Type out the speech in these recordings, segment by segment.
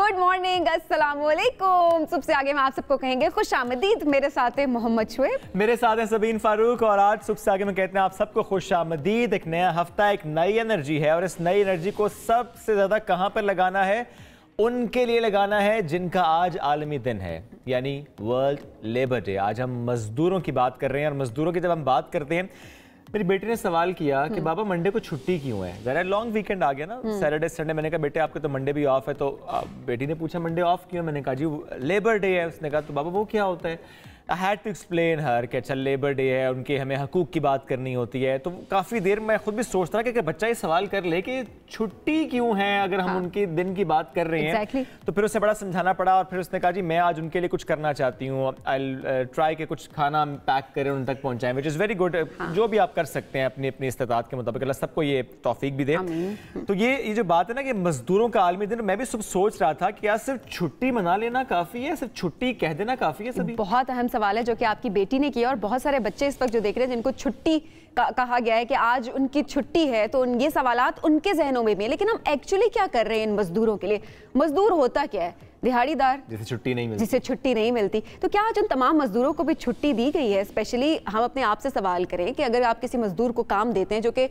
Good morning, अस्सलाम वालेकुम। सबसे आगे हम आप सबको कहेंगे खुशामदीद। मेरे साथ है मोहम्मद शुएब, मेरे साथ है सबीन फारूक। और आज सबसे आगे में कहते हैं आप सबको खुशामदीद। एक नया हफ्ता, एक नई एनर्जी है और इस नई एनर्जी को सबसे ज़्यादा कहाँ पर लगाना है? उनके लिए लगाना है जिनका आज आलमी दिन है, यानी वर्ल्ड लेबर डे। आज हम मज़दूरों की बात कर रहे हैं और मज़दूरों की जब हम बात करते हैं, मेरी बेटी ने सवाल किया कि बाबा मंडे को छुट्टी क्यों है? ज़रा लॉन्ग वीकेंड आ गया ना, सैटरडे संडे। मैंने कहा बेटे आपके तो मंडे भी ऑफ है। तो बेटी ने पूछा मंडे ऑफ क्यों? मैंने कहा जी लेबर डे है। उसने कहा तो बाबा वो क्या होता है? I had to explain her कि अच्छा लेबर डे है, उनके हमें हकूक़ की बात करनी होती है। तो काफ़ी देर मैं खुद भी सोचता था कि बच्चा ये सवाल कर ले कि छुट्टी क्यों है अगर हम उनके दिन की बात कर रहे हैं। तो फिर उसे बड़ा समझाना पड़ा और फिर उसने कहा जी मैं आज उनके लिए कुछ करना चाहती हूँ। आई ट्राई के कुछ खाना पैक करें उन तक पहुँचाएं, विच इज़ वेरी गुड। जो भी आप कर सकते हैं अपनी अपनी इस्तेताअत के मुताबिक, अल्लाह सबको ये तौफीक भी दे। तो ये जो बात है ना कि मजदूरों का आलमी दिन, मैं भी सब सोच रहा था कि क्या सिर्फ छुट्टी मना लेना काफ़ी है? सिर्फ छुट्टी कह देना काफ़ी है? सभी बहुत अहम सवाल है जो कि आपकी बेटी ने किया और बहुत सारे बच्चे इस वक्त जो देख रहे हैं जिनको छुट्टी कहा गया है कि आज उनकी छुट्टी है, तो ये सवालात उनके जहनों में भी है। लेकिन हम एक्चुअली क्या कर रहे हैं इन मजदूरों के लिए? मजदूर होता क्या है? दिहाड़ीदार, जिसे छुट्टी नहीं मिलती। तो क्या आज उन तमाम मजदूरों को भी छुट्टी दी गई है? स्पेशली हम अपने आप से सवाल करें कि अगर आप किसी मजदूर को काम देते हैं जो कि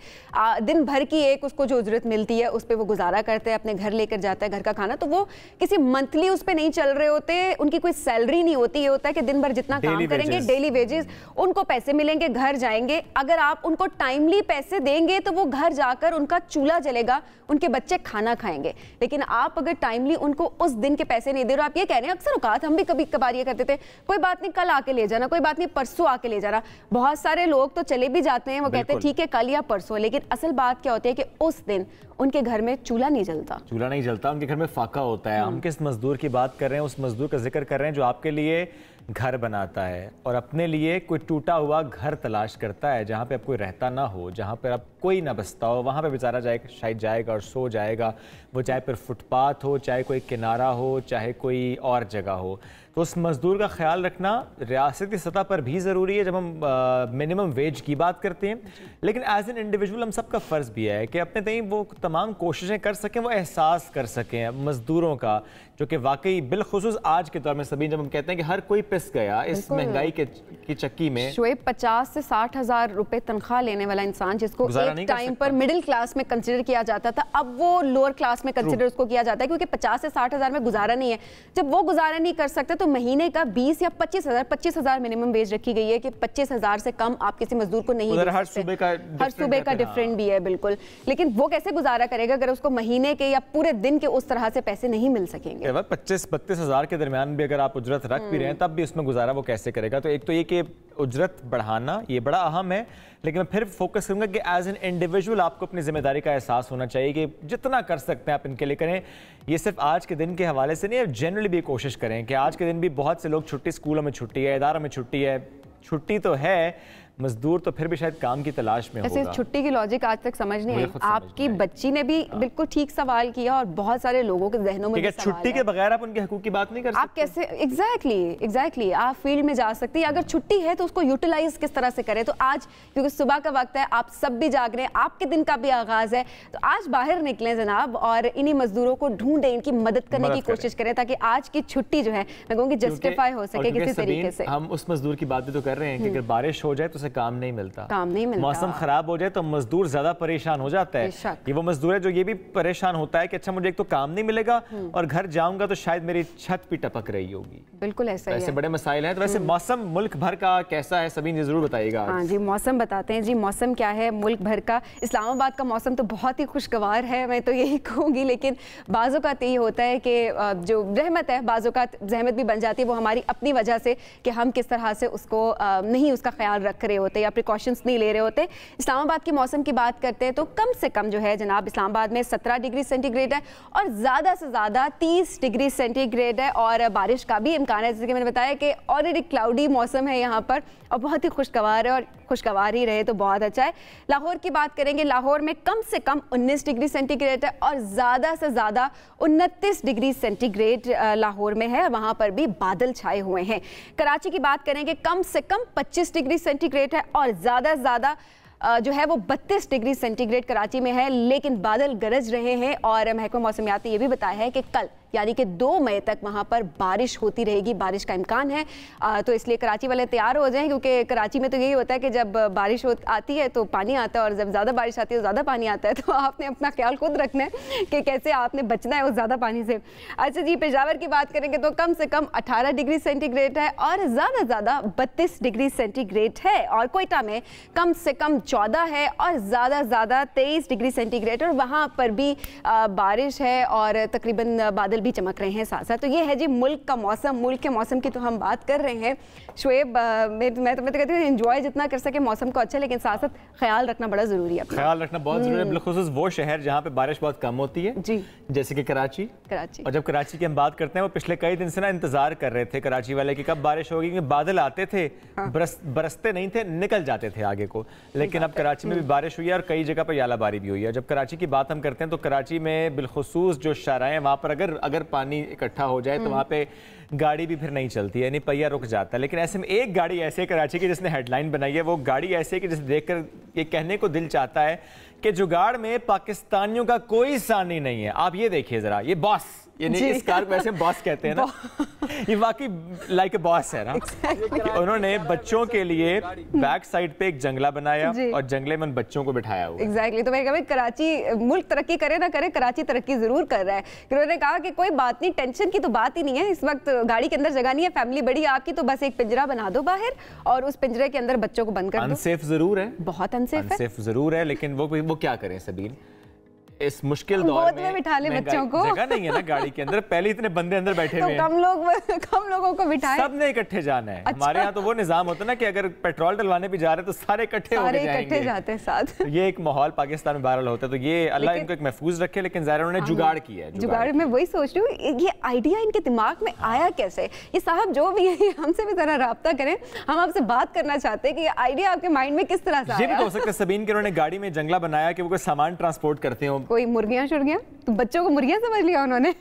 दिन भर की एक उसको जो उजरत मिलती है उस पर वो गुजारा करते हैं, अपने घर लेकर जाता है घर का खाना, तो वो किसी मंथली उस पर नहीं चल रहे होते, उनकी कोई सैलरी नहीं होती। ये होता है कि दिन भर जितना काम करेंगे डेली वेजेस, उनको पैसे मिलेंगे, घर जाएंगे। अगर आप उनको टाइमली पैसे देंगे तो वो घर जाकर उनका चूल्हा जलेगा, उनके बच्चे खाना खाएंगे। लेकिन आप अगर टाइमली उनको उस दिन के पैसे नहीं दे रहे, आप ये कह रहे हैं, अक्सर औकात हम भी कभी कभार ये करते थे, कोई बात नहीं कल आके ले जाना, कोई बात नहीं परसों आके ले जाना। बहुत सारे लोग तो चले भी जाते हैं, वो कहते हैं ठीक है कल या परसों। लेकिन असल बात क्या होती है कि उस दिन उनके घर में चूल्हा नहीं जलता, उनके घर में फाका होता है। हम किस मजदूर की बात कर रहे हैं? उस मजदूर का जिक्र कर रहे हैं जो आपके लिए घर बनाता है और अपने लिए कोई टूटा हुआ घर तलाश करता है जहाँ पे अब कोई रहता ना हो, जहाँ पर अब कोई ना बसता हो। वहाँ पे बेचारा शायद जाएगा और सो जाएगा। वो चाहे फिर फुटपाथ हो, चाहे कोई किनारा हो, चाहे कोई और जगह हो। तो उस मज़दूर का ख्याल रखना रियासती सतह पर भी ज़रूरी है जब हम मिनिमम वेज की बात करते हैं। लेकिन एज एन इंडिविजुअल हम सबका फ़र्ज़ भी है कि अपने तय वो तमाम कोशिशें कर सकें, वो एहसास कर सकें मज़दूरों का, जो कि वाकई बिलखुसूस आज के दौर में सभी जब हम कहते हैं कि हर कोई पिस गया इस महंगाई की चक्की में। शुएब 50 से 60 हज़ार रुपए तनख्वाह लेने वाला इंसान जिसको एक टाइम पर मिडिल क्लास में कंसिडर किया जाता था, अब वो लोअर क्लास में कंसिडर उसको किया जाता है, क्योंकि 50 से 60 हज़ार में गुजारा नहीं है। जब वो गुजारा नहीं कर सकते तो महीने का 20 या 25 हज़ार मिनिमम वेज रखी गई है कि 25 हज़ार से कम आप किसी मजदूर को नहीं दे सकते। हर सूबे का डिफरेंट भी है, बिल्कुल। लेकिन वो कैसे गुजारा करेगा अगर उसको महीने के या पूरे दिन के उस तरह से पैसे नहीं मिल सकेंगे? 25-32 हज़ार के दरमियान भी अगर आप उजरत रख भी रहे हैं तब भी उसमें गुजारा वो कैसे करेगा? तो एक तो ये कि उजरत बढ़ाना ये बड़ा अहम है। लेकिन मैं फिर फोकस करूंगा कि एज एन इंडिविजुअल आपको अपनी जिम्मेदारी का एहसास होना चाहिए कि जितना कर सकते हैं आप इनके लिए करें। ये सिर्फ आज के दिन के हवाले से नहीं, जनरली भी कोशिश करें कि आज के दिन भी बहुत से लोग छुट्टी, स्कूलों में छुट्टी है, इदारों में छुट्टी है, छुट्टी तो है, मजदूर तो फिर भी शायद काम की तलाश में होगा। छुट्टी की लॉजिक आज तक समझ नहीं आई। आपकी बच्ची ने भी बिल्कुल ठीक सवाल किया और बहुत सारे लोगों के जहनों में छुट्टी के बगैर आप उनके हकूक की बात नहीं कर सकते। आप कैसे एग्जैक्टली आप फील्ड में जा सकती है। अगर छुट्टी है तो उसको यूटिलाइज किस तरह से करें? तो आज क्योंकि सुबह का वक्त है, आप सब भी जाग रहे हैं, आपके दिन का भी आगाज है, तो आज बाहर निकलें जनाब और इन्हीं मजदूरों को ढूंढें, इनकी मदद करने की कोशिश करें ताकि आज की छुट्टी जो है मैं कहूँगी जस्टिफाई हो सके किसी तरीके से। हम उस मजदूर की बात भी तो कर रहे हैं कि अगर बारिश हो जाए तो उसे काम नहीं मिलता, मौसम खराब हो जाए तो मजदूर ज्यादा परेशान हो जाता है। ये वो मजदूर है जो ये भी परेशान होता है कि अच्छा मुझे एक तो काम नहीं मिलेगा और घर जाऊंगा तो शायद मेरी छत भी टपक रही होगी। बिल्कुल ऐसे बड़े मसाइल हैं। तो वैसे मौसम मुल्क भर का कैसा है सभी जरूर बताइएगा। हाँ जी, मौसम बताते हैं जी। मौसम क्या है मुल्क भर का? इस्लामाबाद का मौसम तो बहुत ही खुशगवार है, मैं तो यही कहूँगी। लेकिन बाज़ों का यही होता है कि जो रहमत है बाज़ों का जहमत भी बन जाती है, वो हमारी अपनी वजह से कि हम किस तरह से उसको नहीं उसका ख्याल रख रहे होते या प्रिकॉशंस नहीं ले रहे होते। इस्लामाबाद के मौसम की बात करते हैं तो कम से कम जो है जनाब इस्लामाबाद में 17 डिग्री सेंटीग्रेड है और ज़्यादा से ज़्यादा 30 डिग्री सेंटीग्रेड है और बारिश का भी इम्कान है। जैसे कि मैंने बताया कि ऑलरेडी क्लाउडी मौसम है यहाँ पर और बहुत ही खुशगवार है और खुशगवार ही रहे तो बहुत अच्छा है। लाहौर की बात करेंगे, लाहौर में कम से कम 19 डिग्री सेंटीग्रेड है और ज़्यादा से ज़्यादा 29 डिग्री सेंटीग्रेड लाहौर में है, वहाँ पर भी बादल छाए हुए हैं। कराची की बात करेंगे, कम से कम 25 डिग्री सेंटीग्रेड है और ज़्यादा से ज़्यादा जो है वो 32 डिग्री सेंटीग्रेड कराची में है, लेकिन बादल गरज रहे हैं और महकमा मौसमियात ने यह भी बताया है कि कल यानी कि 2 मई तक वहाँ पर बारिश होती रहेगी, बारिश का इम्कान है। तो इसलिए कराची वाले तैयार हो जाएं, क्योंकि कराची में तो यही होता है कि जब बारिश आती है तो पानी आता है, और जब ज़्यादा बारिश आती है तो ज़्यादा पानी आता है। तो आपने अपना ख्याल खुद रखना है कि कैसे आपने बचना है उस ज़्यादा पानी से। अच्छा जी, पेशावर की बात करेंगे तो कम से कम 18 डिग्री सेंटीग्रेड है और ज़्यादा से ज़्यादा 32 डिग्री सेंटीग्रेड है। और कोयटा में कम से कम 14 है और ज़्यादा से ज़्यादा 23 डिग्री सेंटीग्रेड, और वहाँ पर भी बारिश है और तकरीबन बादल भी चमक रहे हैं साथ साथ। तो ये है जी मुल्क का मौसम। मुल्क के मौसम की तो हम बात कर रहे हैं शुएब, मैं तो कहती हूँ एंजॉय जितना कर सके मौसम को अच्छा, लेकिन साथ साथ ख्याल रखना बड़ा ज़रूरी है। ख्याल रखना बहुत ज़रूरी है, बिलखुसूस वो शहर जहाँ पे बारिश बहुत कम होती है जी, जैसे कि कराची। और जब कराची की हम बात करते हैं, वो पिछले कई दिन से ना इंतजार कर रहे थे कराची वाले कि कब बारिश होगी, क्योंकि बादल आते थे, बरसते नहीं थे, निकल जाते थे आगे को। लेकिन अब कराची में भी बारिश हुई है और कई जगह पर यालाबारी भी हुई है। जब कराची की बात हम करते हैं तो कराची में बिलखुसूस जो शाराएं हैं वहाँ पर अगर पानी इकट्ठा हो जाए तो वहाँ पे गाड़ी भी फिर नहीं चलती है, यानी पहिया रुक जाता है। लेकिन ऐसे में एक गाड़ी ऐसे है कराची की जिसने हेडलाइन बनाई है। वो गाड़ी ऐसे है कि जिसे देखकर ये कहने को दिल चाहता है कि जुगाड़ में पाकिस्तानियों का कोई सानी नहीं है। आप ये देखिए जरा, ये बॉस, यानी इस कार को वैसे बॉस कहते हैं ना, ये वाकई लाइक ए बॉस है ना। उन्होंने बच्चों के लिए बैक साइड पे एक जंगला बनाया और जंगले में बच्चों को बिठाया हुआ। एग्जैक्टली। तो मैंने कहा कराची मुल्क तरक्की करे ना करे, कराची तरक्की जरूर कर रहा है। उन्होंने कहा कि कोई बात नहीं, टेंशन की तो बात ही नहीं है, इस वक्त गाड़ी के अंदर जगह नहीं है, फैमिली बड़ी है आपकी, तो बस एक पिंजरा बना दो बाहर और उस पिंजरे के अंदर बच्चों को बंद कर दो। अनसेफ जरूर है, बहुत अनसेफ जरूर है, लेकिन वो क्या करें सबील, इस मुश्किल दौर में बिठा ले बच्चों को, जगह नहीं है ना गाड़ी के अंदर, पहले इतने बंदे अंदर बैठे हुए हैं, कम लोगों को बिठाए, सबने इकट्ठे जाना है। अच्छा। हमारे यहाँ तो वो निजाम होता है ना कि अगर पेट्रोल डलवाने भी जा रहे हैं तो सारे इकट्ठे जाते हैं साथ। ये एक माहौल पाकिस्तान में वायरल होता है, तो ये अल्लाह इनको एक महफूज रखे, लेकिन ज़ाहिर उन्होंने जुगाड़ किया है। जुगाड़ में वही सोच रही हूँ, ये आइडिया इनके दिमाग में आया कैसे? ये साहब जो भी है हमसे भी जरा राब्ता करें, हम आपसे बात करना चाहते हैं कि ये आइडिया आपके माइंड में किस तरह से आया? ये भी हो सकता है सबीन के उन्होंने गाड़ी में जंगला बनाया कि वो कोई सामान ट्रांसपोर्ट करते हो, कोई मुर्गियां तो बच्चों को मुर्गियां समझ लिया उन्होंने।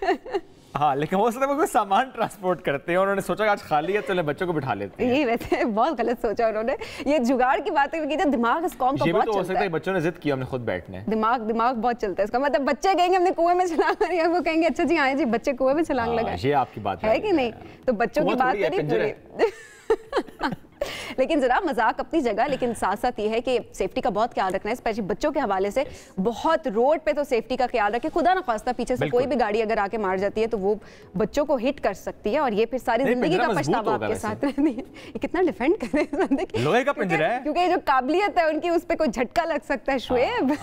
हाँ, लेकिन हो सकता है वो कोई सामान ट्रांसपोर्ट करते हैं, उन्होंने सोचा आज खाली है चलो बच्चों को बिठा लेते हैं। ये वैसे बहुत गलत सोचा उन्होंने, ये जुगाड़ की बात की थी, दिमाग इस कौम का बहुत चलता है। हो सकता है बच्चों ने जिद किया हमने खुद बैठना है, दिमाग बहुत चलता है इसका, मतलब बच्चे कहेंगे हमने कुएं में छलांग लगाई, वो कहेंगे अच्छा जी आए जी बच्चे कुएं में छलांग लगाए। ये आपकी बात है कि नहीं? तो बच्चों की बात नहीं लेकिन जरा मजाक अपनी जगह, लेकिन साथ साथ ये है कि सेफ्टी का बहुत ख्याल रखना है, स्पेशली बच्चों के हवाले से। बहुत रोड पे तो सेफ्टी का ख्याल रखें, खुदा ना खास्ता पीछे से कोई भी गाड़ी अगर आके मार जाती है तो वो बच्चों को हिट कर सकती है और ये फिर सारी जिंदगी का पछतावा आपके साथ रहती है। ये कितना डिफेंड कर रहे हैं, लोहे का पिंजरा है, क्योंकि जो काबिलियत है उनकी, उस पर कोई झटका लग सकता है। शुएब,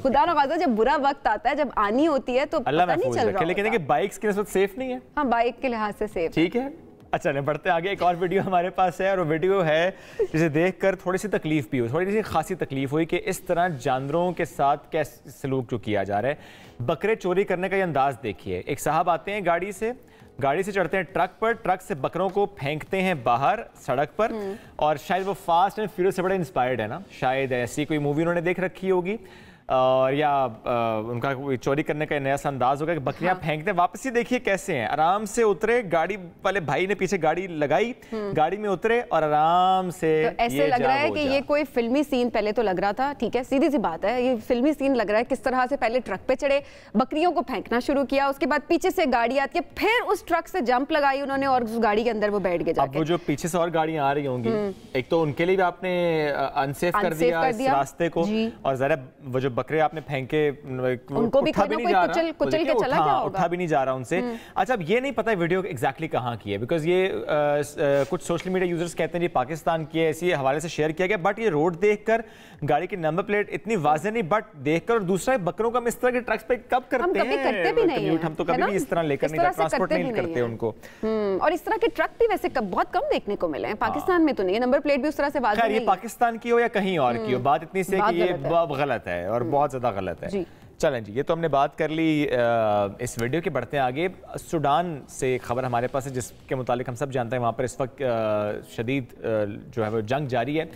खुदा ना खास्ता जब बुरा वक्त आता है, जब आनी होती है तो पता नहीं चल रहा, लेकिन बाइक्स के साथ सेफ नहीं है। हाँ, बाइक के लिहाज से सेफ, ठीक है। अच्छा, नहीं बढ़ते आगे। एक और वीडियो हमारे पास है और वो वीडियो है जिसे देखकर थोड़ी सी तकलीफ भी हुई, थोड़ी सी खासी तकलीफ हुई कि इस तरह जानवरों के साथ कैसे सलूक जो किया जा रहा है। बकरे चोरी करने का ये अंदाज देखिए। एक साहब आते हैं गाड़ी से चढ़ते हैं ट्रक पर, ट्रक से बकरों को फेंकते हैं बाहर सड़क पर, और शायद वो फास्ट एंड फ्यूरियस से बड़े इंस्पायर्ड है ना, शायद ऐसी कोई मूवी उन्होंने देख रखी होगी, या उनका चोरी करने का नया सा अंदाज होगा कि बकरियां फेंकते हैं। वापस ही देखिए कैसे हैं, आराम से उतरे, गाड़ी वाले भाई ने पीछे गाड़ी लगाई, गाड़ी में उतरे और आराम से, तो ऐसे लग रहा है कि ये कोई फिल्मी सीन पहले तो लग रहा था, ठीक है, सीधी सी बात है, ये फिल्मी सीन लग रहा है। किस तरह से पहले ट्रक पे चढ़े, बकरियों को फेंकना शुरू किया, उसके बाद पीछे से गाड़ी आती है, फिर उस ट्रक से जंप लगाई उन्होंने और उस गाड़ी के अंदर वो बैठ गए जाके। अब वो जो पीछे से और गाड़ियां आ रही होंगी, एक तो उनके लिए भी आपने अनसेफ कर दिया इस रास्ते को, और जरा वो जो बकरे आपने फेंके उनको भी कोई कुचल के चला गया होगा, उठा भी नहीं जा रहा उनसे। अच्छा, अब ये नहीं पता वीडियो एग्जैक्टली कहाँ की है, बिकॉज ये कुछ सोशल मीडिया यूजर्स कहते हैं ये पाकिस्तान की है, इसी हवाले से शेयर किया गया, बट ये रोड देखकर गाड़ी की नंबर प्लेट इतनी वाज़ेह नहीं, बट देखकर, और दूसरा बकरों का हम इस तरह के ट्रक्स पे कब करते हैं, हम तो कभी भी इस तरह लेकर नहीं, ट्रांसपोर्ट नहीं करते उनको। और इस तरह के ट्रक भी वैसे बहुत कम देखने को मिले हैं, पाकिस्तान में तो नहीं है, नंबर प्लेट भी उस तरह से वाज़ेह नहीं है। ये पाकिस्तान की हो या कहीं और की हो, बात इतनी से कि ये गलत है और बहुत ज्यादा गलत है। चलें जी, ये तो हमने बात कर ली इस वीडियो के। बढ़ते हैं आगे। सूडान से खबर हमारे पास है जिसके मुतालिक हम सब जानते हैं वहाँ पर इस वक्त शदीद जो है वो जंग जारी है।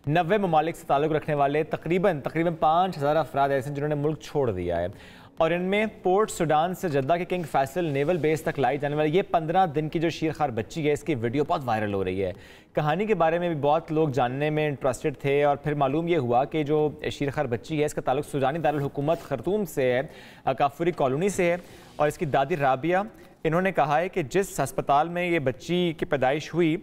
90 ममालिक से ताल्लुक़ रखने वाले तकरीबन 5000 अफराद ऐसे जिन्होंने मुल्क छोड़ दिया है, और इनमें पोर्ट सुडान से जद्दा के किंग फैसल नेवल बेस तक लाई जाने वाली ये 15 दिन की जो शीरखार बच्ची है, इसकी वीडियो बहुत वायरल हो रही है। कहानी के बारे में भी बहुत लोग जानने में इंटरेस्टेड थे और फिर मालूम ये हुआ कि जो शीरखार बच्ची है इसका ताल्लुक सुडानी दारुल हुकूमत खरतूम से है, काफुरी कॉलोनी से है। और इसकी दादी राबिया, इन्होंने कहा है कि जिस अस्पताल में ये बच्ची की पैदाइश हुई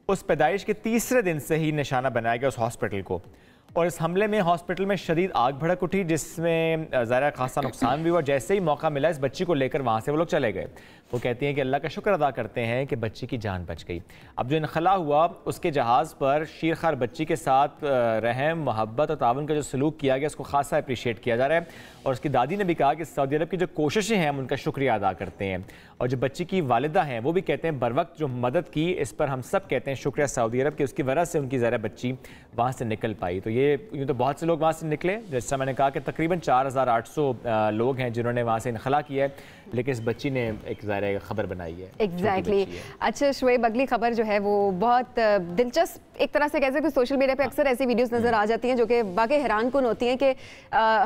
उस पैदाइश के तीसरे दिन से ही निशाना बनाया गया उस हॉस्पिटल को। और इस हमले में हॉस्पिटल में शदीद आग भड़क उठी, जिसमें ज़ाहिर खासा नुकसान भी हुआ। जैसे ही मौका मिला इस बच्ची को लेकर वहाँ से वो लोग चले गए। वो कहती हैं कि अल्लाह का शुक्र अदा करते हैं कि बच्ची की जान बच गई। अब जो इनखला हुआ उसके जहाज़ पर शीरखार बच्ची के साथ रहम, मोहब्बत और तावन का जो सलूक किया गया उसको खासा अप्रिशिएट किया जा रहा है। और उसकी दादी ने भी कहा कि सऊदी अरब की जो कोशिशें हैं हम उनका शुक्रिया अदा करते हैं। और जो बच्ची की वालिदा हैं वो भी कहते हैं बर वक्त जो मदद की इस पर हम सब कहते हैं शुक्रिया सऊदी अरब की, उसकी वजह से उनकी ज़रा बच्ची वहाँ से निकल पाई। तो ये यूँ तो बहुत से लोग वहाँ से निकले, जैसा मैंने कहा कि तकरीबन 4800 लोग हैं जिन्होंने वहाँ से इनखला किया है, लेकिन इस बच्ची ने एक ज़ाहिर खबर बनाई है। एग्जैक्टली। अच्छा शुएब, अगली खबर जो है वो बहुत दिलचस्प एक तरह से कह सकते हैं। सोशल मीडिया पे अक्सर ऐसी वीडियोस नज़र आ जाती हैं जो कि वाकई हैरान कुन होती हैं कि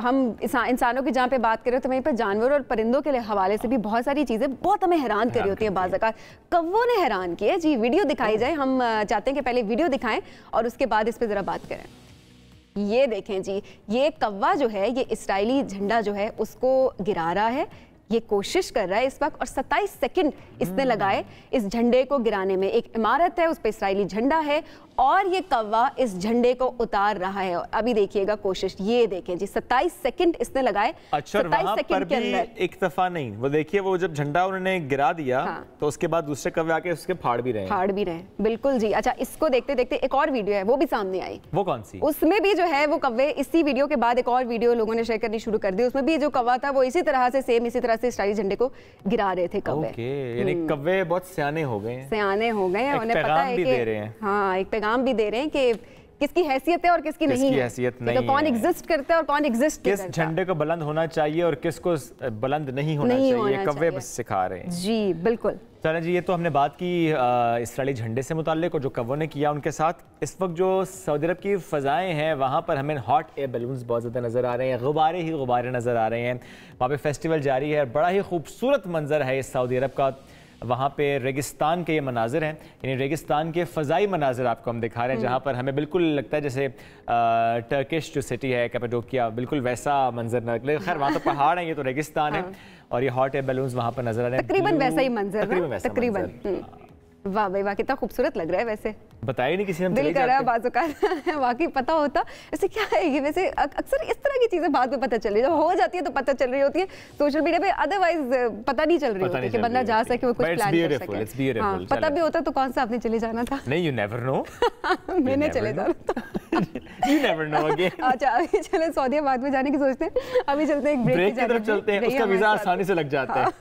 हम इंसानों की जहाँ पे बात करें तो वहीं पर जानवर और परिंदों के हवाले से भी बहुत सारी चीज़ें बहुत हमें हैरान करी होती हैं। बाज़ औक़ात कौवों ने हैरान किया जी। वीडियो दिखाई जाए, हम चाहते हैं कि पहले वीडियो दिखाएं और उसके बाद इस पर ज़रा बात करें। ये देखें जी, ये कौवा जो है ये इस्राइली झंडा जो है उसको गिरा रहा है, ये कोशिश कर रहा है इस वक्त। और 27 सेकंड इसने लगाए इस झंडे को गिराने में। एक इमारत है उस पर इस्राइली झंडा है और ये कौवा इस झंडे को उतार रहा है। और अभी देखिएगा कोशिश, ये देखें जी 27 सेकंड इसने लगाए। अच्छा, 27 सेकंड के अंदर एक दफा नहीं, वो देखिए वो जब झंडा उन्होंने गिरा दिया तो उसके बाद दूसरे कौवे आके उसके फाड़ भी रहे। बिल्कुल जी। अच्छा, इसको देखते देखते एक और वीडियो है वो भी सामने आई। वो कौन सी? उसमें भी जो है वो कौवे, इसी वीडियो के बाद एक और वीडियो लोगों ने शेयर करनी शुरू कर दी। उसमें भी जो कौवा था वो इसी तरह से सेम इसी तरह से इस्राइली झंडे को गिरा रहे थे कौवे। यानी कौवे बहुत सियाने हो गए हैं, उन्हें पता है कि हाँ एक पैगाम भी दे रहे हैं कि किसकी हैसियत है और किसकी नहीं है, तो कौन एग्जिस्ट करता है और कौन एग्जिस्ट नहीं करता, किस झंडे को बुलंद होना चाहिए और किसको बुलंद नहीं होना चाहिए। कौवे बस सिखा रहे हैं जी। बिल्कुल। चलें जी, ये तो हमने बात की इस्राइली झंडे से मुताल्लिक और जो कौवों ने किया उनके साथ। इस वक्त जो सऊदी अरब की फ़ज़ाएँ हैं वहाँ पर हमें हॉट एयर बैलून्स बहुत ज़्यादा नज़र आ रहे हैं, गुब्बारे ही गुब्बारे नज़र आ रहे हैं। वहाँ पे फेस्टिवल जारी है, बड़ा ही खूबसूरत मंजर है इस सऊदी अरब का। वहाँ पे रेगिस्तान के ये मनाजिर हैं, यानी रेगिस्तान के फ़ज़ाई मनाजिर आपको हम दिखा रहे हैं, जहाँ पर हमें बिल्कुल लगता है जैसे टर्किश जो सिटी है कैपाडोकिया, बिल्कुल वैसा मंजर न लगे। खैर वहाँ तो पहाड़ है, ये तो रेगिस्तान है और ये हॉट एयर बैलून्स वहाँ पर नजर आ रहे हैं। तकरीबन वैसा ही मंजर, तकरीबन। वाह भाई वाह, कितना खूबसूरत लग रहा है। वैसे बताया नहीं किसी ने, दिल कर रहा है बाजू का वाकई पता होता वैसे क्या है ये। वैसे अक्सर इस तरह की चीजें बाद में पता चल रही है, जब हो जाती है तो पता चल रही होती है सोशल मीडिया पे, अदरवाइज पता नहीं चल रही होती कि बंदा जा सके, वो कुछ प्लान कर सके। हाँ, पता भी होता तो कौन सा आपने चले जाना था। नहीं, यू नेवर नो। मैंने चले जाना था। You never know again. अच्छा, अभी चले सऊदी बाद में जाने की सोचते हैं, अभी चलते हैं एक ब्रेक की तरफ चलते हैं, उसका वीजा आसानी से लग जाता है।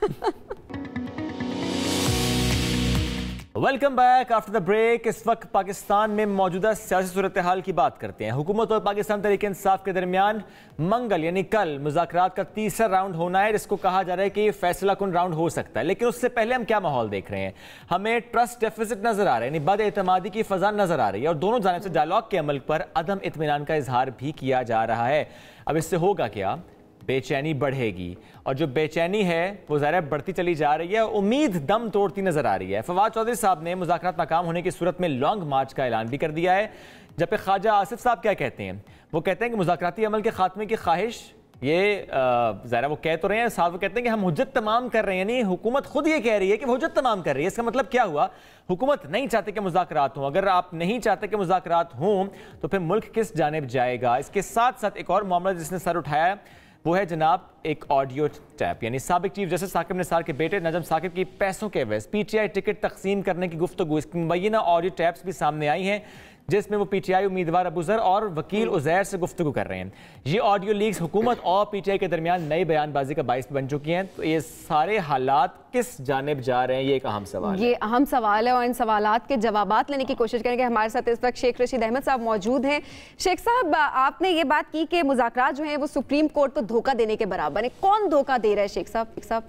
Welcome back after the break. इस वक्त पाकिस्तान में मौजूदा सियासी सूरत हाल की बात करते हैं। हुकूमत और पाकिस्तान तहरीक इंसाफ के दरमियान मंगल यानी कल मुज़ाकरात का तीसरा राउंड होना है, जिसको कहा जा रहा है कि ये फैसला कुन राउंड हो सकता है। लेकिन उससे पहले हम क्या माहौल देख रहे हैं? हमें ट्रस्ट डेफिसिट नजर आ रहा है, यानी बद एतमादी की फजा नजर आ रही है और दोनों जानिब से डायलॉग के अमल पर अदम इत्मीनान का इजहार भी किया जा रहा है। अब इससे होगा क्या? बेचैनी बढ़ेगी और जो बेचैनी है वो ज़ाहिर बढ़ती चली जा रही है, उम्मीद दम तोड़ती नजर आ रही है। फवाद चौधरी साहब ने मुज़ाकरात नाकाम होने की सूरत में लॉन्ग मार्च का ऐलान भी कर दिया है। जबकि ख्वाजा आसिफ साहब क्या कहते हैं? वो कहते हैं कि मुज़ाकराती अमल के खात्मे की ख्वाहिश ये ज़ाहिर वो कह तो रहे हैं, साहब वो कहते हैं कि हम हुज्जत तमाम कर रहे हैं, यानी हुकूमत खुद ये कह रही है कि वो हुज्जत तमाम कर रही है। इसका मतलब क्या हुआ? हुकूमत नहीं चाहते कि मुज़ाकरात हों। अगर आप नहीं चाहते कि मुज़ाकरात हों तो फिर मुल्क किस जानिब जाएगा? इसके साथ साथ एक और मामला जिसने सर उठाया वो है जनाब एक ऑडियो टैप, यानी साबिक चीफ जस्टिस साकिब निसार के बेटे नजम साकिब की पैसों के एवज पीटीआई टिकट तकसीम करने की गुफ्तगू। इसकी मुबैना ऑडियो टैप्स भी सामने आई हैं जिसमें वो पीटीआई उम्मीदवार अबू ज़र और वकील उज़ैर से गुफ्तगू कर रहे हैं। ये ऑडियो लीक्स हुकूमत और पीटीआई के दरमियान नई बयानबाजी का बाइस बन चुकी हैं। तो ये सारे हालात किस जानिब जा रहे हैं, ये एक अहम सवाल है। ये अहम सवाल है और इन सवालात के जवाबात लेने की कोशिश करेंगे। हमारे साथ इस वक्त शेख रशीद अहमद साहब मौजूद हैं। शेख साहब, आपने ये बात की कि मुज़ाकरात जो हैं वो सुप्रीम कोर्ट को धोखा देने के बराबर है। कौन धोखा दे रहा है शेख साहब?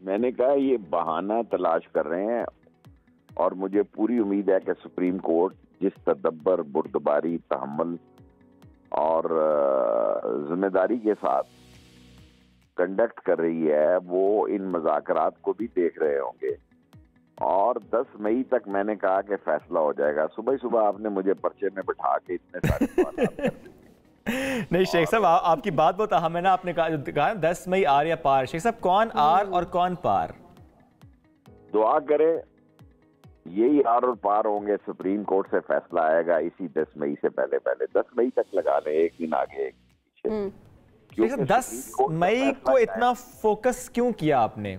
मैंने कहा ये बहाना तलाश कर रहे हैं और मुझे पूरी उम्मीद है कि सुप्रीम कोर्ट जिस तदब्बर, बुर्दबारी, तहम्मुल और जिम्मेदारी के साथ कंडक्ट कर रही है वो इन मुज़ाकरात को भी देख रहे होंगे। और 10 मई तक मैंने कहा कि फैसला हो जाएगा। सुबह सुबह आपने मुझे पर्चे में बिठा के इतने सारे सवाल कर दिए। नहीं शेख साहब, आपकी बात बहुत अहम है ना। आपने कहा 10 मई आर या पार। शेख साहब, कौन आर और कौन पार? दुआ करें यही आर और पार होंगे। सुप्रीम कोर्ट से फैसला आएगा इसी 10 मई से पहले 10 मई तक लगा लें, एक दिन आगे एक पीछे। क्योंकि 10 मई को इतना फोकस क्यों किया आपने?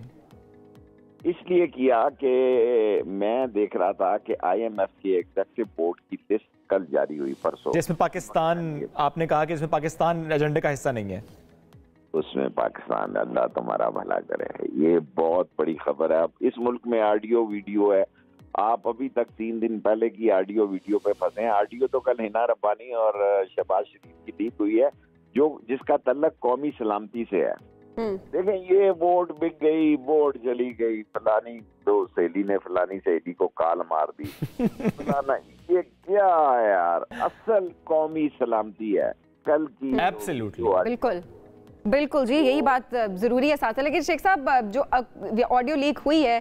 इसलिए किया कि मैं देख रहा था कि IMF की एग्जीक्यूटिव बोर्ड की लिस्ट कल जारी हुई परसों, जिसमें पाकिस्तान, आपने कहा कि इसमें पाकिस्तान एजेंडे का हिस्सा नहीं है। उसमें पाकिस्तान, अल्लाह तुम्हारा भला करे। ये बहुत बड़ी खबर है। अब इस मुल्क में ऑडियो वीडियो है। आप अभी तक 3 दिन पहले की ऑडियो वीडियो पे फंसे हैं। ऑडियो तो कल हिना रब्बानी और शहबाज शरीफ की लीक हुई है जिसका तल्लक कौमी सलामती से है। देखें, ये वोट बिक गई, वोट चली गई, फलानी तो सहेली ने फलानी सहेली को काल मार दी, फलाना, ये क्या है यार? असल कौमी सलामती है कल की। एब्सोल्युटली, बिल्कुल बिल्कुल जी, यही बात जरूरी है साथ। लेकिन शेख साहब, जो ऑडियो लीक हुई है,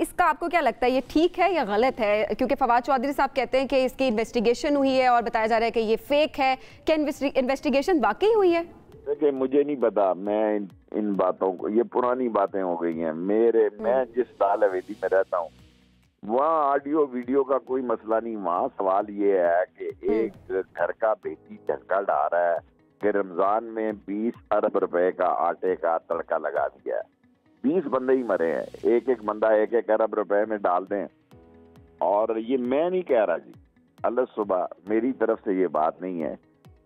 इसका आपको क्या लगता है, ये ठीक है या गलत है? क्योंकि फवाद चौधरी साहब कहते हैं कि इसकी इन्वेस्टिगेशन हुई है और बताया जा रहा है कि ये फेक है। क्या इन्वेस्टिगेशन वाकई हुई है? देखिए, मुझे नहीं पता। मैं इन बातों को, ये पुरानी बातें हो गई हैं। मैं जिस लाल हवेली में रहता हूँ वहाँ ऑडियो वीडियो का कोई मसला नहीं। वहाँ सवाल ये है कि एक घर का बेटी झटका डाल रहा है कि रमजान में 20 अरब रुपए का आटे का तड़का लगा दिया है। 20 बंदे ही मरे हैं। एक बंदा 1 अरब रुपए में डाल दें। और ये मैं नहीं कह रहा जी, अल्लाह सुबह, मेरी तरफ से ये बात नहीं है।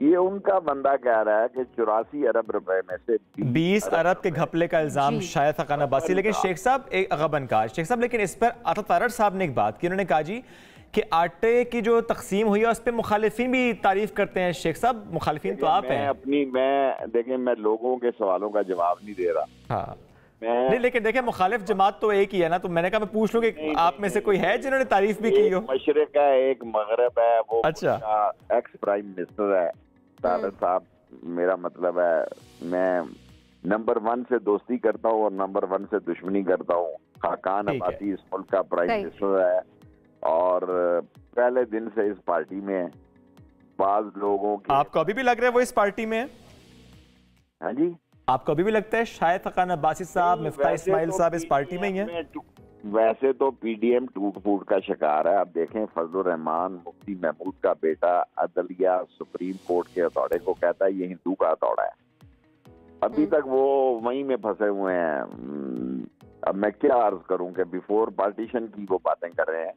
ये उनका बंदा कह रहा है कि 84 अरब रुपए में से 20 अरब के घपले का इल्जाम शायद हकाना बासी। लेकिन शेख साहब, एक गबनकार शेख साहब, लेकिन इस पर अता तारड़ साहब ने एक बात की। उन्होंने कहा जी कि आटे की जो तकसीम हुई है उस पर मुखालिफिन भी तारीफ करते हैं। शेख साहब, मुखालिफिन तो आप हैं। देखिए, मैं लोगों के सवालों का जवाब नहीं दे रहा। हाँ, नहीं, लेकिन देखें, मुखालिफ जमात तो एक ही है ना। तो मैंने कहा मैं पूछ लूं कि आप में से कोई है जिन्होंने तारीफ भी की हो? मशरिक है, एक मगरब है। वो अच्छा, एक्स प्राइम मिनिस्टर है तारड़ साहब। मेरा मतलब है, मैं नंबर 1 से दोस्ती करता हूँ और नंबर 1 से दुश्मनी करता हूँ। खाकान अब्बासी इस मुल्क का प्राइम मिनिस्टर है और पहले दिन से इस पार्टी में। बाज लोगों के, आपको अभी भी लग रहा है वो इस पार्टी में है? हाँ जी, आपको अभी भी लगता है शायद हकान अब्बासी साहब, मिफ्ता इस्माइल साहब इस पार्टी में ही हैं? वैसे तो PDM टूट फूट का शिकार है। अब देखें, फजलुर रहमान मुफ्ती महमूद का बेटा अदलिया सुप्रीम कोर्ट के हथौड़े को कहता है ये हिंदू का हथौड़ा है। अभी तक वो वहीं में फंसे हुए हैं। अब मैं क्या अर्ज करूं कि बिफोर पार्टीशन की वो बातें कर रहे हैं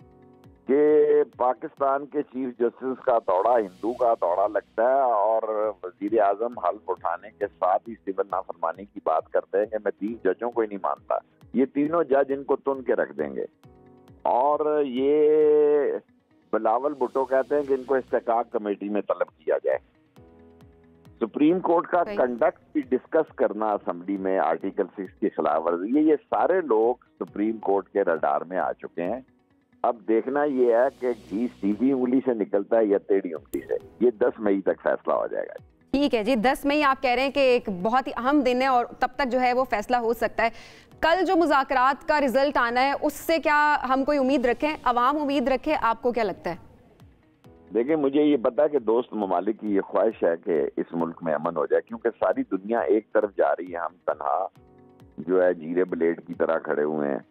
कि पाकिस्तान के चीफ जस्टिस का हथौड़ा हिंदू का हथौड़ा लगता है और वजीर आजम हल्फ उठाने के साथ ही सिविल नाफरमानी की बात करते हैं कि मैं 3 जजों को ही नहीं मानता। ये तीनों जज इनको तुन के रख देंगे। और ये बिलावल भुट्टो कहते हैं कि इनको इस्तेकाक कमेटी में तलब किया जाए। सुप्रीम कोर्ट का कंडक्ट भी डिस्कस करना असेंबली में आर्टिकल 6 की खिलाफ वर्जी, ये सारे लोग सुप्रीम कोर्ट के रडार में आ चुके हैं। अब देखना ये है कि घी सीधी उंगली से निकलता है या टेढ़ी उंगली से। ये 10 मई तक फैसला हो जाएगा। ठीक है जी, 10 मई आप कह रहे हैं कि एक बहुत ही अहम दिन है और तब तक जो है वो फैसला हो सकता है। कल जो मुज़ाकरात का रिजल्ट आना है उससे क्या हम कोई उम्मीद रखें, अवाम उम्मीद रखे? आपको क्या लगता है? देखिए, मुझे ये पता है कि दोस्त ममालिक की ये ख्वाहिश है कि इस मुल्क में अमन हो जाए, क्योंकि सारी दुनिया एक तरफ जा रही है। हम तनहा जो है जीरे ब्लेड की तरह खड़े हुए हैं,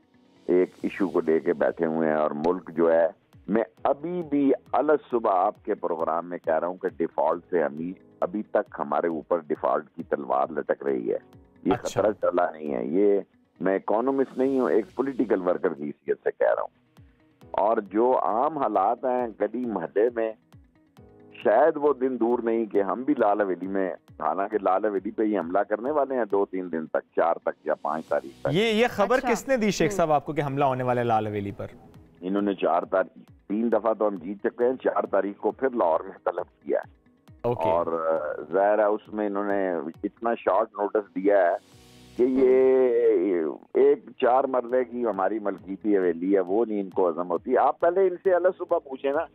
एक इशू को लेके बैठे हुए हैं। और मुल्क जो है, मैं अभी भी अलग सुबह आपके प्रोग्राम में कह रहा हूँ कि डिफॉल्ट से अभी तक हमारे ऊपर डिफॉल्ट की तलवार लटक रही है। ये खतरा चला नहीं है। ये मैं इकोनॉमिस्ट नहीं हूँ, एक पॉलिटिकल वर्कर की हैसियत से कह रहा हूँ। और जो आम हालात हैं गली मोहल्ले में, शायद वो दिन दूर नहीं कि हम भी लाल हवेली में, हालांकि लाल हवेली पे ही हमला करने वाले हैं 2-3 दिन तक, 4 तक या 5 तारीख तक। ये खबर किसने दी शेख साहब आपको कि हमला होने वाले लाल हवेली पर? इन्होंने 4 तारीख, 3 दफा तो हम जीत चुके हैं, 4 तारीख को फिर लाहौर में तलब किया है। और जाहिर है उसमें इन्होंने इतना शॉर्ट नोटिस दिया है कि ये एक 4 मरले की हमारी मलकीती हवेली है, वो नहीं इनको हजम होती। आप पहले इनसे अलग सुबह पूछे ना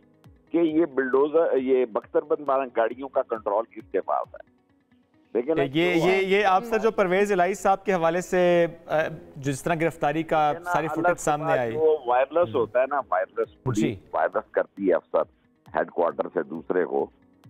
कि ये बुलडोजर, ये बख्तरबंद गाड़ियों का कंट्रोल किसके पास है। लेकिन ये आप सर जो परवेज इलाही साहब के हवाले से जिस तरह गिरफ्तारी का सारी फुटेज सामने आई, वो वायरलेस होता है ना, वायरलेस करती है अफसर हेडक्वार्टर से दूसरे को,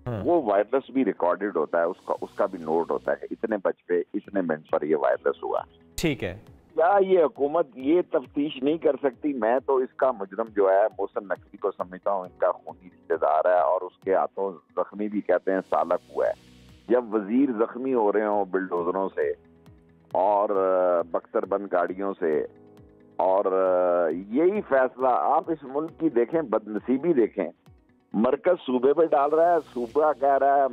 वो वायरलेस भी रिकॉर्डेड होता है, उसका भी नोट होता है कि इतने बज पे इतने मिनट पर ये वायरलेस हुआ। ठीक है, क्या ये हुकूमत ये तफ्तीश नहीं कर सकती? मैं तो इसका मुजरम जो है मोहसिन नकवी को समझता हूँ, इनका खूनी रिश्तेदार है और उसके हाथों जख्मी भी कहते हैं सालक हुआ है। जब वजीर जख्मी हो रहे हो बिल्डोजरों से और बख्तरबंद गाड़ियों से, और यही फैसला आप इस मुल्क की देखें, बदनसीबी देखें, मरकज सूबे पे डाल रहा है, सूबा कह रहा है,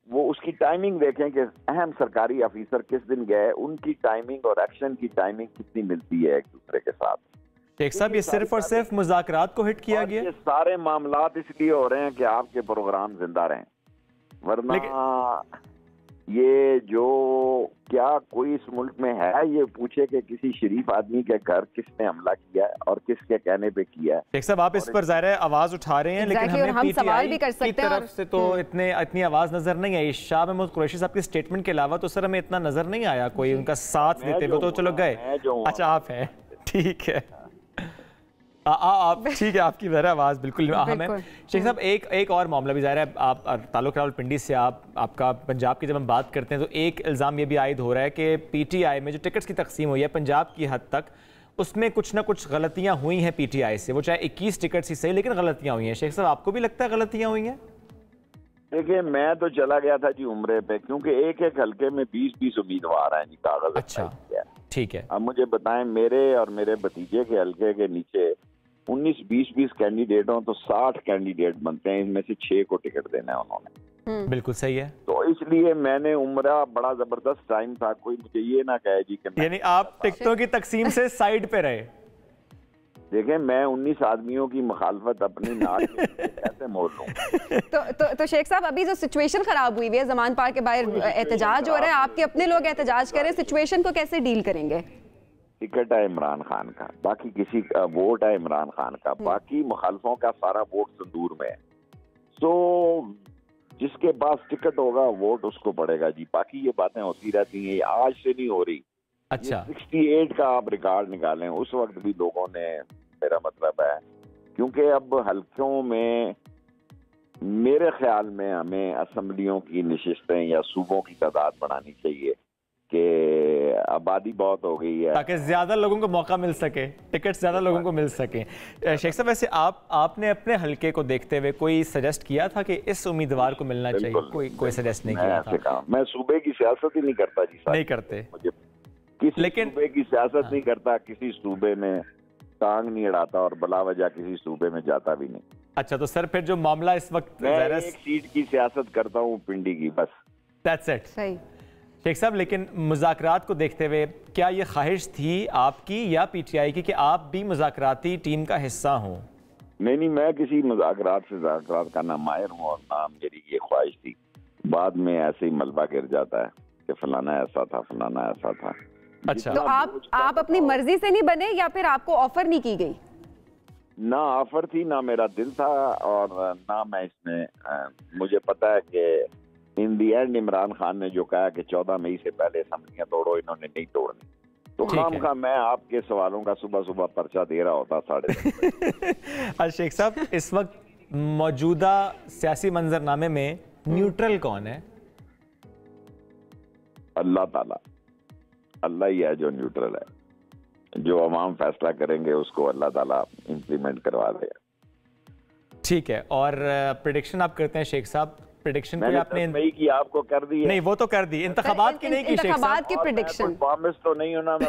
वो उसकी टाइमिंग देखें कि अहम सरकारी अफीसर किस दिन गए, उनकी टाइमिंग और एक्शन की टाइमिंग कितनी मिलती है एक दूसरे के साथ। शेख साहब ये सिर्फ और सिर्फ मुज़ाकरात को हिट किया गया, ये सारे मामलात इसलिए हो रहे हैं कि आपके प्रोग्राम जिंदा रहें, वरना ये जो क्या कोई इस मुल्क में है ये पूछे कि किसी शरीफ आदमी के घर किसने हमला किया है और किसके कहने पे किया है। शेख साहब आप इस पर ज़ाहिर है आवाज उठा रहे हैं, लेकिन हमें हम सवाल भी कर सकते की तरफ से तो इतनी आवाज नजर नहीं आई। शाह महमूद कुरैशी साहब के स्टेटमेंट के अलावा तो सर हमें इतना नजर नहीं आया कोई उनका साथ देते हुए, तो चलो गए। अच्छा आप हैं, ठीक है, आप ठीक है, आपकी ज़रा आवाज़ बिल्कुल अहम है। शेख साहब एक और मामला भी ज़ाहिर है, आप ताल्लुक रावलपिंडी से आपका पंजाब की जब हम बात करते हैं तो एक इल्ज़ाम ये भी आयद हो रहा है कि पीटीआई में जो टिकट्स की तकसीम हुई है पंजाब की हद तक, उसमें कुछ ना कुछ गलतियाँ हुई हैं पीटीआई से, वो चाहे 21 टिकट्स ही सही लेकिन गलतियाँ हुई हैं। शेख साहब आपको भी लगता है गलतियाँ हुई हैं? देखिए मैं तो चला गया था जी उम्रे पे, क्योंकि एक एक हल्के में 20-20 उम्मीदवार हैं जी, कागज। अच्छा ठीक है, अब मुझे बताएं, मेरे और मेरे भतीजे के हल्के के नीचे 19-20 कैंडिडेट हों तो 60 कैंडिडेट बनते हैं, इनमें से 6 को टिकट देना है उन्होंने। बिल्कुल सही है। तो इसलिए मैंने उम्रा बड़ा जबरदस्त टाइम था, कोई मुझे ये ना कहे जी कि यानी आप टिकटों की तकसीम से साइड पे रहे। देखें मैं 19 आदमियों की मुखालफत अपनी नाक में कैसे मोड़ लूं? तो शेख साहब अभी जो सिचुएशन खराब हुई है, जमान पार्क के बाहर एहतजाज हो रहा है, आपके अपने लोग एहतजाज कर रहे हैं, सिचुएशन को कैसे डील करेंगे? टिकट है इमरान खान का, बाकी किसी का वोट है इमरान खान का, बाकी मुखालफों का सारा वोट संदूर में है। तो जिसके पास टिकट होगा वोट उसको पड़ेगा जी, बाकी ये बातें होती रहती हैं, आज से नहीं हो रही। अच्छा 68 का आप रिकॉर्ड निकालें, उस वक्त भी लोगों ने, मेरा मतलब है, क्योंकि अब हल्कों में मेरे ख्याल में हमें असम्बलियों की नशिस्तें या सूबों की तादाद बढ़ानी चाहिए कि आबादी बहुत हो गई है, ताकि ज्यादा लोगों को मौका मिल सके, टिकट ज्यादा लोगों को मिल सके। शेख साहब वैसे आपने अपने हल्के को देखते हुए कोई सजेस्ट किया था कि इस उम्मीदवार को मिलना चाहिए? कोई सजेस्ट नहीं किया था? मैं सूबे की सियासत ही नहीं करता जी, नहीं करते मुझे किसी सूबे की सियासत नहीं करता, किसी सूबे में टांग नहीं अड़ाता और बला वजह किसी सूबे में जाता भी नहीं। अच्छा तो सर फिर जो मामला इस वक्त, मैं एक सीट की सियासत करता हूँ पिंडी की, बस दैट्स इट। सही शेख साहब, लेकिन मुज़ाकरात को देखते हुए क्या ये ख्वाहिश थी आपकी या पीटीआई की कि आप भी मुज़ाकराती टीम का हिस्सा हों? नहीं, मैं किसी मुज़ाकरात का ना माहिर हूँ और ना मेरी ये ख्वाहिश थी। बाद में ऐसे ही मलबा गिर जाता है कि फलाना ऐसा था, फलाना ऐसा था। अच्छा तो आप अपनी मर्जी से नहीं बने या फिर आपको ऑफर नहीं की गई? ना ऑफर थी, ना मेरा दिल था, और ना मैं इसमें, मुझे पता है कि इन दी एंड इमरान खान ने जो कहा कि 14 मई से पहले असम्बलियां तोड़ो, इन्होंने नहीं तोड़नी। तो खामखा मैं आपके सवालों का सुबह सुबह पर्चा दे रहा होता 10:30। शेख साहब इस वक्त मौजूदा सियासी मंजरनामे में न्यूट्रल कौन है? अल्लाह ताला, अल्लाह ही है जो न्यूट्रल है, जो अवाम फैसला करेंगे उसको अल्लाह ताला इम्प्लीमेंट करवा देगा। ठीक है, और प्रेडिक्शन आप करते हैं शेख साहब? प्रेडिक्शन कोई आपने मई की आपको कर दी है? नहीं, वो तो कर दी, इंतखाबात की नहीं की शेख साहब। इंतखाबात की प्रेडिक्शन प्रॉमिस तो नहीं होना, मैं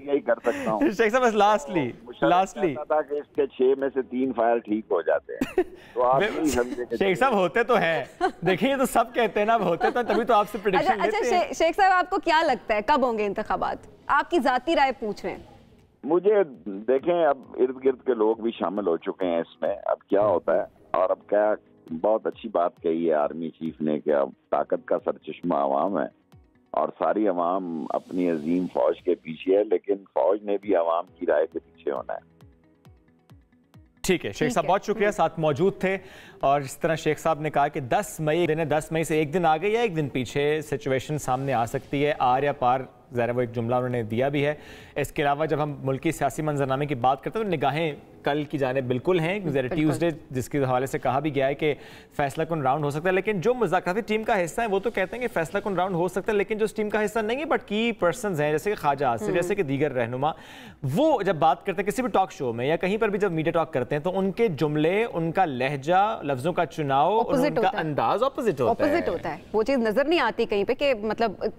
यही कर सकता हूँ शेख साहब। बस लास्टली था कि इसके 6 में से 3 फायर ठीक हो जाते हैं, तो आप शेख साहब होते तो हैं, देखिए तो सब कहते हैं ना, अब होते तो तभी तो आपसे प्रेडिक्शन लेते हैं। अच्छा शेख साहब आपको क्या लगता है कब होंगे इंतखाबात? आपकी जाती राय पूछ रहे हैं। मुझे देखें, अब इर्द गिर्द के लोग भी शामिल हो चुके हैं इसमें, अब क्या होता है। और अब क्या, बहुत अच्छी बात कही है आर्मी चीफ ने कि अब ताकत का सरचश्मा अवाम है और सारी अवाम अपनी अजीम फौज के पीछे है, लेकिन फौज ने भी अवाम की राय के पीछे होना है। ठीक है, शेख साहब बहुत शुक्रिया, साथ मौजूद थे। और इस तरह शेख साहब ने कहा कि 10 मई दिन है, 10 मई से एक दिन आगे या एक दिन पीछे सिचुएशन सामने आ सकती है, आर या पार। ज़रा वो एक जुमला उन्होंने दिया भी है। इसके अलावा जब हम मुल्की सियासी मंजरनामे की बात करते हैं तो निगाहें कल की जाने बिल्कुल हैं, ज़रा ट्यूसडे जिसके हवाले से कहा भी गया है कि फैसला कुन राउंड हो सकता है। लेकिन जो मुज़ाकराती टीम का हिस्सा है वो तो कहते हैं कि फैसला कुन राउंड हो सकता है, लेकिन जो उस टीम का हिस्सा नहीं है बट की पर्सनस हैं जैसे कि ख्वाजा आसिफ जैसे कि दीगर रहनुमा, वो जब बात करते हैं किसी भी टॉक शो में या कहीं पर भी जब मीडिया टॉक करते हैं तो उनके जुमले, उनका लहजा, लफ्जों का चुनाव और उनका अंदाज ऑपोजिट होता है। वो चीज़ नजर नहीं आती कहीं पे कि मतलब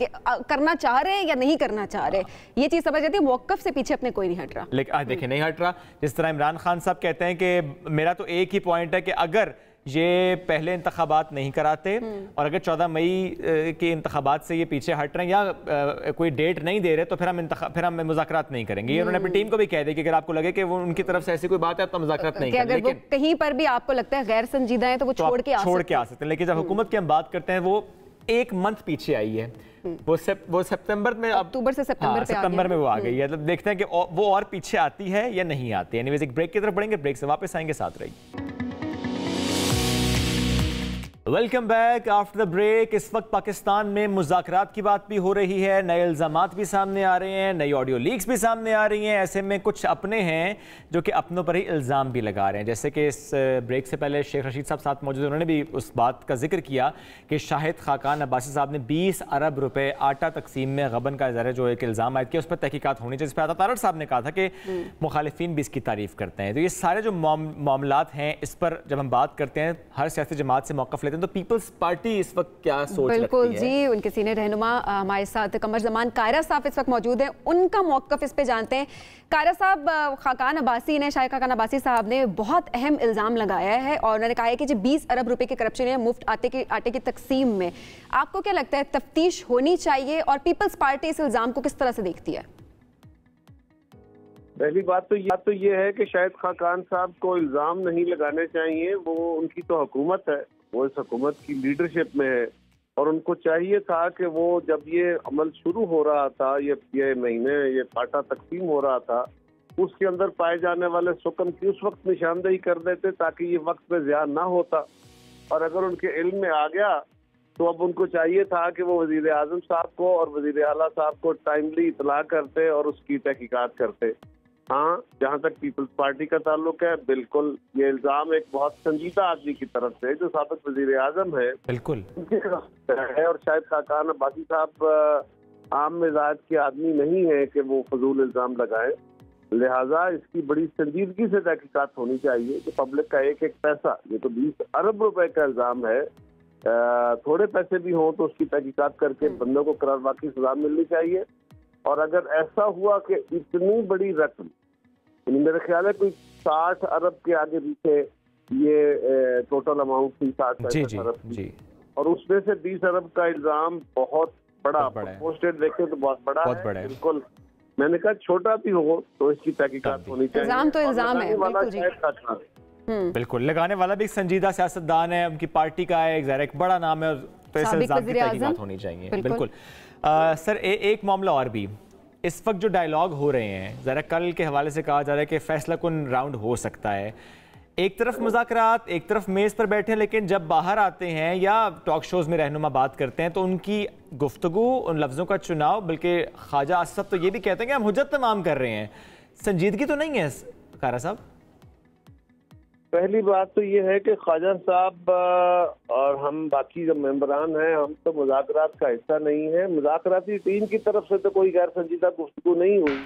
करना चाह रहे हैं या नहीं करना चाह रहे, ये चीज़ समझ जाती है। मौक़िफ़ से पीछे अपने कोई नहीं हट रहा। लेकिन देखिए नहीं हट रहा। जिस तरह इमरान खान साहब कहते हैं कि मेरा तो एक ही पॉइंट है कि अगर ये पहले इंतखाबात नहीं कराते और अगर 14 मई के इंतखाबात से ये पीछे हट रहे हैं या कोई डेट नहीं दे रहे तो फिर हम मुज़ाकरात नहीं करेंगे। ये उन्होंने अपनी टीम को भी कह दिया कि अगर आपको लगे कि वो उनकी तरफ से ऐसी कोई बात है तो मुज़ाकरात नहीं करेंगे। अगर वो कहीं पर भी आपको लगता है गैर संजीदा है तो वो छोड़ के आ सकते हैं। लेकिन जब हुकूमत की हम बात करते हैं वो एक मंथ पीछे आई है, वो सितंबर में, अक्टूबर से सितंबर में वो आ गई है। मतलब देखते हैं कि वो और पीछे आती है या नहीं आती है। एनीवेज एक ब्रेक की तरफ बढ़ेंगे, ब्रेक से वापस आएंगे, साथ रहिए। Welcome back after the break. इस वक्त पाकिस्तान में मुज़ाकरात की बात भी हो रही है, नए इल्ज़ामात भी सामने आ रहे हैं, नई ऑडियो लीक्स भी सामने आ रही हैं। ऐसे में कुछ अपने हैं जो कि अपनों पर ही इल्ज़ाम भी लगा रहे हैं। जैसे कि इस ब्रेक से पहले शेख रशीद साहब साथ मौजूद, उन्होंने भी उस बात का जिक्र किया कि शाहिद खाकान अब्बासी साहब ने 20 अरब रुपए आटा तकसीम में गबन का जो एक इल्ज़ाम आयद किया, उस पर तहकीकात होनी चाहिए। जिस पर आता तारड़ साहब ने कहा था कि मुखालिफिन भी इसकी तारीफ़ करते हैं। तो ये सारे जो मामलात हैं इस पर जब हम बात करते हैं, हर सियासी जमात से मौक़िफ़ लेते हैं, तो पीपल्स पार्टी इस वक्त क्या सोच रखती है? बिल्कुल जी, उनके सीनियर रहनुमा हमारे साथ कमर जमान कायरा साहब इस वक्त मौजूद हैं, उनका मौक़िफ़ इस पे जानते हैं। कायरा साहब, खाकान अब्बासी ने, शाहिद खाकान अब्बासी साहब ने बहुत अहम इल्ज़ाम लगाया है और उन्होंने कहा है कि जो 20 अरब रुपए की करप्शन है मुफ्त आटे की तकसीम में, आपको क्या लगता है तफ्तीश होनी चाहिए और पीपल्स पार्टी इस इल्ज़ाम को किस तरह से देखती है? पहली बात तो ये है कि शायद खाकान साहब को इल्ज़ाम नहीं लगाने चाहिए। वो उनकी तो हुकूमत है, वो इस हुकूमत की लीडरशिप में है और उनको चाहिए था कि वो जब ये अमल शुरू हो रहा था, ये महीने ये आटा तकसीम हो रहा था, उसके अंदर पाए जाने वाले सुकन की उस वक्त निशानदेही कर देते ताकि ये वक्त पे ज़िया ना होता। और अगर उनके इल्म में आ गया तो अब उनको चाहिए था कि वो वज़ीर आज़म साहब को और वज़ीर आला साहब को टाइमली इतला करते और उसकी तहकीकात करते। हाँ, जहाँ तक पीपल्स पार्टी का ताल्लुक है, बिल्कुल ये इल्जाम एक बहुत संजीदा आदमी की तरफ से जो साबिक वजीर आजम है, बिल्कुल है। और शायद खाकान अब्बासी साहब आम मिजाज के आदमी नहीं है कि वो फजूल इल्जाम लगाएं, लिहाजा इसकी बड़ी संजीदगी से तहकीकात होनी चाहिए कि पब्लिक का एक एक पैसा, ये तो 20 अरब रुपए का इल्जाम है, थोड़े पैसे भी हों तो उसकी तहकीकात करके बंदों को करार वाकई सजा मिलनी चाहिए। और अगर ऐसा हुआ कि इतनी बड़ी रकम, मेरे ख्याल है कोई 60 अरब के आगे पीछे ये टोटल अमाउंट थी, 60 अरब जी, और उसमें से 20 अरब का इल्जाम बहुत बड़ा पोस्टेड देखे तो बहुत बड़ा है। बिल्कुल, मैंने कहा छोटा भी हो तो इसकी तहकीकात होनी चाहिए। इल्जाम तो इल्जाम है, बिल्कुल लगाने वाला भी एक संजीदा सियासतदान है, उनकी पार्टी का है, एक बड़ा नाम है, तो इस इल्जाम की तहकीकात होनी चाहिए। बिल्कुल सर, एक मामला और भी, इस वक्त जो डायलॉग हो रहे हैं, ज़रा कल के हवाले से कहा जा रहा है कि फैसला कुन राउंड हो सकता है। एक तरफ मुज़ाकरात, एक तरफ मेज़ पर बैठे, लेकिन जब बाहर आते हैं या टॉक शोज़ में रहनुमा बात करते हैं तो उनकी गुफ्तगू, उन लफ्ज़ों का चुनाव, बल्कि ख्वाजा आसिफ तो ये भी कहते हैं कि हम हुज्जत तमाम कर रहे हैं। संजीदगी तो नहीं है कारा साहब? पहली बात तो ये है कि ख्वाजा साहब और हम बाकी जो मेंबरान हैं, हम तो मुज़ाकरात का हिस्सा नहीं है। मुज़ाकराती टीम की तरफ से तो कोई गैर संजीदा गुफ्तगू नहीं हुई।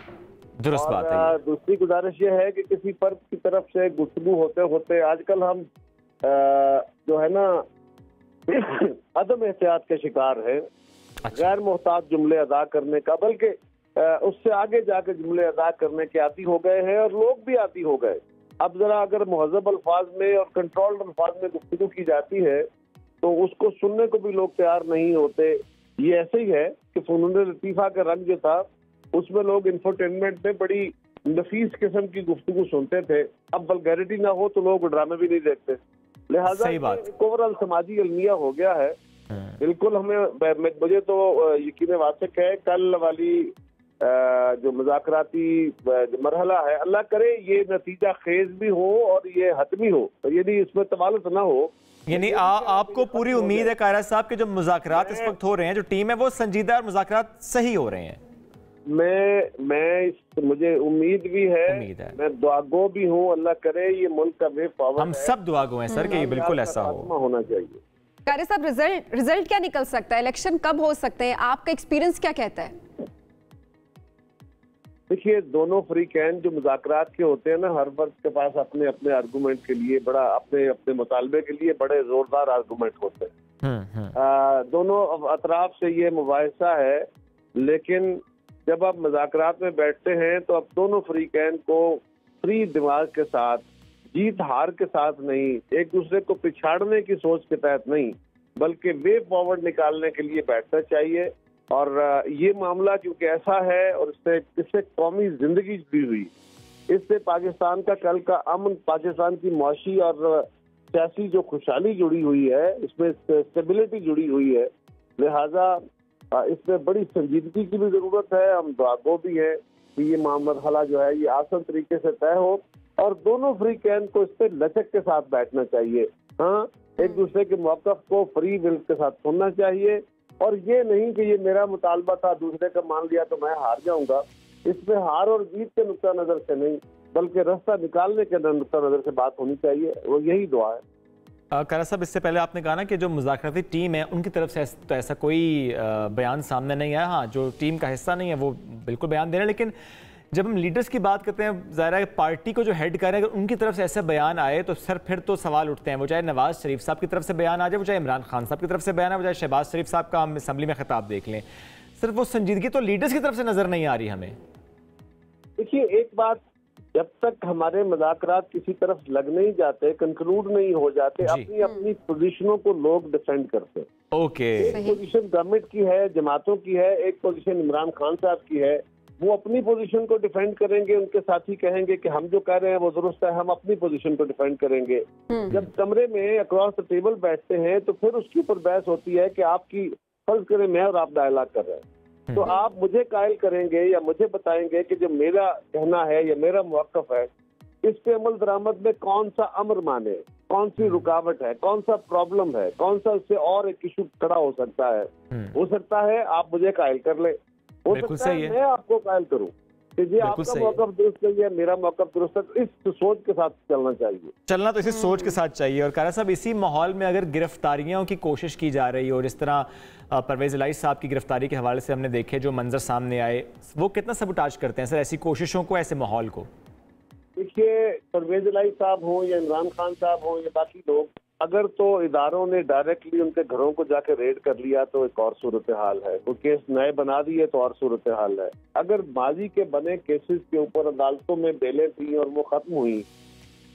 दुरुस्त बात है। दूसरी गुजारिश ये है कि किसी फर्द की तरफ से गुफ्तगू होते होते आजकल हम जो है ना अदम एहतियात के शिकार हैं, गैर मोहताज जुमले अदा करने का, बल्कि उससे आगे जाके जुमले अदा करने के आदी हो गए हैं और लोग भी आदी हो गए। अब जरा अगर मुहज़्ज़ब अल्फाज में और कंट्रोल्ड अल्फाज में गुफ्तगू की जाती है तो उसको सुनने को भी लोग तैयार नहीं होते। ये ऐसे ही है कि फ़नून लतीफ़ा का रंग जो था उसमें लोग इंफोटेनमेंट में बड़ी नफीस किस्म की गुफ्तगू सुनते थे, अब वल्गैरिटी ना हो तो लोग ड्रामे भी नहीं देखते। लिहाजा ओवरऑल समाजी अलमिया हो गया है। बिल्कुल, हमें मुझे तो यकीन वासिक है कल वाली जो मुज़ाकराती मरहला है, अल्लाह करे ये नतीजा खेज भी हो और ये हतमी हो, तो यानी इसमें तवालुत ना हो। यानी आपको पूरी उम्मीद है कायरा साहब के जो मुज़ाकरात इस वक्त हो रहे हैं, जो टीम है वो संजीदा और मुज़ाकरात सही हो रहे हैं? मुझे उम्मीद भी है, मैं दुआगो भी हूँ, अल्लाह करे ये मुल्क का वे पावर, हम सब दुआगो हैं सर कि ये बिल्कुल ऐसा होना चाहिए। कायरा साहब, रिजल्ट क्या निकल सकता है? इलेक्शन कब हो सकते हैं? आपका एक्सपीरियंस क्या कहता है? देखिए, दोनों फ्रीकैन जो मुज़ाकरात के होते हैं ना, हर वर्ग के पास अपने अपने आर्गूमेंट के लिए अपने मुतालबे के लिए बड़े जोरदार आर्गूमेंट होते हैं। दोनों अतराफ से ये मुबाहिसा है, लेकिन जब आप मुज़ाकरात में बैठते हैं तो अब दोनों फ्रीकैन को फ्री दिमाग के साथ, जीत हार के साथ नहीं, एक दूसरे को पिछाड़ने की सोच के तहत नहीं, बल्कि वे फॉरवर्ड निकालने के लिए बैठना चाहिए। और ये मामला क्योंकि ऐसा है और इससे कौमी जिंदगी जुड़ी हुई, इससे पाकिस्तान का कल का अमन, पाकिस्तान की मुआशी और सियासी जो खुशहाली जुड़ी हुई है, इसमें स्टेबिलिटी जुड़ी हुई है, लिहाजा इसमें बड़ी संजीदगी की भी जरूरत है। हम दुआगो भी है कि ये मरहला जो है ये आसान तरीके से तय हो और दोनों फ्रीकैन को इस पर लचक के साथ बैठना चाहिए। हाँ, एक दूसरे के मौक़िफ़ को फ्री विल के साथ सुनना चाहिए और ये नहीं कि ये मेरा मुतालबा था, दूसरे का मान लिया तो मैं हार जाऊंगा। इसमें हार और जीत के नुक्ता नजर से नहीं, बल्कि रास्ता निकालने के नुक्ता नजर से बात होनी चाहिए, वो यही दुआ है। कारा साहब, इससे पहले आपने कहा ना कि जो मुज़ाकराती टीम है उनकी तरफ से तो ऐसा कोई बयान सामने नहीं आया। हाँ, जो टीम का हिस्सा नहीं है वो बिल्कुल बयान दे रहे हैं, लेकिन जब हम लीडर्स की बात करते हैं, ज़ाहिर है पार्टी को जो हेड कर रहे हैं, अगर उनकी तरफ से ऐसे बयान आए तो सर फिर तो सवाल उठते हैं। वो चाहे नवाज शरीफ साहब की तरफ से बयान आ जाए, वो चाहे इमरान खान साहब की तरफ से बयान आए, वो चाहे शहबाज शरीफ साहब का हम असम्बली में खिताब देख लें, सिर्फ वो संजीदगी तो लीडर्स की तरफ से नजर नहीं आ रही हमें। देखिए, एक बात, जब तक हमारे मुज़ाकरात किसी तरफ लग नहीं जाते, कंक्लूड नहीं हो जाते, अपनी अपनी पोजीशनों को लोग डिफेंड करते हैं। ओके, एक पोजीशन गवर्नमेंट की है, जमातों की है, एक पोजीशन इमरान खान साहब की है, वो अपनी पोजीशन को डिफेंड करेंगे, उनके साथी कहेंगे कि हम जो कह रहे हैं वो दुरुस्त है, हम अपनी पोजीशन को डिफेंड करेंगे। जब कमरे में अक्रॉस द टेबल बैठते हैं तो फिर उसके ऊपर बहस होती है कि आपकी, फर्ज करें मैं और आप डायलॉग कर रहे हैं, तो आप मुझे कायल करेंगे या मुझे बताएंगे कि जो मेरा कहना है या मेरा मौक़िफ़ है, इस पे अमल दरामद में कौन सा अमर माने, कौन सी रुकावट है, कौन सा प्रॉब्लम है, कौन सा उससे और एक इशू खड़ा हो सकता है। हो सकता है आप मुझे कायल कर ले, हो सकता है मैं आपको कायल करूं कि जी आपका मौक़िफ़ दुरुस्त नहीं है, मेरा मौक़िफ़ दुरुस्त है। इस सोच के साथ चलना चाहिए, चलना तो इसी सोच के साथ चाहिए। और कारा साहब, इसी माहौल में अगर गिरफ्तारियों की कोशिश की जा रही हो, जिस तरह परवेज़ इलाही साहब की गिरफ्तारी के हवाले से हमने देखे जो मंजर सामने आए, वो कितना सबूताज करते हैं सर ऐसी कोशिशों को, ऐसे माहौल को? देखिए, परवेज़ इलाही साहब हो या इमरान खान साहब हो या बाकी लोग, अगर तो इदारों ने डायरेक्टली उनके घरों को जाकर रेड कर लिया तो एक और सूरत हाल है, कोई केस नए बना दिए तो और सूरत हाल है। अगर माजी के बने केसेस के ऊपर अदालतों में बेलें थी और वो खत्म हुई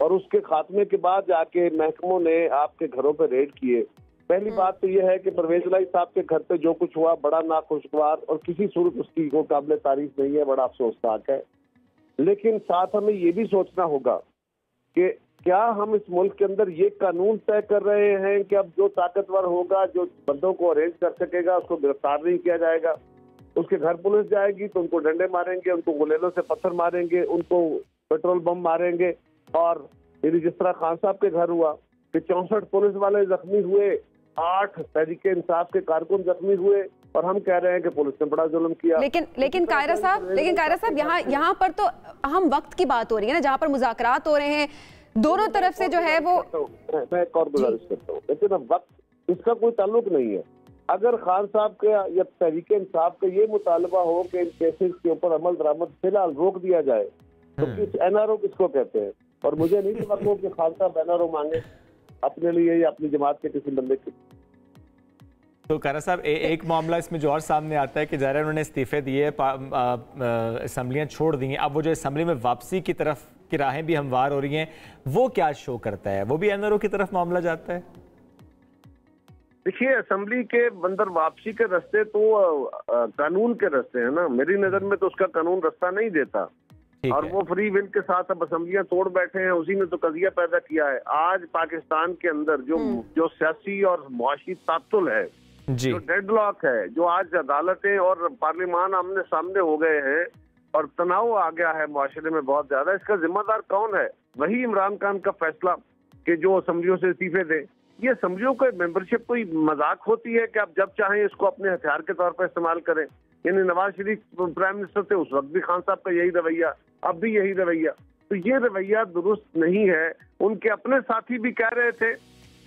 और उसके खात्मे के बाद जाके महकमों ने आपके घरों पर रेड किए, पहली बात तो यह है कि परवेज़ इलाही साहब के घर पे जो कुछ हुआ बड़ा नाखुशगवार और किसी सूरत उसकी को काबिल तारीफ नहीं है, बड़ा अफसोसनाक है। लेकिन साथ हमें ये भी सोचना होगा कि क्या हम इस मुल्क के अंदर ये कानून तय कर रहे हैं कि अब जो ताकतवर होगा, जो बंदों को अरेंज कर सकेगा, उसको गिरफ्तार नहीं किया जाएगा। उसके घर पुलिस जाएगी तो उनको डंडे मारेंगे, उनको गुलेलों से पत्थर मारेंगे, उनको पेट्रोल बम मारेंगे। और जिस तरह खान साहब के घर हुआ कि 64 पुलिस वाले जख्मी हुए, 8 तहरीके इंसाफ के कारकुन जख्मी हुए और हम कह रहे हैं कि पुलिस ने बड़ा जुल्म किया। लेकिन कायरा साहब यहाँ पर तो अहम वक्त की बात हो रही है ना, जहाँ पर मुज़ाकरात हो रहे हैं दोनों तरफ से जो है वो। मैं एक और गुजारिश करता हूँ, लेकिन अब वक्त इसका कोई ताल्लुक नहीं है। अगर खान साहब के या तहरीके इंसाफ का ये मुतालबा हो कि इन केसेस के ऊपर अमल दरामद फिलहाल रोक दिया जाए तो किस NRO किसको कहते हैं? और मुझे नहीं लगता कि खान साहब NRO मांगे अपने लिए या अपनी जमात के किसी बंदे के। तो कारा साहब, एक मामला इसमें जो और सामने आता है कि ज़ाहिर उन्होंने इस्तीफे दिए, असम्बलियाँ छोड़ दी हैं, अब वो जो असम्बली में वापसी की तरफ की राहें भी हमवार हो रही हैं, वो क्या शो करता है? वो भी NRO की तरफ मामला जाता है? देखिए, असम्बली के अंदर वापसी के रास्ते तो कानून के रास्ते हैं ना, मेरी नज़र में तो उसका कानून रास्ता नहीं देता और वो फ्री विल के साथ अब असम्बलियां तोड़ बैठे हैं, उसी ने तो कजिया पैदा किया है। आज पाकिस्तान के अंदर जो सियासी और मुआशी तातुल है जो डेडलॉक है, जो आज अदालतें और पार्लियामान आमने सामने हो गए हैं और तनाव आ गया है माशरे में बहुत ज्यादा, इसका जिम्मेदार कौन है? वही इमरान खान का फैसला कि जो असेंबलियों से इस्तीफे दें। ये असेंबलियों को मेंबरशिप कोई मजाक होती है कि आप जब चाहें इसको अपने हथियार के तौर पर इस्तेमाल करें? यानी नवाज शरीफ प्राइम मिनिस्टर थे, उस वक्त भी खान साहब का यही रवैया, अब भी यही रवैया। तो ये रवैया दुरुस्त नहीं है। उनके अपने साथी भी कह रहे थे,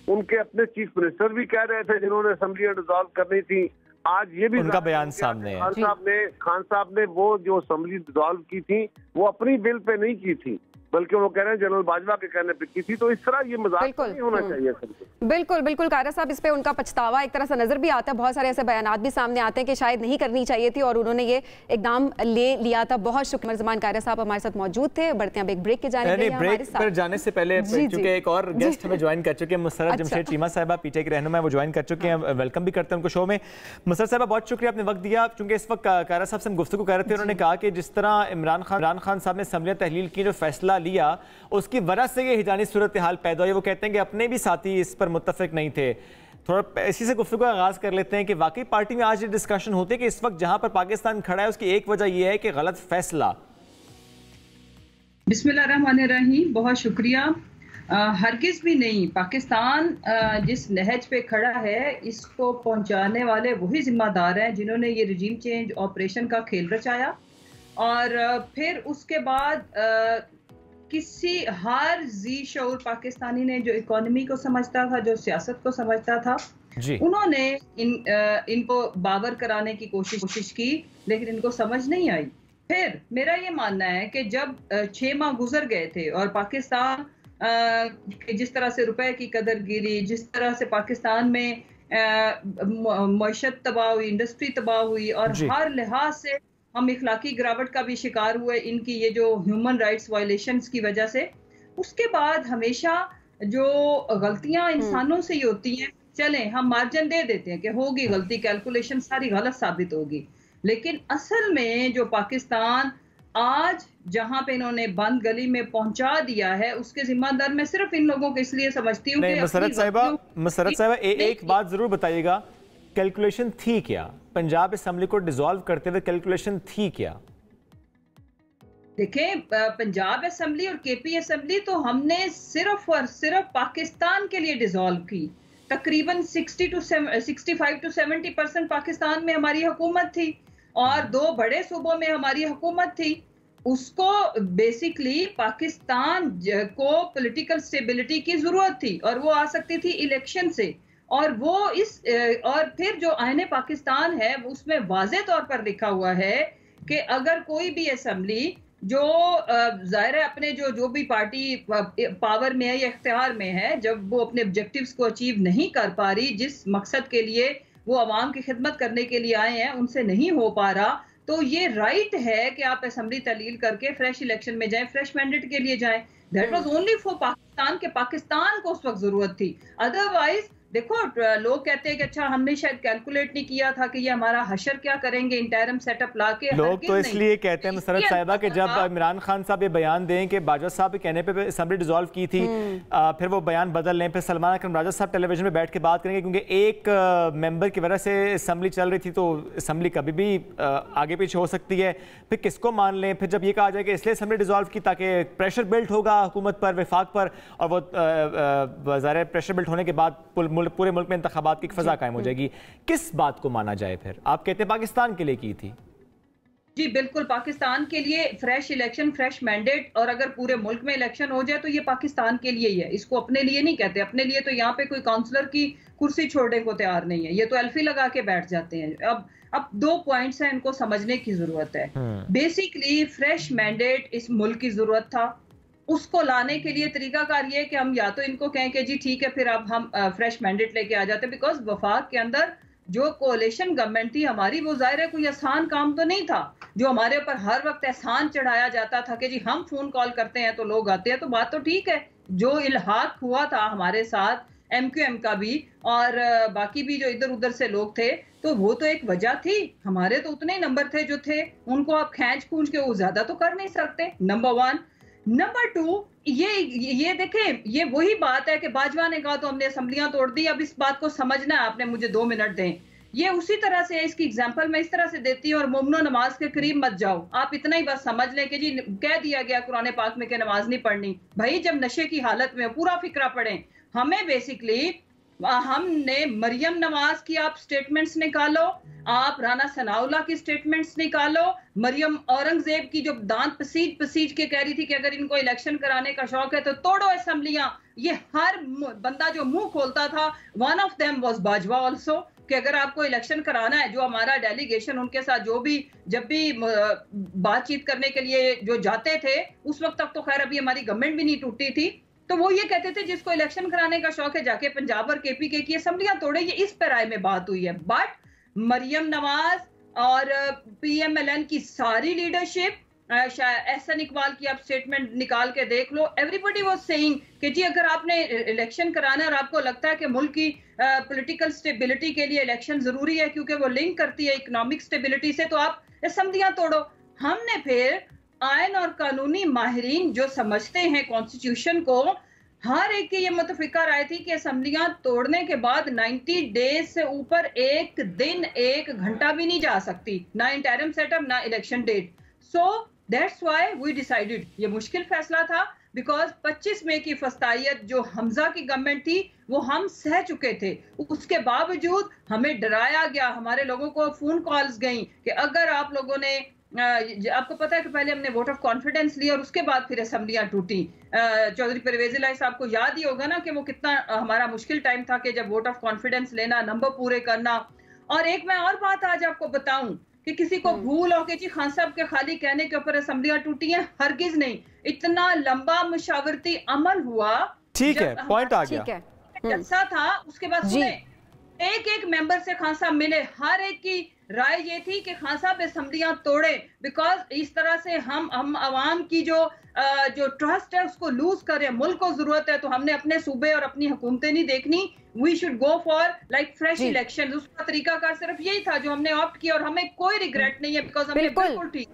उनके अपने चीफ मिनिस्टर भी कह रहे थे जिन्होंने असेंबली डिसॉल्व करनी थी। आज ये भी उनका बयान सामने है। खान साहब ने वो जो असेंबली डिसॉल्व की थी वो अपनी बिल पे नहीं की थी, बल्कि वो कह रहे हैं जनरल बाजवा के कहने पे की थी। तो इस तरह ये मजाक नहीं होना चाहिए। बिल्कुल बिल्कुल कारा साहब, इस पे उनका पछतावा एक तरह से नजर भी आता है। बहुत सारे ऐसे बयानात भी सामने आते हैं कि शायद नहीं करनी चाहिए थी और उन्होंने ये इकदाम ले लिया था। बहुत शुक्रिया। मरजमान कारा साहब हमारे साथ मौजूद थे। बढ़ते हैं अब एक ब्रेक के जाने से पहले, चूंकि एक और गेस्ट हमें ज्वाइन कर चुके हैं, मुसर्रत जमशेद चीमा साहिबा, पीटीआई की रहनुमा, वो ज्वाइन कर चुके हैं। वेलकम भी करते हैं उनको शो में। मुसर्रत साहिबा, बहुत शुक्रिया आपने वक्त दिया। चूंकि इस वक्त कारा साहब से हम गुफ्तगू कर रहे थे, उन्होंने कहा कि जिस तरह इमरान खान साहब ने असेंबलियां तहलील की, जो फैसला लिया उसकी वजह से ये हिजानी सूरत हाल पैदा हुई। वो कहते हैं कि अपने भी साथी इस पर मुत्तफिक नहीं थे। थोड़ा इसी से गुफ्तगू का आगाज कर लेते हैं कि वाकई पार्टी में आज ये डिस्कशन होती है कि इस वक्त जहां पर पाकिस्तान खड़ा है उसकी एक वजह यह है कि गलत फैसला। बिस्मिल्लाहिर्रहमानिर्रहीम, बहुत शुक्रिया। हरगिज भी नहीं। पाकिस्तान जिस नहज पे खड़ा है इसको पहुंचाने वाले वही जिम्मेदार हैं जिन्होंने ये रजीम चेंज ऑपरेशन का खेल रचाया। और फिर उसके बाद किसी हर जी शऊर पाकिस्तानी ने, जो इकोनॉमी को समझता था, जो सियासत को समझता था, उन्होंने इनको बावर कराने की कोशिश की, लेकिन इनको समझ नहीं आई। फिर मेरा ये मानना है कि जब 6 माह गुजर गए थे और पाकिस्तान जिस तरह से रुपए की कदर गिरी, जिस तरह से पाकिस्तान में मईशत तबाह हुई, इंडस्ट्री तबाह हुई और हर लिहाज से हम इखलाकी गिरावट का भी शिकार हुए इनकी ये जो ह्यूमन राइट्स वायलेशंस की वजह से, उसके बाद हमेशा जो गलतियां इंसानों से ही होती हैं, चलें हम मार्जिन दे देते हैं कि होगी गलती, कैलकुलेशन सारी गलत साबित होगी, लेकिन असल में जो पाकिस्तान आज जहां पे इन्होंने बंद गली में पहुंचा दिया है उसके जिम्मेदार मैं सिर्फ इन लोगों को इसलिए समझती हूँ। मुसर्रत साहिबा एक बात जरूर बताइएगा, कैलकुलेशन थी क्या? पंजाब असेंबली को डिसॉल्व करते हुए कैलकुलेशन थी क्या? देखें, पंजाब असेंबली और केपी असेंबली तो हमने सिर्फ और सिर्फ पाकिस्तान के लिए डिसॉल्व की। तकरीबन 65 to 70% पाकिस्तान में हमारी हुकूमत थी और 2 बड़े सूबों में हमारी हुकूमत थी। उसको बेसिकली पाकिस्तान को पॉलिटिकल स्टेबिलिटी की जरूरत थी और वो आ सकती थी इलेक्शन से। और वो और फिर जो आईने पाकिस्तान है उसमें वाज़े तौर पर लिखा हुआ है कि अगर कोई भी असेंबली जो जाहिर है अपने जो भी पार्टी पावर में है या इख्तियार में है, जब वो अपने ऑब्जेक्टिव्स को अचीव नहीं कर पा रही, जिस मकसद के लिए वो आवाम की खिदमत करने के लिए आए हैं उनसे नहीं हो पा रहा, तो ये राइट है कि आप असेंबली तहलील करके फ्रेश इलेक्शन में जाएं, फ्रेश मैंडेट के लिए जाएं। That was only for Pakistan के पाकिस्तान को उस वक्त जरूरत थी। अदरवाइज देखो, लोग कहते हैं कि अच्छा हमने शायद कैलकुलेट नहीं किया था कि ये हमारा हशर क्या करेंगे इंटरम सेटअप लाके। लोग तो इसलिए कहते हैं मुसर्रत साहिबा कि जब इमरान खान साहब ये बयान दें कि बाजवा साहब के कहने पे असेंबली डिसॉल्व की थी, फिर वो बयान बदल लें, फिर सलमान अकरम राजा साहब टेलीविजन में बैठ के बात करेंगे क्योंकि एक मेंबर की वजह से असेंबली चल रही थी, तो असेंबली कभी भी आगे पीछे हो सकती है, फिर किसको मान लें? फिर जब ये कहा जाए कि इसलिए असेंबली डिसॉल्व की ताकि प्रेशर बिल्ट होगा हुकूमत पर, वफाक पर, और वो ज़ाहिर प्रेशर बिल्ट होने के बाद पूरे मुल्क में इंतखाबात की फजा कायम हो जाएगी। किस बात को माना जाए? फिर आप कहते हैं पाकिस्तान के लिए की थी। जी बिल्कुल, पाकिस्तान के लिए फ्रेश इलेक्शन, फ्रेश मैंडेट, और अगर पूरे मुल्क में इलेक्शन हो जाए तो ये पाकिस्तान के लिए ही है, इसको अपने लिए नहीं कहते। अपने लिए तो यहाँ पे कोई काउंसलर की कुर्सी छोड़ने को तैयार नहीं है, ये तो एल्फी लगा के बैठ जाते हैं। अब 2 पॉइंट्स हैं, इनको समझने की जरूरत है। बेसिकली फ्रेश मैंडेट इस मुल्क की जरूरत था, उसको लाने के लिए तरीकाकार ये है कि हम या तो इनको कहें कि जी ठीक है फिर अब हम फ्रेश मैंडेट लेके आ जाते हैं, बिकॉज वफाक के अंदर जो कोalition गवर्नमेंट थी हमारी, वो जाहिर है कोई आसान काम तो नहीं था जो हमारे ऊपर हर वक्त एहसान चढ़ाया जाता था कि जी हम फोन कॉल करते हैं तो लोग आते हैं। तो बात तो ठीक है, जो इल्हाक हुआ था हमारे साथ MQM का भी और बाकी भी जो इधर उधर से लोग थे, तो वो तो एक वजह थी। हमारे तो उतने ही नंबर थे जो थे, उनको आप खींच खूंच के वो ज्यादा तो कर नहीं सकते, नंबर 1। नंबर 2, ये देखें, ये वही बात है कि बाजवा ने कहा तो हमने असेंबलियां तोड़ दी। अब इस बात को समझना है आपने, मुझे 2 मिनट दें। ये उसी तरह से, इसकी एग्जांपल मैं इस तरह से देती हूँ, और मुमनो नमाज के करीब मत जाओ। आप इतना ही बस समझ लें कि जी कह दिया गया कुरान पाक में कि नमाज नहीं पढ़नी। भाई जब नशे की हालत में पूरा फिक्रा पढ़ें। हमें बेसिकली, हमने मरियम नवाज की आप स्टेटमेंट्स निकालो, आप राना सनाउल्लाह की स्टेटमेंट्स निकालो, मरियम औरंगजेब की जो दांत पसीज पसीज के कह रही थी कि अगर इनको इलेक्शन कराने का शौक है तो तोड़ो असेंबलियां। ये हर बंदा जो मुंह खोलता था, one of them was Bajwa also, कि अगर आपको इलेक्शन कराना है, जो हमारा डेलीगेशन उनके साथ जो भी जब भी बातचीत करने के लिए जो जाते थे, उस वक्त तक तो खैर अभी हमारी गवर्नमेंट भी नहीं टूटी थी, तो वो ये कहते थे जिसको इलेक्शन कराने का शौक है जाके पंजाब और केपीके की असेंबलियां तोड़े। ये इस पर राय में बात हुई है। बट मरियम नवाज और पीएमएलएन की सारी लीडरशिप, एहसन इकबाल की आप स्टेटमेंट निकाल के देख लो, एवरीबॉडी वाज सेइंग कि जी अगर आपने इलेक्शन कराना है और आपको लगता है कि मुल्क की पॉलिटिकल स्टेबिलिटी के लिए इलेक्शन जरूरी है क्योंकि वो लिंक करती है इकोनॉमिक स्टेबिलिटी से, तो आप असेंबलियां तोड़ो। हमने फिर आयन और कानूनी माहिरीन जो समझते हैं कॉन्स्टिट्यूशन को, हर एक की ये मुतफिका राय थी कि असेंबलियां तोड़ने के बाद 90 डेज से ऊपर एक दिन 1 घंटा भी नहीं जा सकती, ना इंटरिम सेटअप ना election date. So that's why we decided, ये मुश्किल फैसला था बिकॉज 25 मई की फस्तायत जो हमजा की गवर्नमेंट थी वो हम सह चुके थे। उसके बावजूद हमें डराया गया, हमारे लोगों को फोन कॉल्स गई कि अगर आप लोगों ने, आपको पता है कि पहले हमने वोट ऑफ कॉन्फिडेंस लिया और उसके बाद फिर असेंबलियां टूटी। चौधरी परवेज इलाही साहब को याद ही होगा ना कि वो कितना हमारा मुश्किल टाइम था कि जब वोट ऑफ कॉन्फिडेंस लेना, नंबर पूरे करना। और एक मैं और बात आज आपको बताऊं कि किसी को भूल हो कि जी खान साहब के खाली कहने के ऊपर असेंबलियां टूटी हैं, हरगिज नहीं। इतना लंबा मुशावरती अमल हुआ, ठीक है, पॉइंट आ गया, जलसा था, उसके बाद सुने एक एक मेंबर से खान साहब मिले, हर एक की राय ये थी कि खान साहब असेंबलियां तोड़े, बिकॉज इस तरह से हम अवाम की जो ट्रस्ट है उसको लूज करें। मुल्क को जरूरत है तो हमने अपने सूबे और अपनी हुकूमतें नहीं देखनी, we should go for like fresh election. उसका तरीकाकार सिर्फ यही था जो हमने ऑप्ट किया और हमें कोई रिग्रेट नहीं है, बिकॉज हमने बिल्कुल ठीक।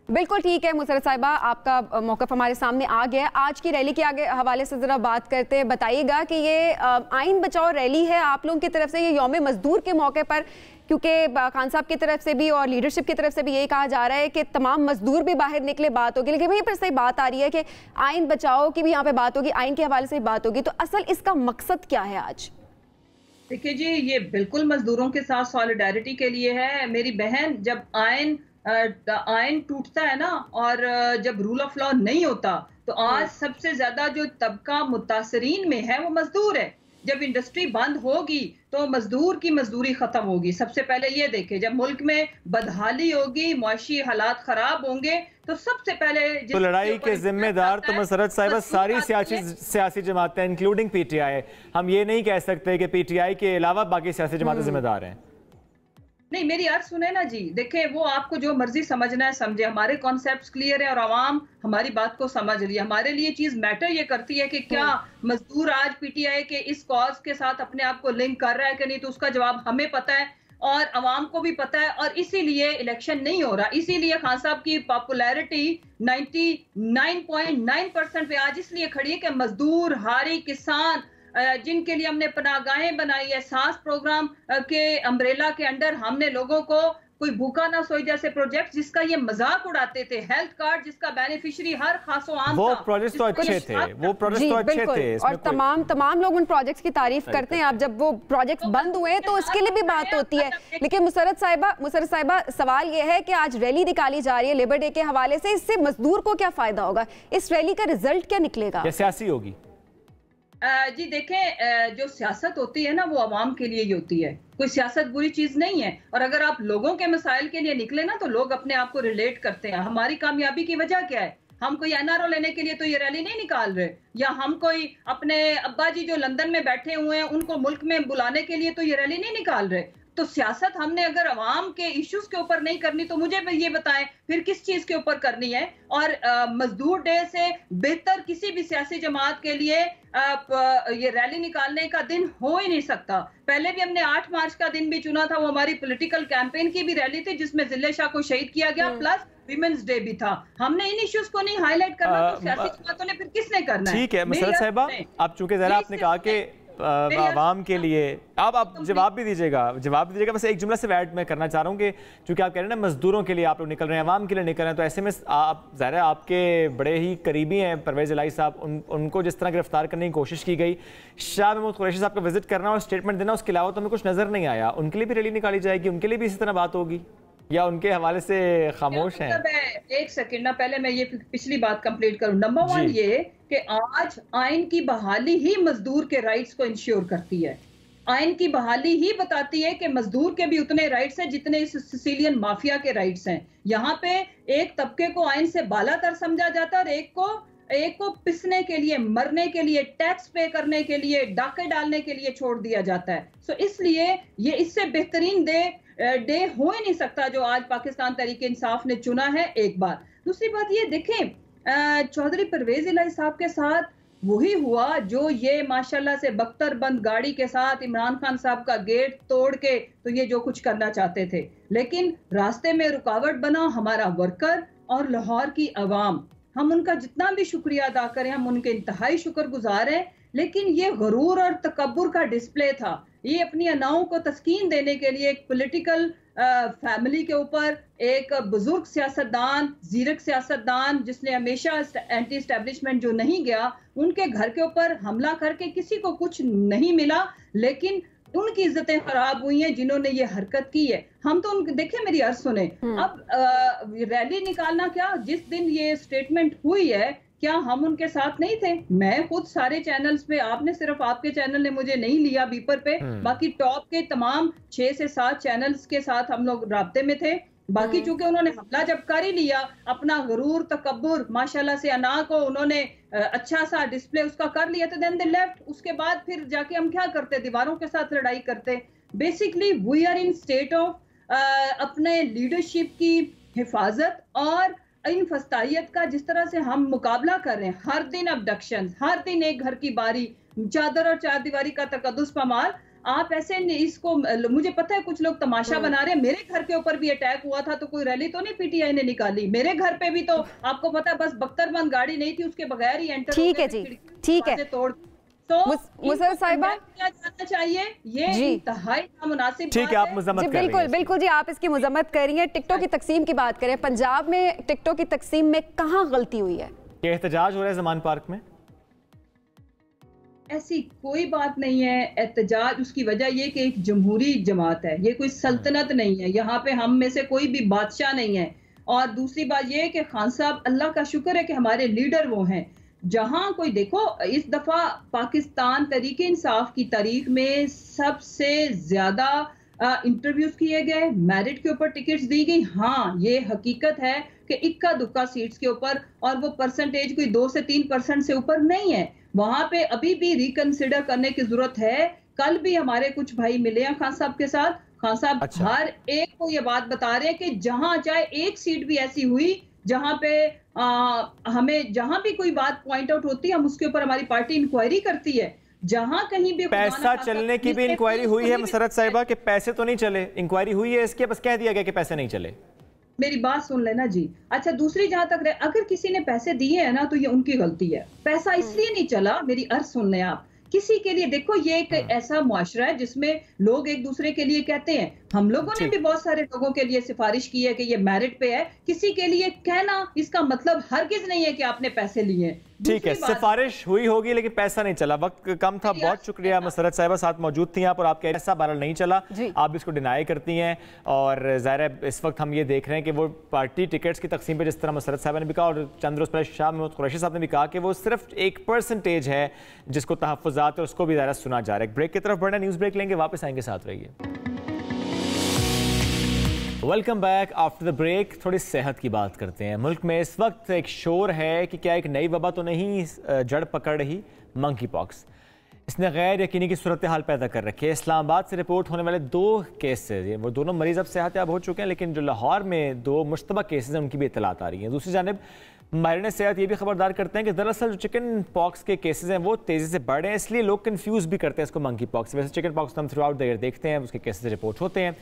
बिल्कुल ठीक है मुसर्रत साहिबा, आपका मौक़िफ़ हमारे सामने आ गया। आज की रैली के आगे हवाले से ज़रा बात करते हैं, बताइएगा कि ये आइन बचाओ रैली है आप लोगों की तरफ से, ये यौम मज़दूर के मौके पर, क्योंकि खान साहब की तरफ से भी और लीडरशिप की तरफ से भी यही कहा जा रहा है कि तमाम मजदूर भी बाहर निकले, बात होगी, लेकिन वहीं पर सही बात आ रही है कि आइन बचाओ की भी यहाँ पे बात होगी, आइन के हवाले से भी बात होगी। तो असल इसका मकसद क्या है आज? देखिए जी, ये बिल्कुल मजदूरों के साथ सॉलिडारिटी के लिए है। मेरी बहन, जब आइन टूटता है ना और जब रूल ऑफ लॉ नहीं होता, तो आज सबसे ज्यादा जो तबका मुतासरीन में है वो मजदूर है। जब इंडस्ट्री बंद होगी तो मजदूर की मजदूरी खत्म होगी। सबसे पहले ये देखें, जब मुल्क में बदहाली होगी, मुआशी हालात खराब होंगे, तो सबसे पहले तो लड़ाई के जिम्मेदार तो मुसर्रत साहिबा सारी सियासी जमातें इंक्लूडिंग पीटीआई। हम ये नहीं कह सकते कि पीटीआई के अलावा बाकी सियासी जमातें जिम्मेदार हैं। नहीं, मेरी अर्ज सुने ना जी। देखें, वो आपको जो मर्जी समझना है समझे, हमारे कॉन्सेप्ट्स क्लियर है और आवाम हमारी बात को समझ रही है। हमारे लिए चीज मैटर ये करती है कि क्या मजदूर आज पीटीआई के इस कॉज के साथ अपने आप को लिंक कर रहा है कि नहीं, तो उसका जवाब हमें पता है और अवाम को भी पता है। और इसीलिए इलेक्शन नहीं हो रहा, इसीलिए खान साहब की पॉपुलैरिटी 99.9% पे आज इसलिए खड़ी है कि मजदूर, हारी किसान, जिनके लिए हमने पनाहगाहें बनाई है, सांस प्रोग्राम के अम्ब्रेला के अंडर हमने लोगों को कोई भूखा ना सोए जैसे प्रोजेक्ट जिसका ये मजाक उड़ाते थे, हेल्थ कार्ड जिसका बेनिफिशियरी हर खासो आम वो प्रोजेक्ट तो अच्छे थे, वो प्रोजेक्ट तो अच्छे थे और तमाम लोग उन प्रोजेक्ट्स की तारीफ करते हैं। अब जब वो प्रोजेक्ट्स बंद हुए तो उसके लिए भी बात होती है। लेकिन मुसर्रत साहिबा सवाल ये है कि आज रैली निकाली जा रही है लेबर डे के हवाले से, इससे मजदूर को क्या फायदा होगा? इस रैली का रिजल्ट क्या निकलेगा? सियासी होगी जी। देखें, जो सियासत होती है ना वो आवाम के लिए ही होती है, कोई सियासत बुरी चीज नहीं है। और अगर आप लोगों के मसाइल के लिए निकले ना तो लोग अपने आप को रिलेट करते हैं। हमारी कामयाबी की वजह क्या है? हम कोई एनआरओ लेने के लिए तो ये रैली नहीं निकाल रहे, या हम कोई अपने अब्बा जी जो लंदन में बैठे हुए हैं उनको मुल्क में बुलाने के लिए तो ये रैली नहीं निकाल रहे। तो सियासत हमने अगर अवाम के इश्यूज के ऊपर नहीं करनी तो मुझे ये बताएं फिर किस चीज के ऊपर करनी है। और मजदूर डे से बेहतर किसी भी सियासी जमात के लिए ये रैली निकालने का दिन हो ही नहीं सकता। पहले भी हमने 8 मार्च का दिन भी चुना था, वो हमारी पॉलिटिकल कैंपेन की भी रैली थी जिसमें जिले शाह को शहीद किया गया, प्लस विमेंस डे भी था। हमने इन इश्यूज को नहीं हाईलाइट करना तो सियासी जमातों ने फिर किसने करना है? ठीक है मसरत साहिबा, आप चूंकि जरा आपने कहा कि आवाम के लिए आप जवाब भी दीजिएगा, बस एक जुमला से ऐड मैं करना चाह रहा हूँ कि चूंकि आप कह रहे हैं ना मजदूरों के लिए आप लोग निकल रहे हैं, आवाम के लिए निकल रहे हैं, तो ऐसे में आप ज़ाहिर है आपके बड़े ही करीबी हैं परवेज़ इलाही साहब, उनको जिस तरह गिरफ्तार करने की कोशिश की गई, शाह महमूद कुरैशी साहब का विजिट करना और स्टेटमेंट देना, उसके अलावा तो हमें कुछ नज़र नहीं आया। उनके लिए भी रैली निकाली जाएगी, उनके लिए भी इसी तरह बात होगी या उनके हवाले से खामोश हैं? एक सेकंड ना, पहले मैं ये पिछली बात कंप्लीट करूं। नंबर 1 ये कि आज आइन की बहाली ही मजदूर के राइट्स को इंश्योर करती है। आइन की बहाली ही बताती है कि मजदूर के भी उतने राइट्स हैं जितने इस सिसिलियन माफिया के राइट्स हैं। यहाँ पे एक तबके को आइन से बालातर समझा जाता है और एक को पिसने के लिए, मरने के लिए, टैक्स पे करने के लिए, डाके डालने के लिए छोड़ दिया जाता है। सो इसलिए ये इससे बेहतरीन डे हो ही नहीं सकता जो आज पाकिस्तान तहरीके इंसाफ ने चुना है। एक बात, दूसरी बात ये देखें, चौधरी परवेज इलाही साहब के साथ वही हुआ जो ये माशाल्लाह से बख्तरबंद गाड़ी के साथ इमरान खान साहब का गेट तोड़ के तो ये जो कुछ करना चाहते थे, लेकिन रास्ते में रुकावट बना हमारा वर्कर और लाहौर की आवाम। हम उनका जितना भी शुक्रिया अदा करें, हम उनके इंतहाई शुक्रगुजार हैं, लेकिन ये गरूर और तकब्बुर का डिस्प्ले था। ये अपनी अनाओं को तस्कीन देने के लिए एक पॉलिटिकल फैमिली के ऊपर एक बुजुर्ग सियासतदान, जीरक सियासतदान जिसने हमेशा एंटी एस्टेब्लिशमेंट जो नहीं गया, उनके घर के ऊपर हमला करके किसी को कुछ नहीं मिला, लेकिन उनकी इज्जतें खराब हुई हैं जिन्होंने ये हरकत की है। हम तो उनके देखिए, मेरी अर्ज सुने, अब रैली निकालना क्या, जिस दिन ये स्टेटमेंट हुई है क्या हम उनके साथ नहीं थे? मैं खुद सारे चैनल्स पे, आपने सिर्फ आपके चैनल ने मुझे नहीं लिया बीपर पे, बाकी टॉप के तमाम 6 से 7 चैनल्स के साथ हम लोग राब्ते में थे। बाकी चूंकि उन्होंने हमला जब कर ही लिया, अपना गरूर तकब्बुर माशाल्लाह से अना को उन्होंने अच्छा सा डिस्प्ले उसका कर लिया, तो देन दे लेफ्ट। उसके बाद फिर जाके हम क्या करते, दीवारों के साथ लड़ाई करते। Basically we are in state of अपने लीडरशिप की हिफाजत और इन फस्तायत का जिस तरह से हम मुकाबला कर रहे हैं, हर दिन अबडक्शन, हर दिन एक घर की बारी, चादर और चार दीवारी का तकद्दुस पामाल। आप ऐसे इसको, मुझे पता है कुछ लोग तमाशा बना रहे हैं, मेरे घर के ऊपर भी अटैक हुआ था तो कोई रैली तो नहीं पीटीआई ने निकाली। मेरे घर पे भी तो आपको पता है, बस बख्तरबंद गाड़ी नहीं थी, उसके बगैर ही एंटर, ठीक है जी, ठीक है, तोड़ तो मुसरत साहिबा क्या जानना चाहिए, ये इंतहाई नामुनासिब ठीक है, आप मुज़म्मत कर रही हैं। बिल्कुल बिल्कुल जी, आप इसकी मुज़म्मत कर रही हैं। टिकटों की तकसीम की बात करें, पंजाब में टिकटों की तकसीम में कहाँ गलती हुई है? ये एहतजाज हो रहा है ज़मान पार्क में, ऐसी कोई बात नहीं है। एहतजाज उसकी वजह ये कि एक जमहूरी जमात है, ये कोई सल्तनत नहीं है, यहाँ पे हम में से कोई भी बादशाह नहीं है। और दूसरी बात ये कि खान साहब, अल्लाह का शुक्र है कि हमारे लीडर वो हैं। जहां कोई देखो, इस दफा पाकिस्तान तहरीके इंसाफ की तारीख में सबसे ज्यादा इंटरव्यूज किए गए, मेरिट के ऊपर टिकट्स दी गई। हाँ, ये हकीकत है कि इक्का दुक्का सीट्स के ऊपर, और वो परसेंटेज कोई 2 से 3% से ऊपर नहीं है। वहां पे अभी भी रिकंसिडर करने की जरूरत है। कल भी हमारे कुछ भाई मिले हैं खान साहब के साथ। खान साहब हर एक को ये बात बता रहे हैं कि जहां चाहे एक सीट भी ऐसी हुई जहां पे हमें जहां भी कोई बात पॉइंट आउट होती है, हम उसके ऊपर हमारी पार्टी इंक्वायरी करती है। जहां कहीं भी पैसा चलने की भी इंक्वायरी हुई है मुसरत साहिबा, के पैसे तो नहीं चले, इंक्वायरी हुई है इसके, बस कह दिया गया कि पैसे नहीं चले। मेरी बात सुन लेना जी। अच्छा, दूसरी जहां तक अगर किसी ने पैसे दिए हैं ना तो ये उनकी गलती है। पैसा इसलिए नहीं चला, मेरी अर्ज सुन लें आप, किसी के लिए देखो, ये एक ऐसा मुआशरा है जिसमें लोग एक दूसरे के लिए कहते हैं। हम लोगों ने भी बहुत सारे लोगों के लिए सिफारिश की है कि ये मेरिट पे है। किसी के लिए कहना इसका मतलब हरगिज नहीं है कि आपने पैसे लिए। ठीक है, सिफारिश हुई होगी लेकिन पैसा नहीं चला, वक्त कम था। बहुत शुक्रिया मुसरत साहिबा, साथ मौजूद थी आप और आप कह रहे पैसा बहरहाल नहीं चला, आप इसको डिनाई करती हैं। और ज़ाहिर है इस वक्त हम ये देख रहे हैं कि वो पार्टी टिकट्स की तकसीम पे जिस तरह मुसरत साहिबा ने भी कहा और चंद रोज़ पहले शाह महमूद कुरैशी साहब ने भी कहा कि वो सिर्फ 1% है जिसको तहफ़्फ़ुज़ात है, उसको भी ज़्यादा सुना जा रहा है। ब्रेक की तरफ बढ़ना, न्यूज़ ब्रेक लेंगे, वापस आएंगे, साथ रहिए। Welcome back after the break. थोड़ी सेहत की बात करते हैं। मुल्क में इस वक्त एक शोर है कि क्या एक नई वबा तो नहीं जड़ पकड़ रही, मंकी पॉक्स। इसने गैर यकीनी की सूरत हाल पैदा कर रखी है। इस्लामाबाद से रिपोर्ट होने वाले 2 केसेज, वो दोनों मरीज अब सेहतयाब हो चुके हैं, लेकिन जो लाहौर में 2 मुश्तबा केसेज हैं उनकी भी इतलात आ रही हैं। दूसरी जानिब माहिरीन सेहत ये भी खबरदार करते हैं कि दरअसल जो चिकन पॉक्स के केसेज हैं वो तेज़ी से बढ़ रहे हैं, इसलिए लोग कन्फ्यूज़ भी करते हैं इसको मंकी पॉक्स। वैसे चिकन पॉक्स हम थ्रू आउट द ईयर देखते हैं, उसके केसेज रिपोर्ट होते हैं।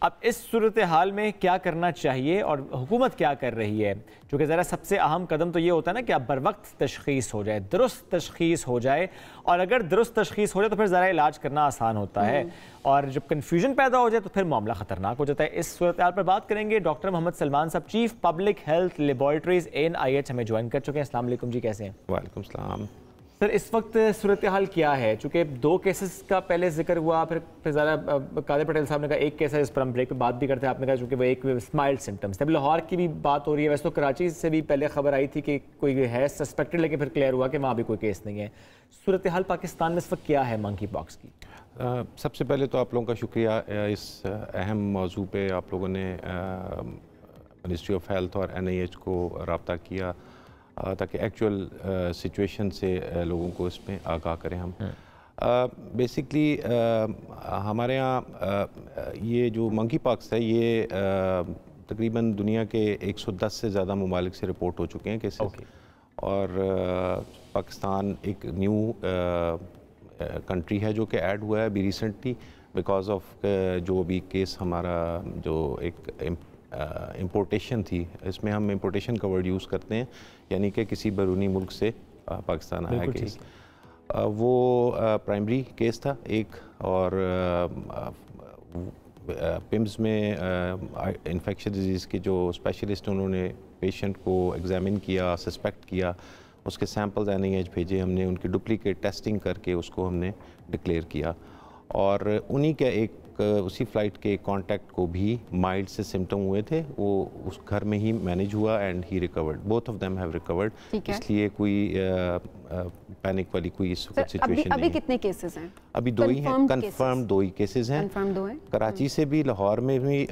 अब इस सूरत हाल में क्या करना चाहिए और हुकूमत क्या कर रही है, क्योंकि ज़रा सबसे अहम कदम तो ये होता है ना कि अब बर वक्त तशख़ीस हो जाए, दुरुस्त तशख़ीस हो जाए, और अगर दुरुस्त तशख़ीस हो जाए तो फिर ज़रा इलाज करना आसान होता है, और जब कन्फ्यूजन पैदा हो जाए तो फिर मामला ख़तरनाक हो जाता है। इस सूरत हाल पर बात करेंगे। डॉक्टर मोहम्मद सलमान साहब, चीफ पब्लिक हेल्थ लेबॉरेटरीज NIH, हमें ज्वाइन कर चुके हैं। अस्सलाम वालेकुम जी, कैसे हैं? वालेकुम सलाम सर, इस वक्त सूरत हाल क्या है? चूँकि 2 केसेस का पहले जिक्र हुआ, फिर ज़रा कादिर पटेल साहब ने कहा एक केस है, इस पर हम ब्रेक पे बात भी करते हैं। आपने कहा चूँकि वो एक स्माइल्ड सिम्टम्स थे। अब लाहौर की भी बात हो रही है। वैसे तो कराची से भी पहले खबर आई थी कि कोई है सस्पेक्टेड, लेकिन फिर क्लियर हुआ कि वहाँ भी कोई केस नहीं है। सूरत हाल पाकिस्तान में इस वक्त क्या है मंकी पॉक्स की? सबसे पहले तो आप लोगों का शुक्रिया, इस अहम मौजू पे आप लोगों ने मिनिस्ट्री ऑफ हेल्थ और NIH को रब्ता किया ताकि एक्चुअल सिचुएशन से लोगों को इसमें आगाह करें हम। बेसिकली हमारे यहाँ ये जो मंकी पॉक्स है ये तकरीबन दुनिया के 110 से ज़्यादा ममालिक से रिपोर्ट हो चुके हैं केसेस। और पाकिस्तान एक न्यू कंट्री है जो कि ऐड हुआ है अभी रिसेंटली, बिकॉज ऑफ जो अभी केस हमारा जो एक इम्पोर्टेशन थी, इसमें हम इम्पोर्टेशन का वर्ड यूज़ करते हैं, यानी कि किसी बैरूनी मुल्क से पाकिस्तान आया केस। वो प्राइमरी केस था एक, और पिम्स में इन्फेक्शन डिजीज़ के जो स्पेशलिस्ट उन्होंने पेशेंट को एग्जामिन किया, सस्पेक्ट किया, उसके सैंपल्स NIH भेजे हमने, उनकी डुप्लीकेट टेस्टिंग करके उसको हमने डिक्लेयर किया, और उन्हीं के एक उसी फ़्लाइट के कॉन्टैक्ट को भी माइल्ड से सिम्टम हुए थे, वो उस घर में ही मैनेज हुआ and he recovered, both of them have recovered. इसलिए कोई पैनिक वाली कोई इस वक्त सिचुएशन नहीं। अभी कितने केसेस हैं? अभी 2 ही हैं, कंफर्म 2 ही केसेस हैं। कराची से भी, लाहौर में भी,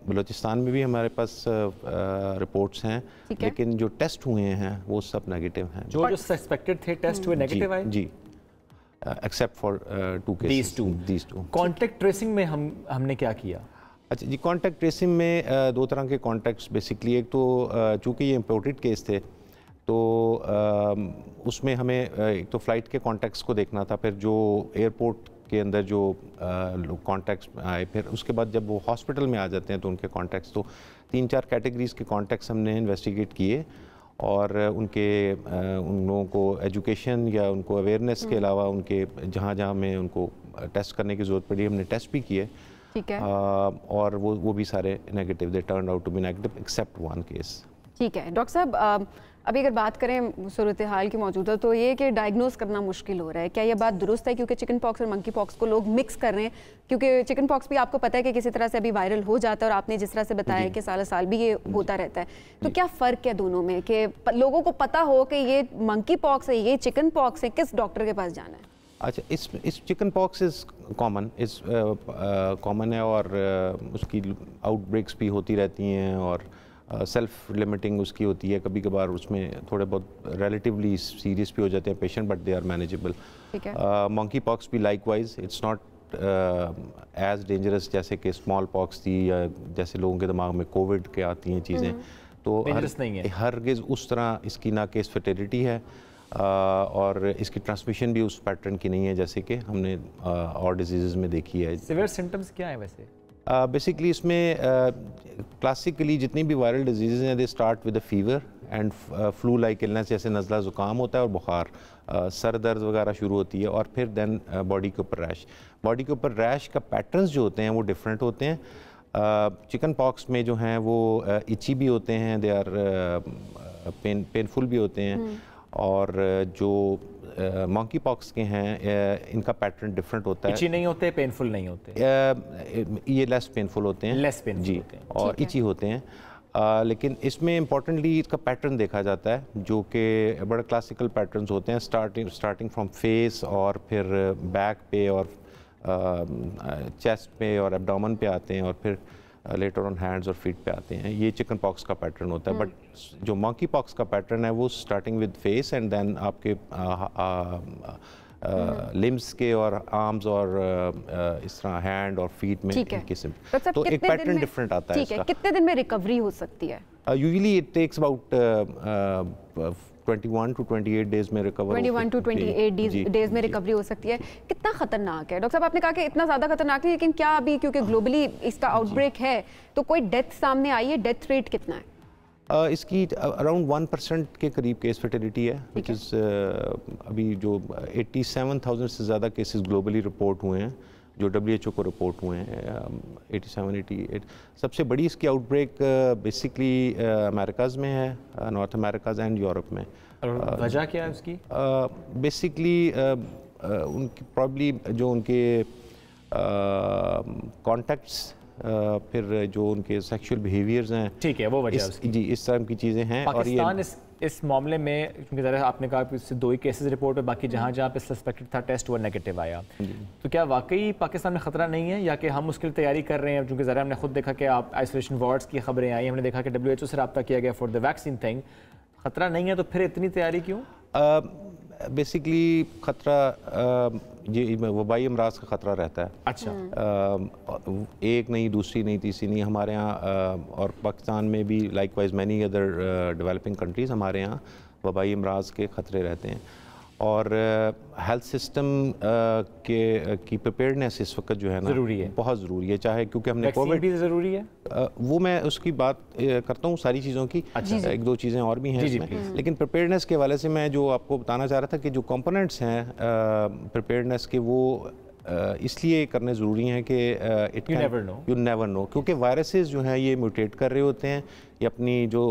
बलूचिस्तान में भी हमारे पास रिपोर्ट्स हैं, लेकिन जो टेस्ट हुए हैं वो सब नेगेटिव हैं। जो सस्पेक्टेड थे टेस्ट हुए नेगेटिव आए जी, except for 2 cases. These two। Contact tracing में हमने क्या किया? अच्छा जी, कॉन्टैक्ट ट्रेसिंग में 2 तरह के कॉन्टैक्ट्स बेसिकली, एक तो चूँकि ये इम्पोर्टेड केस थे तो उसमें हमें एक तो फ़्लाइट के कॉन्टैक्ट्स को देखना था, फिर जो एयरपोर्ट के अंदर जो कॉन्टैक्ट्स आए, फिर उसके बाद जब वो हॉस्पिटल में आ जाते हैं तो उनके कॉन्टैक्ट्स, तो 3-4 कैटेगरीज़ के कॉन्टैक्ट्स हमने इन्वेस्टिगेट किए, और उन लोगों को एजुकेशन या उनको अवेयरनेस के अलावा उनके जहाँ जहाँ में उनको टेस्ट करने की ज़रूरत पड़ी हमने टेस्ट भी किए। ठीक है। और वो भी सारे negative, they turn out to be negative except 1 case. ठीक है डॉक्टर साहब, अभी अगर बात करें सूरत हाल की मौजूदा, तो ये कि डायग्नोज करना मुश्किल हो रहा है, क्या ये बात दुरुस्त है? क्योंकि चिकन पॉक्स और मंकी पॉक्स को लोग मिक्स कर रहे हैं, क्योंकि चिकन पॉक्स भी आपको पता है कि किसी तरह से अभी वायरल हो जाता है, और आपने जिस तरह से बताया कि साल भी ये होता रहता है, तो क्या फ़र्क है दोनों में कि लोगों को पता हो कि ये मंकी पॉक्स है, ये चिकन पॉक्स है, किस डॉक्टर के पास जाना है? अच्छा, इस चिकन पॉक्स इज़ कॉमन है, और उसकी आउटब्रेक्स भी होती रहती हैं, और सेल्फ लिमिटिंग उसकी होती है। कभी कभार उसमें थोड़े बहुत रिलेटिवली सीरियस भी हो जाते हैं patient, but they are manageable. Monkeypox भी likewise, it's not as dangerous जैसे कि स्मॉल पॉक्स थी, या जैसे लोगों के दिमाग में कोविड के आती हैं चीज़ें, तो हरगिज़ उस तरह इसकी ना केस फर्टिलिटी है, और इसकी ट्रांसमिशन भी उस पैटर्न की नहीं है जैसे कि हमने और डिजीज़ में देखी है। सिवियर सिम्टम्स क्या है वैसे? बेसिकली इसमें क्लासिकली जितनी भी वायरल डिजीज़ हैं, they start with a fever and flu like illness, जैसे नज़ला ज़ुकाम होता है और बुखार, सर दर्द वगैरह शुरू होती है, और फिर देन बॉडी के ऊपर रैश। बॉडी के ऊपर रैश का पैटर्न्स जो होते हैं वो डिफरेंट होते हैं। चिकन पॉक्स में जो हैं वो इची भी होते हैं, दे आर पेनफुल भी होते हैं, और जो मंकी पॉक्स के हैं इनका पैटर्न डिफरेंट होता है। इची नहीं होते, पेनफुल नहीं होते, ये लेस पेनफुल होते हैं, लेस पेनफुल जी, और इची होते हैं। लेकिन इसमें इम्पॉर्टेंटली इसका पैटर्न देखा जाता है, जो कि बड़े क्लासिकल पैटर्न्स होते हैं, स्टार्टिंग फ्रॉम फेस, और फिर बैक पे, और चेस्ट पे और एब्डोमेन पे आते हैं, और फिर लेटर ऑन हैंड्स और फीट पे आते हैं। ये चिकन पॉक्स का पैटर्न होता है। बट जो मंकी पॉक्स का पैटर्न है वो starting with face, and then आपके लिम्स के और आर्म्स और इस तरह हैंड और फीट में इनके सिम्टम्स, तो एक पैटर्न डिफरेंट आता है इसका। कितने दिन में रिकवरी हो सकती है? Usually it takes about 21 to 28 days में रिकवर 21 to 28 डेज में रिकवरी हो सकती है। कितना खतरनाक है डॉक्टर साहब? आपने कहा कि इतना ज़्यादा खतरनाक है, लेकिन क्या अभी क्योंकि ग्लोबली इसका आउटब्रेक है तो कोई डेथ सामने आई है? डेथ रेट कितना है? इसकी अराउंड 1% के करीब केस फर्टिलिटी है, विच इज़ अभी जो 87,000 से ज़्यादा केसेस ग्लोबली रिपोर्ट हुए हैं जो WHO को रिपोर्ट हुए हैं, 87-88। सबसे बड़ी इसकी आउटब्रेक बेसिकली अमेरिकाज़ में है, नॉर्थ अमेरिकाज़ एंड यूरोप में। वजह क्या है उसकी? बेसिकली उनकी प्रॉब्ली जो उनके कॉन्टैक्ट्स, फिर जो उनके सेक्सुअल बिहेवियर्स हैं, ठीक है, वो वजह उसकी। जी, इस तरह की चीज़ें हैं। पाकिस्तान और इस मामले में, क्योंकि ज़रा आपने कहा कि इससे 2 ही केसेस रिपोर्ट है, बाकी जहाँ जहाँ पे सस्पेक्टेड था टेस्ट हुआ नेगेटिव आया, तो क्या वाकई पाकिस्तान में ख़तरा नहीं है, या कि हम उसके लिए तैयारी कर रहे हैं? क्योंकि ज़रा हमने खुद देखा कि आप आइसोलेशन वार्ड्स की खबरें आई, हमने देखा कि WHO से रब्ता किया गया फॉर द वैक्सीन थिंग। ख़तरा नहीं है तो फिर इतनी तैयारी क्यों? बेसिकली ख़तरा ये वबाई अमराज का ख़तरा रहता है। अच्छा। एक नहीं, दूसरी नहीं, तीसरी नहीं, हमारे यहाँ और पाकिस्तान में भी likewise many other developing countries, हमारे यहाँ वबाई अमराज के ख़तरे रहते हैं। और हेल्थ सिस्टम की प्रिपेयर्डनेस इस वक्त जो है ना ज़रूरी है, बहुत ज़रूरी है, चाहे क्योंकि हमने कोविड भी ज़रूरी है, वो मैं उसकी बात करता हूँ सारी चीज़ों की। अच्छा। एक दो चीज़ें और भी हैं इसमें, लेकिन प्रिपेयर्डनेस के हवाले से मैं जो आपको बताना चाह रहा था कि जो कंपोनेंट्स हैं प्रिपेयर्डनेस के, वो इसलिए करने ज़रूरी हैं कि यू नेवर नो, क्योंकि वायरसेस जो हैं ये म्यूटेट कर रहे होते हैं, ये अपनी जो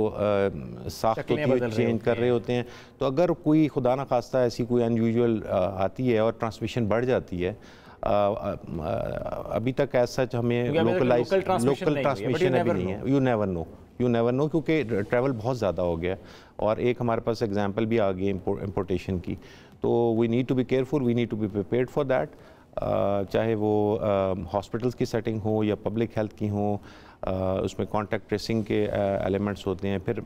साख्त होती है चेंज कर रहे होते हैं। तो अगर कोई खुदा न खास्ता ऐसी कोई अनयूजुअल आती है और ट्रांसमिशन बढ़ जाती है, अभी तक ऐसा हमें लोकल ट्रांसमिशन अभी नहीं है। यू नेवर नो, क्योंकि ट्रैवल बहुत ज़्यादा हो गया और एक हमारे पास एग्जांपल भी आ गई इंपोर्टेशन की। तो we need to be careful, we need to be prepared for that, चाहे वो हॉस्पिटल्स की सेटिंग हो या पब्लिक हेल्थ की हो, उसमें कॉन्टैक्ट ट्रेसिंग के एलिमेंट्स होते हैं। फिर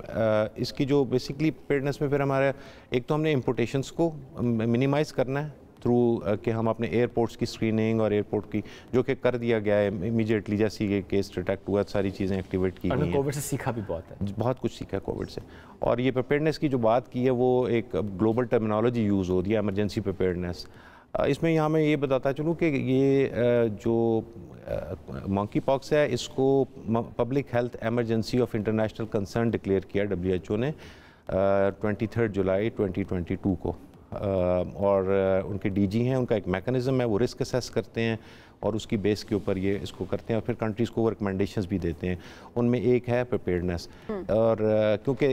इसकी जो बेसिकली प्रिपेयर्डनेस में फिर हमारे एक तो हमने इंपोर्टेशंस को मिनिमाइज़ करना है थ्रू कि हम अपने एयरपोर्ट्स की स्क्रीनिंग और एयरपोर्ट की, जो कि कर दिया गया है इमीडिएटली जैसे ही केस डिटेक्ट हुआ, सारी चीज़ें एक्टिवेट की गई हैं। कोविड से सीखा भी बहुत कुछ सीखा है कोविड से। और ये प्रिपेयर्डनेस की जो बात की है वो एक ग्लोबल टर्मिनोलॉजी यूज़ हो रही है, एमरजेंसी प्रिपेयर्डनेस। इसमें यहाँ मैं ये बताता चलूँ कि ये जो मंकी पॉक्स है, इसको public health emergency of international concern declare किया WHO ने 23 जुलाई 2022 को। और उनके DG हैं, उनका एक मैकेनिज़्म है, वो रिस्क असेस करते हैं और उसकी बेस के ऊपर ये इसको करते हैं और फिर कंट्रीज़ को वो रिकमेंडेशंस भी देते हैं। उनमें एक है प्रिपेयर्डनेस, और क्योंकि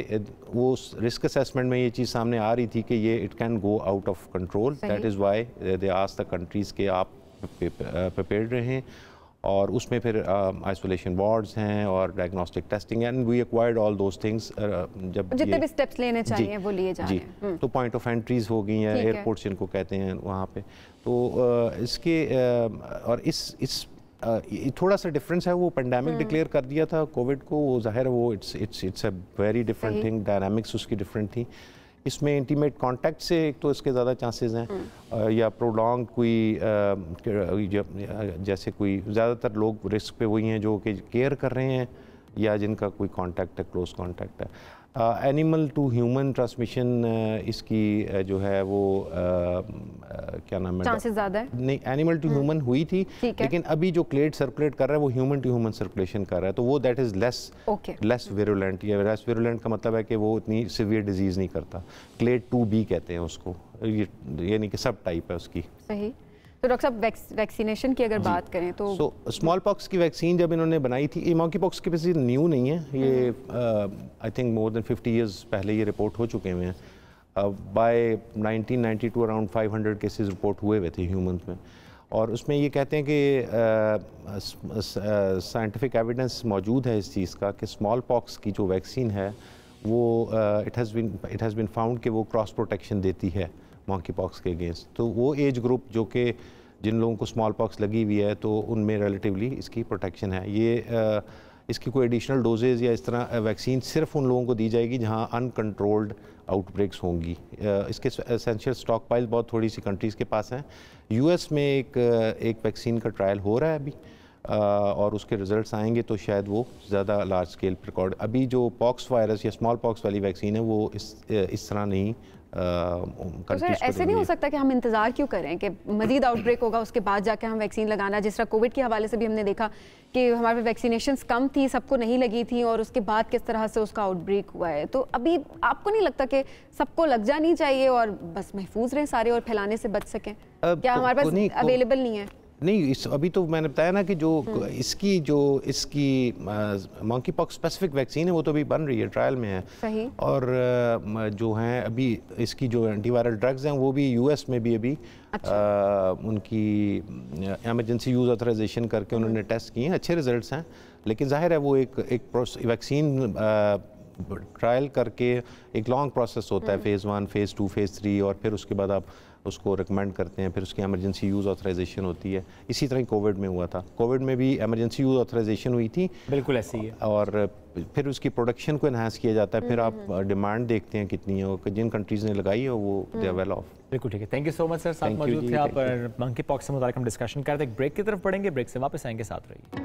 वो रिस्क असेसमेंट में ये चीज़ सामने आ रही थी कि ये it can go out of control, that is why they ask the countries के आप प्रिपेयर्ड रहें। और उसमें फिर आइसोलेशन वार्ड्स हैं और diagnostic testing, and we acquired all those things. जब जितने भी स्टेप्स लेने चाहिए वो लिए जा रहे हैं। तो पॉइंट ऑफ एंट्रीज हो गई हैं, एयरपोर्ट्स जिनको कहते हैं वहाँ पे। तो इसके और इस थोड़ा सा डिफरेंस है, वो पेंडेमिक डिक्लेयर कर दिया था कोविड को, वो जाहिर है वो it's a very different thing, dynamics उसकी डिफरेंट थी। इसमें इंटीमेट कांटेक्ट से एक तो इसके ज़्यादा चांसेस हैं, या प्रोलॉन्ग कोई जैसे कोई ज़्यादातर लोग रिस्क पे वही हैं जो कि केयर कर रहे हैं या जिनका कोई कांटेक्ट है, क्लोज कांटेक्ट है। एनिमल टू ह्यूमन ट्रांसमिशन इसकी जो है वो क्या नाम है, चांसेस ज़्यादा है। नहीं, एनिमल टू ह्यूमन हुई थी, लेकिन अभी जो क्लेड सर्कुलेट कर रहा है वो ह्यूमन टू ह्यूमन सर्कुलेशन कर रहा है, तो वो दैट इज़ लेस विरुलेंट। या लेस विरुलेंट का मतलब है कि वो इतनी सिवियर डिजीज़ नहीं करता। क्लेड 2B कहते हैं उसको, यानी कि सब टाइप है उसकी। सही। तो डॉक्टर साहब वैक्सीनेशन की अगर बात करें तो स्मॉल पॉक्स की वैक्सीन जब इन्होंने बनाई थी, ये मंकी पॉक्स की वैक्सीन न्यू नहीं है, ये I think more than 50 years पहले ये रिपोर्ट हो चुके हुए हैं। बाय 1992 अराउंड 500 केसेस रिपोर्ट हुए थे ह्यूमंस में, और उसमें ये कहते हैं कि साइंटिफिक एविडेंस मौजूद है इस चीज़ का कि स्मॉल पॉक्स की जो वैक्सीन है वो इट हैज़ बीन फाउंड कि वो क्रॉस प्रोटेक्शन देती है मंकी पॉक्स के अगेंस्ट। तो वो एज ग्रुप जो कि जिन लोगों को स्मॉल पॉक्स लगी हुई है तो उनमें रिलेटिवली इसकी प्रोटेक्शन है। इसकी कोई एडिशनल डोजेज या इस तरह वैक्सीन सिर्फ उन लोगों को दी जाएगी जहाँ अनकंट्रोल्ड आउटब्रेक्स होंगी। इसके एसेंशियल स्टॉक पाइल बहुत थोड़ी सी कंट्रीज़ के पास हैं। यूएस में एक वैक्सीन का ट्रायल हो रहा है अभी, और उसके रिजल्ट्स आएंगे तो शायद वो ज़्यादा लार्ज स्केल पर रिकॉर्ड। अभी जो पॉक्स वायरस या स्मॉल पॉक्स वाली वैक्सीन है वो इस तरह नहीं तो सर ऐसे नहीं हो सकता कि हम इंतज़ार क्यों करें कि मजीद आउटब्रेक होगा उसके बाद जाके हम वैक्सीन लगाना, जिस तरह कोविड के हवाले से भी हमने देखा कि हमारे वैक्सीनेशंस कम थी, सबको नहीं लगी थी और उसके बाद किस तरह से उसका आउटब्रेक हुआ है। तो अभी आपको नहीं लगता कि सबको लग जानी चाहिए और बस महफूज रहें सारे और फैलाने से बच सकें? क्या हमारे पास अवेलेबल नहीं है? नहीं, अभी तो मैंने बताया ना कि जो इसकी मंकी पॉक्स स्पेसिफिक वैक्सीन है वो तो अभी बन रही है, ट्रायल में है। सही। और जो हैं अभी इसकी जो एंटीवायरल ड्रग्स हैं वो भी यूएस में भी अभी उनकी एमरजेंसी यूज़ ऑथराइजेशन करके उन्होंने टेस्ट किए हैं, अच्छे रिजल्ट्स हैं। लेकिन जाहिर है वो एक वैक्सीन ट्रायल करके एक लॉन्ग प्रोसेस होता है, फेज़ 1, फेज़ 2, फेज़ 3, और फिर उसके बाद आप उसको रिकमेंड करते हैं, फिर उसकी एमरजेंसी यूज़ ऑथराइजेशन होती है। इसी तरह कोविड में हुआ था, कोविड में भी एमरजेंसी यूज़ ऑथराइजेशन हुई थी, बिल्कुल ऐसी है, और फिर उसकी प्रोडक्शन को इन्हांस किया जाता है। फिर आप डिमांड देखते हैं कितनी है, जिन कंट्रीज़ ने लगाई है वो दे आर वेल ऑफ। बिल्कुल ठीक है, thank you so much sir, साथ मौजूद थे आप। मंकी पॉक्स से मुताल्लिक हम डिस्कशन कर रहे थे, ब्रेक की तरफ पढ़ेंगे, ब्रेक से वापस आएंगे, साथ रहिए।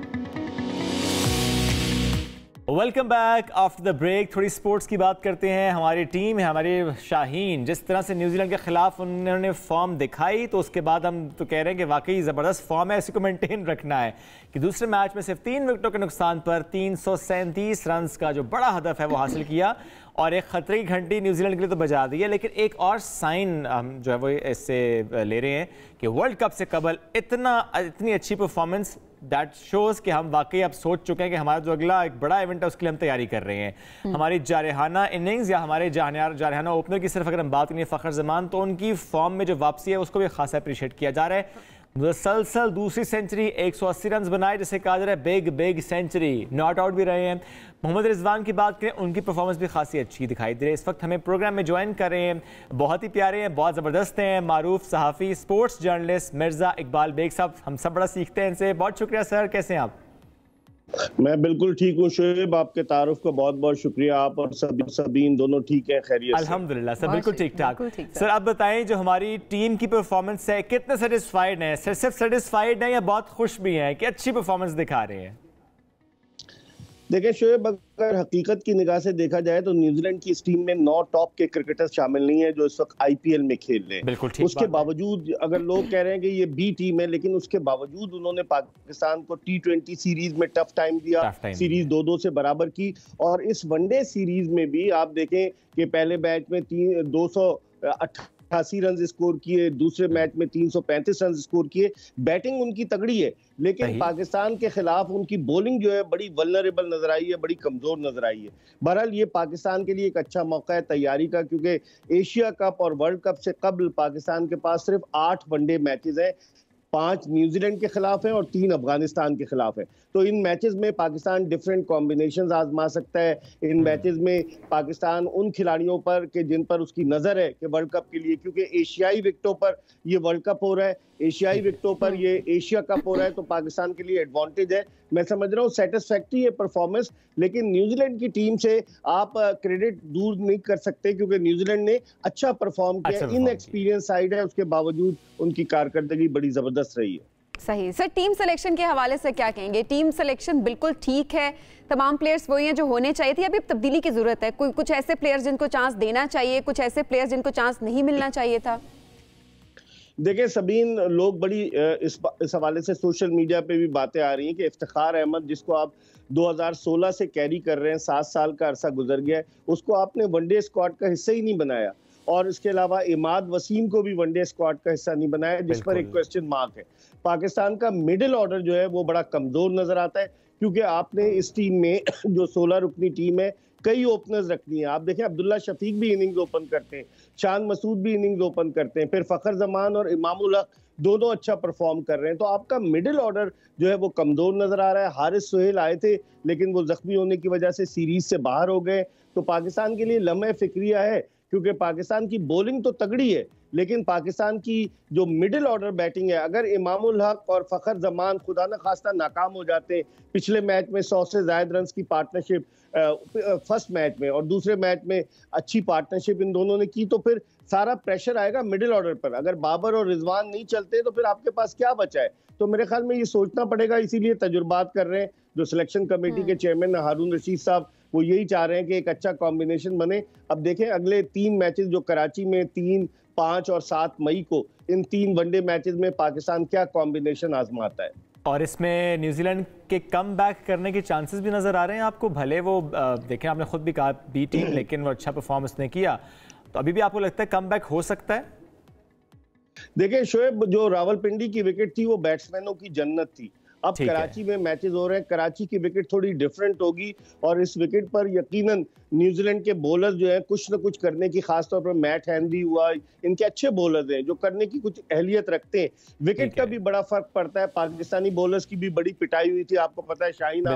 Welcome back after the break. थोड़ी स्पोर्ट्स की बात करते हैं। हमारी टीम है, हमारे शाहीन, जिस तरह से न्यूजीलैंड के खिलाफ उन्होंने फॉर्म दिखाई तो उसके बाद हम तो कह रहे हैं कि वाकई ज़बरदस्त फॉर्म है, इसी को मेंटेन रखना है कि दूसरे मैच में सिर्फ 3 विकेटों के नुकसान पर 337 रन का जो बड़ा हदफ है वो हासिल किया और एक खतरे की घंटी न्यूजीलैंड के लिए तो बजा दी है। लेकिन एक और साइन हम जो है वो इससे ले रहे हैं कि वर्ल्ड कप से कबल इतनी अच्छी परफॉर्मेंस, दैट शोज़ कि हम वाकई अब सोच चुके हैं कि हमारा जो अगला एक बड़ा इवेंट है उसके लिए हम तैयारी कर रहे हैं। हमारी जारहाना इनिंग्स या हमारे जारहाना ओपनर की सिर्फ अगर हम बात करें फ़खर जमान, तो उनकी फॉर्म में जो वापसी है उसको भी खासा अप्रिशिएट किया जा रहा है। मुसलसल दूसरी सेंचुरी, 180 रन बनाए, जिसे कहा जा रहा है बिग सेंचुरी, नॉट आउट भी रहे हैं। मोहम्मद रिजवान की बात करें, उनकी परफॉर्मेंस भी खासी अच्छी दिखाई दे रही है। इस वक्त हमें प्रोग्राम में ज्वाइन कर रहे हैं, बहुत ही प्यारे हैं, बहुत ज़बरदस्त हैं, मारूफ सहाफ़ी, स्पोर्ट्स जर्नलिस्ट मिर्ज़ा इकबाल बेग साहब। हम सब बड़ा सीखते हैं इनसे। बहुत शुक्रिया सर, कैसे हैं आप? मैं बिल्कुल ठीक हूँ शोएब, आपके तारुफ का बहुत बहुत शुक्रिया। आप और सबीन दोनों ठीक हैं, खैरियत से? अल्हम्दुलिल्लाह सर, बिल्कुल ठीक ठाक। सर आप बताएं, जो हमारी टीम की परफॉर्मेंस है कितने सेटिस्फाइड हैं? सिर्फ सेटिस्फाइड हैं या बहुत खुश भी हैं कि अच्छी परफॉर्मेंस दिखा रहे हैं? देखिए शोएब, अगर हकीकत की निगाह से देखा जाए तो न्यूजीलैंड की इस टीम में 9 टॉप के क्रिकेटर्स शामिल नहीं है जो इस वक्त आईपीएल में खेल रहे हैं। बिल्कुल ठीक। उसके बावजूद अगर लोग कह रहे हैं कि ये बी टीम है, लेकिन उसके बावजूद उन्होंने पाकिस्तान को T20 सीरीज में टफ टाइम दिया, सीरीज 2-2 से बराबर की। और इस वनडे सीरीज में भी आप देखें कि पहले मैच में 288 रन स्कोर किए, दूसरे मैच में 335 रन स्कोर किए। बैटिंग उनकी तगड़ी है, लेकिन पाकिस्तान के खिलाफ उनकी बॉलिंग जो है बड़ी वल्नरेबल नजर आई है, बड़ी कमजोर नजर आई है। बहरहाल ये पाकिस्तान के लिए एक अच्छा मौका है तैयारी का, क्योंकि एशिया कप और वर्ल्ड कप से कबल पाकिस्तान के पास सिर्फ 8 वनडे मैचेस हैं, 5 न्यूजीलैंड के खिलाफ है और 3 अफगानिस्तान के खिलाफ है। तो इन मैचेस में पाकिस्तान डिफरेंट कॉम्बिनेशंस आजमा सकता है। इन मैचेस में पाकिस्तान उन खिलाड़ियों पर कि जिन पर उसकी नज़र है कि वर्ल्ड कप के लिए, क्योंकि एशियाई विकेटों पर ये वर्ल्ड कप हो रहा है, एशियाई विकेटों पर ये एशिया कप हो रहा है, तो पाकिस्तान के लिए एडवांटेज है। मैं समझ रहा हूँ सेटिस्फैक्ट्री है परफॉर्मेंस, लेकिन न्यूजीलैंड की टीम से आप क्रेडिट दूर नहीं कर सकते, क्योंकि न्यूजीलैंड ने अच्छा परफॉर्म किया। इन एक्सपीरियंस साइड है, उसके बावजूद उनकी कारकर्दगी बड़ी जबरदस्त रही है। सही। सर टीम सिलेक्शन के हवाले से क्या कहेंगे? टीम सिलेक्शन बिल्कुल ठीक है, तमाम प्लेयर्स वही हैं जो होने चाहिए थे, अभी तब्दीली की जरूरत है? कुछ ऐसे प्लेयर्स जिनको चांस देना चाहिए, कुछ ऐसे प्लेयर्स जिनको चांस नहीं मिलना चाहिए था? देखिए सबीन, लोग बड़ी इस हवाले से सोशल मीडिया पे भी बातें आ रही हैं कि इफ्तिखार अहमद, जिसको आप 2016 से कैरी कर रहे हैं, 7 साल का अरसा गुजर गया है, उसको आपने वनडे स्क्वाड का हिस्सा ही नहीं बनाया। और इसके अलावा इमाद वसीम को भी वनडे स्क्वाड का हिस्सा नहीं बनाया, जिस पर एक क्वेश्चन मार्क है। पाकिस्तान का मिडिल ऑर्डर जो है वो बड़ा कमजोर नजर आता है, क्योंकि आपने इस टीम में जो 16 रुकनी टीम है, कई ओपनर्स रखनी है। आप देखें अब्दुल्ला शफीक भी इनिंग्स ओपन करते हैं, शान मसूद भी इनिंग्स ओपन करते हैं, फिर फखर जमान और इमामुल हक दोनों अच्छा परफॉर्म कर रहे हैं। तो आपका मिडिल ऑर्डर जो है वो कमजोर नजर आ रहा है। हारिस सोहेल आए थे, लेकिन वो जख्मी होने की वजह से सीरीज से बाहर हो गए। तो पाकिस्तान के लिए लम्हे फिक्रिया है, क्योंकि पाकिस्तान की बॉलिंग तो तगड़ी है, लेकिन पाकिस्तान की जो मिडिल ऑर्डर बैटिंग है, अगर इमामुल हक और फखर जमान खुदा न खास्ता नाकाम हो जाते हैं, पिछले मैच में 100 से ज्यादा रन की पार्टनरशिप फर्स्ट मैच में और दूसरे मैच में अच्छी पार्टनरशिप इन दोनों ने की, तो फिर सारा प्रेशर आएगा मिडिल ऑर्डर पर। अगर बाबर और रिजवान नहीं चलते तो फिर आपके पास क्या बचा है? तो मेरे ख्याल में ये सोचना पड़ेगा, इसीलिए तजुर्बात कर रहे हैं जो सिलेक्शन कमेटी के चेयरमैन हारून रशीद साहब, वो यही चाह रहे हैं कि एक अच्छा कॉम्बिनेशन बने। अब देखें अगले 3 मैचेस जो कराची में 3, 5 और 7 मई को, इन 3 वनडे मैचेस में पाकिस्तान क्या कॉम्बिनेशन आजमाता है। और इसमें न्यूजीलैंड के कम बैक करने के चांसेस भी नजर आ रहे हैं आपको? भले वो देखें, आपने खुद भी कहा बी टीम, लेकिन वो अच्छा परफॉर्मेंस ने किया, तो अभी भी आपको लगता है कम बैक हो सकता है? देखिए शोएब, जो रावलपिंडी की विकेट थी वो बैट्समैनों की जन्नत थी। अब कराची में मैचेस हो रहे हैं, कराची की विकेट थोड़ी डिफरेंट होगी और इस विकेट पर यकीनन न्यूजीलैंड के बॉलर्स जो हैं कुछ न कुछ करने की, खासतौर पर मैट हेनरी हुआ, इनके अच्छे बॉलर्स हैं जो करने की कुछ अहलियत रखते हैं। विकेट का भी बड़ा फर्क पड़ता है। पाकिस्तानी बॉलर्स की भी बड़ी पिटाई हुई थी, आपको पता है शाहीन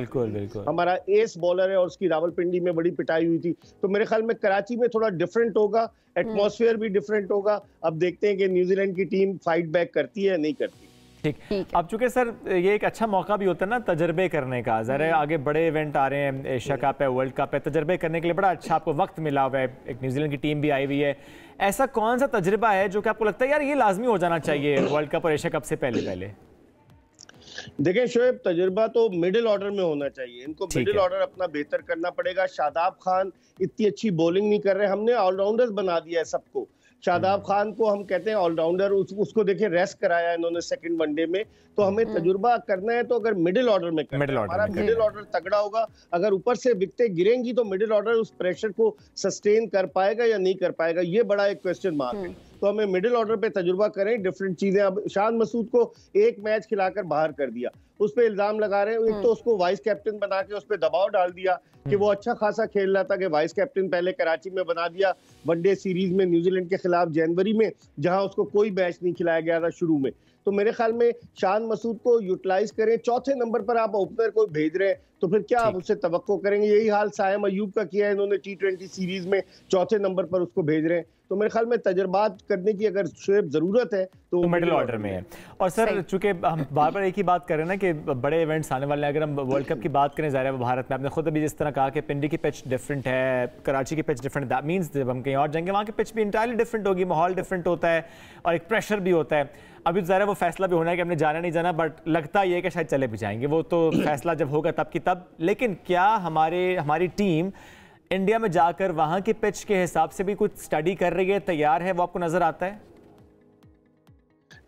हमारा एस बॉलर है और उसकी रावलपिंडी में बड़ी पिटाई हुई थी। तो मेरे ख्याल में कराची में थोड़ा डिफरेंट होगा, एटमॉस्फेयर भी डिफरेंट होगा। अब देखते हैं कि न्यूजीलैंड की टीम फाइट बैक करती है या नहीं करती। ठीक। अब चूंकि सर ये एक अच्छा मौका भी होता है ना तजर्बे करने का, ज़रा आगे बड़े इवेंट आ रहे हैं, एशिया कप है, वर्ल्ड कप है, तजर्बे करने के लिए बड़ा अच्छा आपको वक्त मिला हुआ है। एक न्यूजीलैंड की टीम भी आई हुई है, ऐसा कौन सा तजर्बा है जो कि आपको लगता है यार ये लाजमी हो जाना चाहिए वर्ल्ड कप और एशिया कप से पहले? देखें शोएब, तजुर्बा तो मिडिल ऑर्डर में होना चाहिए। इनको मिडिल ऑर्डर अपना बेहतर करना पड़ेगा। शादाब खान इतनी अच्छी बॉलिंग नहीं कर रहे, हमने ऑलराउंडर्स बना दिया है सबको। शादाब खान को हम कहते हैं ऑलराउंडर, उसको देखिए रेस्ट कराया इन्होंने सेकंड वनडे में। तो हमें तजुर्बा करना है तो अगर मिडिल ऑर्डर में करना है, हमारा मिडिल ऑर्डर तगड़ा होगा। अगर ऊपर से विकेटें गिरेंगी तो मिडिल ऑर्डर उस प्रेशर को सस्टेन कर पाएगा या नहीं कर पाएगा, ये बड़ा एक क्वेश्चन मार्क है। तो हमें मिडिल ऑर्डर पे तजुर्बा करें, डिफरेंट चीजें। अब शान मसूद को एक मैच खिलाकर बाहर कर दिया, उस पर इल्जाम लगा रहे हैं। एक तो उसको वाइस कैप्टन बना के उस पर दबाव डाल दिया कि वो अच्छा खासा खेल रहा था, कि वाइस कैप्टन पहले कराची में बना दिया वनडे सीरीज में न्यूजीलैंड के खिलाफ जनवरी में, जहां उसको कोई मैच नहीं खिलाया गया था शुरू में। तो मेरे ख्याल में शान मसूद को यूटिलाइज करें। चौथे नंबर पर आप ओपनर को भेज रहे हैं तो फिर क्या आप उससे तवक्को करेंगे? यही हाल सायम अयूब का किया है इन्होंने T20 सीरीज में, चौथे नंबर पर उसको भेज रहे हैं। तो मेरे ख्याल में तजर्बात करने की अगर शोएब जरूरत है तो मिडिल ऑर्डर में है। और सर चूंकि हम बार बार एक ही बात कर रहे हैं ना कि बड़े इवेंट्स आने वाले हैं, अगर हम वर्ल्ड कप की बात करें ज़ाहिर है भारत में, आपने खुद अभी जिस तरह कहा कि पिंडी की पिच डिफरेंट है, कराची की पिच डिफरेंट, दैट मीन्स जब हम कहीं और जाएंगे वहाँ की पिच भी इंटायरली डिफरेंट होगी, माहौल डिफरेंट होता है और एक प्रेशर भी होता है। अभी तो ज़ाहिर वो फैसला भी होना है कि हमने जाना नहीं जाना, बट लगता ये है कि शायद चले भी जाएंगे, वो तो फैसला जब होगा तब की तब। लेकिन क्या हमारी टीम इंडिया में जाकर वहां की पिच के हिसाब से भी कुछ स्टडी कर रही है, तैयार है, वो आपको नजर आता है?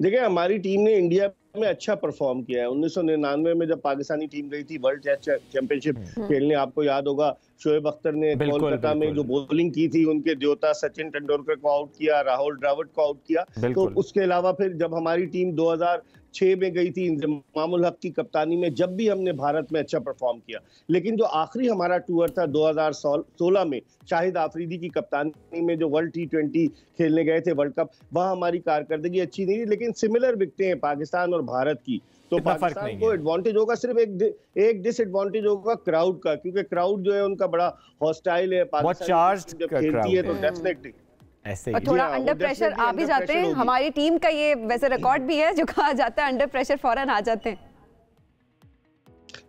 देखिए हमारी टीम ने इंडिया में अच्छा परफॉर्म किया है। 1999 में जब पाकिस्तानी टीम गई थी वर्ल्ड टेस्ट चैंपियनशिप खेलने, आपको याद होगा शोएब अख्तर ने कोलकाता में जो बॉलिंग की थी, उनके देवता सचिन तेंदुलकर को आउट किया, राहुल द्रविड़ को आउट किया। तो उसके अलावा फिर जब हमारी टीम 2006 में गई थी इमामुल हक की कप्तानी में, जब भी हमने भारत में अच्छा परफॉर्म किया। लेकिन जो आखिरी हमारा टूर था 2016 में शाहिद आफरीदी की कप्तानी में, जो वर्ल्ड T20 खेलने गए थे वर्ल्ड कप, वहां हमारी कारकर्दगी अच्छी नहीं रही। लेकिन सिमिलर विकेटें हैं पाकिस्तान और भारत की, तो पाकिस्तान को एडवांटेज होगा। सिर्फ एक डिसएडवांटेज होगा क्राउड का, क्योंकि क्राउड जो है उनका बड़ा हॉस्टाइल है। पाकिस्तान जब खेलती है तो डेफिनेटली ऐसे ही थोड़ा अंडर प्रेशर आ भी जाते हैं। हमारी टीम का ये वैसे रिकॉर्ड भी है जो कहा जाता है अंडर प्रेशर फौरन आ जाते हैं।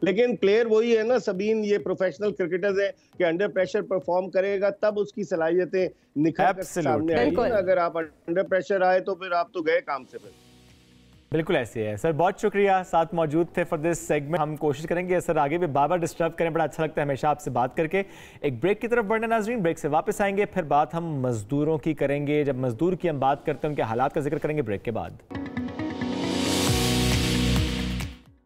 लेकिन प्लेयर वही है ना सबीन, ये प्रोफेशनल क्रिकेटर्स है कि अंडर प्रेशर परफॉर्म करेगा तब उसकी सलाहियतें निखर कर सामने आएंगी। अगर आप अंडर प्रेशर आए तो फिर आप तो गए काम से। फिर बिल्कुल ऐसे है सर, बहुत शुक्रिया साथ मौजूद थे फॉर दिस सेगमेंट। हम कोशिश करेंगे सर आगे भी बार बार डिस्टर्ब करें, बड़ा अच्छा लगता है हमेशा आपसे बात करके। एक ब्रेक की तरफ बढ़ने नाजरीन, ब्रेक से वापस आएंगे, फिर बात हम मजदूरों की करेंगे। जब मजदूर की हम बात करते हैं उनके हालात का जिक्र करेंगे ब्रेक के बाद।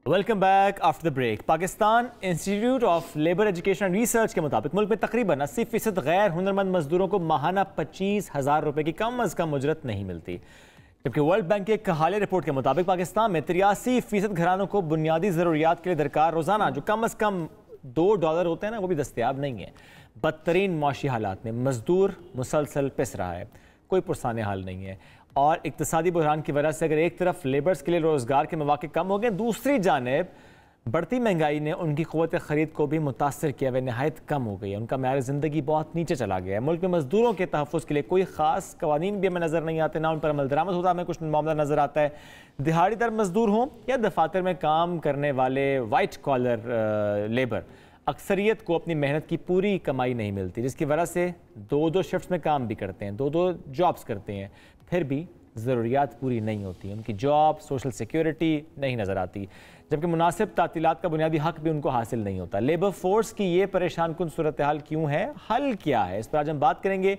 Welcome back after the break. Pakistan Institute of Labour Education and Research के मुताबिक मुल्क में तकरीबन 80% गैर हुनरमंद मजदूरों को माहाना 25,000 रुपए की कम अज कम उजरत नहीं मिलती। जबकि वर्ल्ड बैंक की एक हालिया रिपोर्ट के मुताबिक पाकिस्तान में 83% घरानों को बुनियादी ज़रूरियात के लिए दरकार रोज़ाना जो कम अज़ कम $2 होते हैं ना, वो भी दस्तयाब नहीं है। बदतरीन माशी हालात में मजदूर मुसलसल पिस रहा है, कोई पुरसाने हाल नहीं है। और इक्तिसादी बहरान की वजह से अगर एक तरफ लेबर्स के लिए रोज़गार के मौके कम हो गए, दूसरी जानिब बढ़ती महंगाई ने उनकी क़ुव्वत ख़रीद को भी मुतासर किया, वह नहायत कम हो गई है। उनका म्यार ज़िंदगी बहुत नीचे चला गया है। मुल्क में मज़दूरों के तहफ़्फ़ुज़ के लिए कोई ख़ास कवानीन भी हमें नज़र नहीं आते, ना उन पर अमल दरामद होता हमें कुछ मामला नज़र आता है। दिहाड़ीदार मज़दूर हों या दफातर में काम करने वाले वाइट कॉलर लेबर, अक्सरियत को अपनी मेहनत की पूरी कमाई नहीं मिलती, जिसकी वजह से 2-2 शिफ्ट्स में काम भी करते हैं, 2-2 जॉब्स करते हैं, फिर भी ज़रूरियात पूरी नहीं होती। उनकी जॉब, सोशल सिक्योरिटी नहीं नज़र आती, जबकि मुनासिब तातीलात का बुनियादी हक भी उनको हासिल नहीं होता। लेबर फोर्स की ये परेशान कुन सूरत हाल क्यों है, हल क्या है, इस पर आज हम बात करेंगे।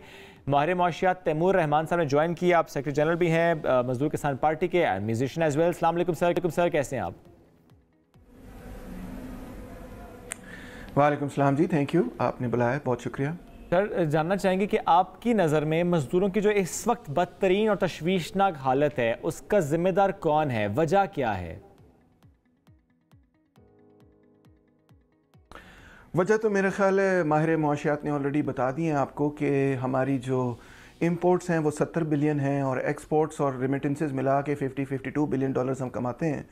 माहिर मौशियात तैमूर रहमान साहब ने ज्वाइन किया। आप सेक्रेटरी जनरल भी हैं मजदूर किसान पार्टी के, एंड म्यूजिशियन एज वेल। अस्सलाम वालेकुम सर, कैसे हैं आप? वालेकुम सलाम जी, थैंक यू, आपने बुलाया, बहुत शुक्रिया। सर, जानना चाहेंगे कि आपकी नज़र में मज़दूरों की जो इस वक्त बदतरीन और तशवीशनाक हालत है, उसका जिम्मेदार कौन है, वजह क्या है? वजह तो मेरा ख्याल है माहिर मुआशियात ने ऑलरेडी बता दी हैं आपको कि हमारी जो इंपोर्ट्स हैं वो 70 बिलियन हैं और एक्सपोर्ट्स और रेमिटेंसेस मिला के 52 बिलियन डॉलर्स हम कमाते हैं।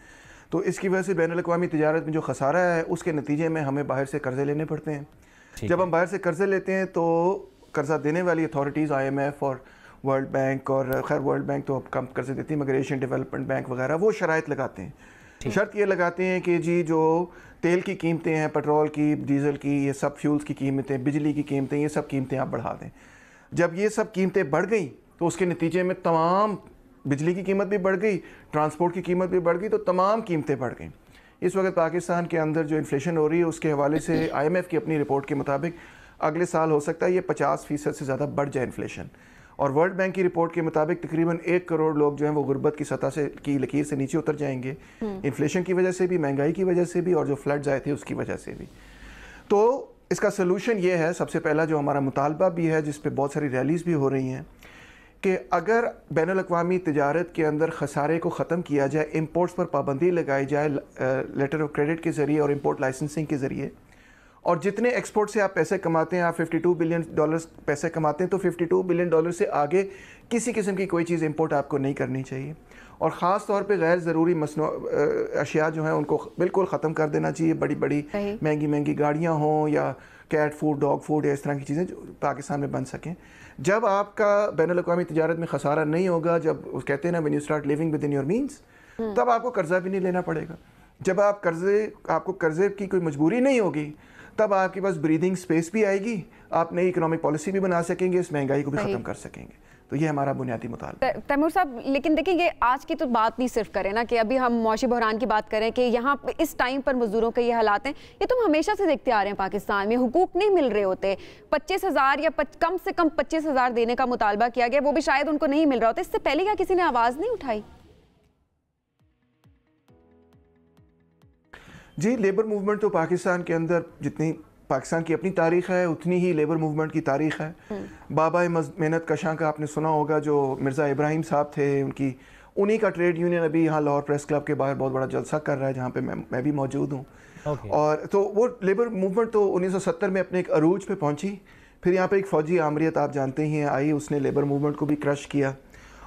तो इसकी वजह से बैनुल अक़वामी तिजारत में जो खसारा है उसके नतीजे में हमें बाहर से कर्ज़े लेने पड़ते हैं। जब हम बाहर से कर्ज़े लेते हैं तो कर्ज़ा देने वाली अथॉरिटीज़ IMF और वर्ल्ड बैंक, और खैर वर्ल्ड बैंक तो अब कम कर्ज़े देती है मगर एशियन डेवलपमेंट बैंक वगैरह, वो शराइत लगाते हैं। शर्त ये लगाते हैं कि जी जो तेल की कीमतें हैं, पेट्रोल की, डीजल की, ये सब फ्यूल्स की कीमतें, बिजली की कीमतें, ये सब कीमतें आप बढ़ा दें। जब ये सब कीमतें बढ़ गई तो उसके नतीजे में तमाम बिजली की कीमत भी बढ़ गई, ट्रांसपोर्ट की कीमत भी बढ़ गई, तो तमाम कीमतें बढ़ गई। इस वक्त पाकिस्तान के अंदर जो इन्फ्लेशन हो रही है उसके हवाले से IMF की अपनी रिपोर्ट के मुताबिक अगले साल हो सकता है ये 50% से ज़्यादा बढ़ जाए इन्फ्लेशन, और वर्ल्ड बैंक की रिपोर्ट के मुताबिक तकरीबन 1 करोड़ लोग जो हैं वो गुर्बत की सतह से की लकीर से नीचे उतर जाएंगे, इन्फ्लेशन की वजह से भी, महंगाई की वजह से भी, और जो फ्लड्स आए थे उसकी वजह से भी। तो इसका सलूशन ये है, सबसे पहला जो हमारा मुतालबा भी है जिस पे बहुत सारी रैलीज़ भी हो रही हैं, कि अगर बैनुल अक़वामी तिजारत के अंदर खसारे को ख़त्म किया जाए, इंपोर्ट्स पर पाबंदी लगाई जाए लेटर ऑफ क्रेडिट के ज़रिए और इंपोर्ट लाइसेंसिंग के ज़रिए, और जितने एक्सपोर्ट से आप पैसे कमाते हैं, आप 52 बिलियन डॉलर्स पैसे कमाते हैं, तो 52 बिलियन डॉलर से आगे किसी किस्म की कोई चीज़ इंपोर्ट आपको नहीं करनी चाहिए, और ख़ास तौर पे गैर ज़रूरी अशिया जो हैं उनको बिल्कुल ख़त्म कर देना चाहिए। बड़ी बड़ी महंगी महंगी गाड़ियाँ हों या कैट फूड, डॉग फूड या इस तरह की चीज़ें जो पाकिस्तान में बन सकें। जब आपका बैनुल अक़वामी तिजारत में खसारा नहीं होगा, जब कहते हैं ना when you start living with in your means, तब आपको कर्जा भी नहीं लेना पड़ेगा। जब आपको कर्जे की कोई मजबूरी नहीं होगी, तब आपके पास ब्रीदिंग स्पेस भी आएगी, आप नई इकोनॉमिक पॉलिसी भी बना सकेंगे, इस महंगाई को भी ख़त्म कर सकेंगे। तो ये हमारा बुनियादी मुतालबा। तैमूर साहब, लेकिन देखिए आज की तो बात नहीं सिर्फ करें ना कि अभी हम मौशी बहरान की बात करें कि यहाँ इस टाइम पर मजदूरों के ये हालात हैं, ये तो हम हमेशा से देखते आ रहे हैं। पाकिस्तान में हुकूक नहीं मिल रहे होते, 25,000 या कम से कम 25,000 देने का मुतालबा किया गया, वो भी शायद उनको नहीं मिल रहा होता। इससे पहले क्या किसी ने आवाज़ नहीं उठाई? जी, लेबर मूवमेंट तो पाकिस्तान के अंदर, जितनी पाकिस्तान की अपनी तारीख़ है उतनी ही लेबर मूवमेंट की तारीख़ है। बाबा मेहनत कशां का आपने सुना होगा, जो मिर्ज़ा इब्राहिम साहब थे, उन्हीं का ट्रेड यूनियन अभी यहाँ लाहौर प्रेस क्लब के बाहर बहुत बड़ा जलसा कर रहा है, जहाँ पे मैं भी मौजूद हूँ। और तो वो लेबर मूवमेंट तो 1970 में अपने एक अरूज पे पहुँची। फिर यहाँ पे एक फ़ौजी आमरीत आप जानते ही हैं आई, उसने लेबर मूवमेंट को भी क्रश किया,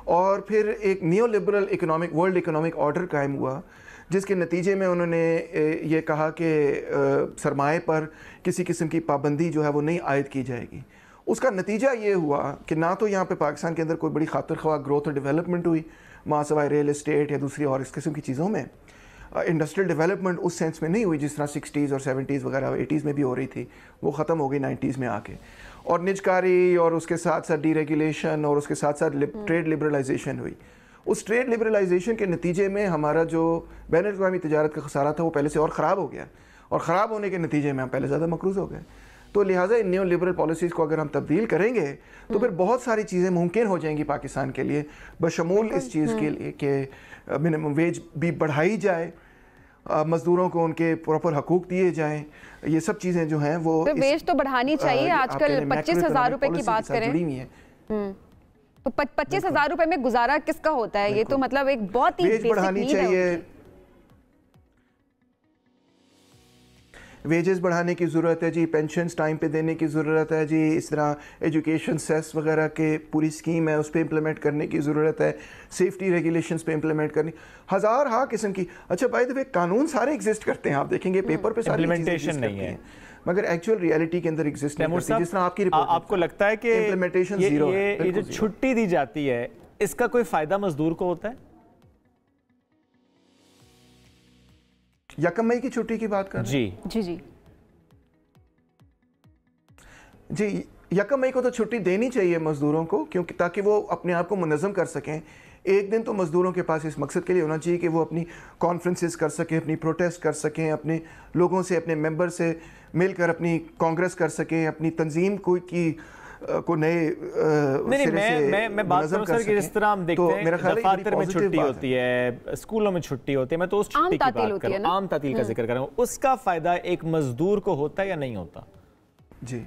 और फिर एक neo liberal world economic order कायम हुआ, जिसके नतीजे में उन्होंने ये कहा कि सरमाए पर किसी किस्म की पाबंदी जो है वो नहीं आयद की जाएगी। उसका नतीजा ये हुआ कि ना तो यहाँ पे पाकिस्तान के अंदर कोई बड़ी खातिर ख्वाह ग्रोथ और डेवलपमेंट हुई, मासवाए रियल एस्टेट या दूसरी और इस किस्म की चीज़ों में इंडस्ट्रियल डेवलपमेंट उस सेंस में नहीं हुई जिस तरह 60s और 70s वगैरह 80s में भी हो रही थी, वो ख़त्म हो गई 90s में आके। और निजकारी और उसके साथ साथ डीरेगुलेशन और उसके साथ साथ ट्रेड लिबरलाइजेशन हुई। उस ट्रेड लिबरलाइजेशन के नतीजे में हमारा जो बैनुल अक़वामी तिजारत का खसारा था वो पहले से और ख़राब हो गया, और ख़राब होने के नतीजे में हम पहले ज़्यादा मकरूज़ हो गए। तो लिहाजा इन न्यू लिबरल पॉलिसीज़ को अगर हम तब्दील करेंगे तो फिर बहुत सारी चीज़ें मुमकिन हो जाएंगी पाकिस्तान के लिए, बशमूल इस चीज़ के लिए कि मिनिमम वेज भी बढ़ाई जाए, मज़दूरों को उनके प्रॉपर हकूक़ दिए जाएँ, ये सब चीज़ें जो हैं वो वेज तो बढ़ानी चाहिए। आजकल 25,000 रुपये की बात करें तो 25,000 रुपए में गुजारा किसका होता है? ये तो मतलब एक बहुत ही वेज बढ़ानी चाहिए। वेजेस बढ़ाने की ज़रूरत है जी, पेंशन्स टाइम पे देने की ज़रूरत है जी, इस तरह एजुकेशन सेस वगैरह के पूरी स्कीम है उस पर इम्प्लीमेंट करने की ज़रूरत है, सेफ्टी रेगुलेशंस पे इम्प्लीमेंट करनी, हज़ार किस्म की। अच्छा बाय द वे कानून सारे एग्जिस्ट करते हैं, आप देखेंगे पेपर पे सारी इम्प्लीमेंटेशन नहीं है, मगर एक्चुअल रियलिटी के अंदर एग्जिस्ट नहीं करती। जिस तरह आपकी रिपोर्ट, आपको लगता है कि इम्प्लीमेंटेशन जीरो है? ये जो छुट्टी दी जाती है इसका कोई फायदा मजदूर को होता है? यकम मई की छुट्टी की बात कर रहे हैं? जी जी जी, यकम मई को तो छुट्टी देनी चाहिए मजदूरों को, क्योंकि ताकि वो अपने आप को मुनज़्ज़म कर सकें। एक दिन तो मजदूरों के पास इस मकसद के लिए होना चाहिए कि वो अपनी कॉन्फ्रेंसेस कर सकें, अपनी प्रोटेस्ट कर सकें, अपने लोगों से, अपने मेंबर से मिलकर अपनी कांग्रेस कर सकें, अपनी तंजीम को नए मैं बात करूं सर कि जिस तरह हम देखते हैं दफातर में छुट्टी होती है, स्कूलों में छुट्टी होती है, मैं तो उस छुट्टी की बात कर रहा हूं, आम तातील का जिक्र कर रहा हूं, उसका फायदा एक मजदूर को होता है या नहीं होता? जी,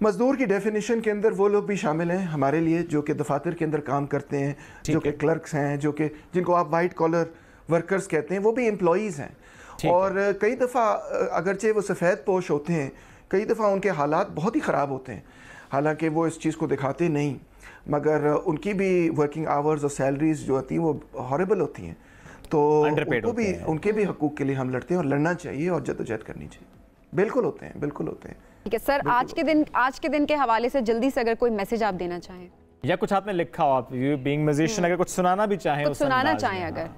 मजदूर की डेफिनेशन के अंदर वो लोग भी शामिल हैं हमारे लिए जो कि दफातर के अंदर काम करते हैं, जो कि क्लर्क्स हैं, जो कि जिनको आप वाइट कॉलर वर्कर्स कहते हैं, वो भी एम्प्लॉइज़ हैं। और कई दफ़ा अगरचे वो सफ़ेद पोश होते हैं, कई दफ़ा उनके हालात बहुत ही ख़राब होते हैं, हालांकि वो इस चीज़ को दिखाते नहीं, मगर उनकी भी वर्किंग आवर्स और सैलरीज जो होती हैं वो हॉरेबल होती हैं। तो उनके भी हकूक़ के लिए हम लड़ते हैं और लड़ना चाहिए और जद्दोजहद करनी चाहिए। बिल्कुल होते हैं, बिल्कुल होते हैं। ठीक है सर, आज के दिन के हवाले से जल्दी से अगर कोई मैसेज आप देना चाहें या कुछ आपने लिखा हो, आप यू बीइंग म्यूजिशियन अगर कुछ सुनाना भी चाहें, कुछ सुनाना चाहें अगर।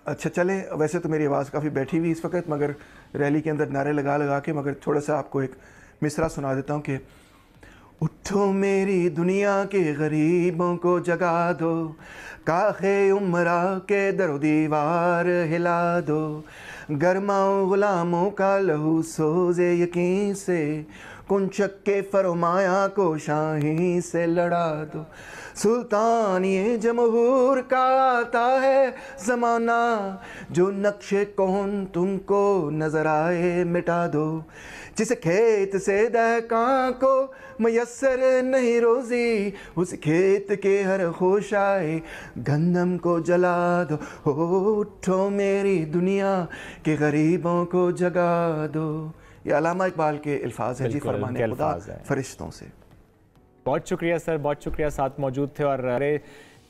अच्छा चले, वैसे तो मेरी आवाज़ काफ़ी बैठी हुई इस वक्त, मगर रैली के अंदर नारे लगा के मगर थोड़ा सा आपको एक मिसरा सुना देता हूँ कि उठो मेरी दुनिया के गरीबों को जगा दो, काखे उमरा के दरो दीवार हिला दो, गरमाओ गुलामों का लहू सोजे यकीन से, कुंचक के फरमाया को शाही से लड़ा दो, सुल्तान ये जमहूर का आता है ज़माना, जो नक्शे कौन तुमको नज़र आए मिटा दो, जिस खेत से दहकां को मयसर नहीं रोज़ी, उस खेत के हर खुशाए गंदम को जला दो, उठो मेरी दुनिया के गरीबों को जगा दो। ये अल्लामा इकबाल के अल्फाज हैं जी, फरमाने खुदा फरिश्तों से। बहुत शुक्रिया सर, बहुत शुक्रिया साथ मौजूद थे। और अरे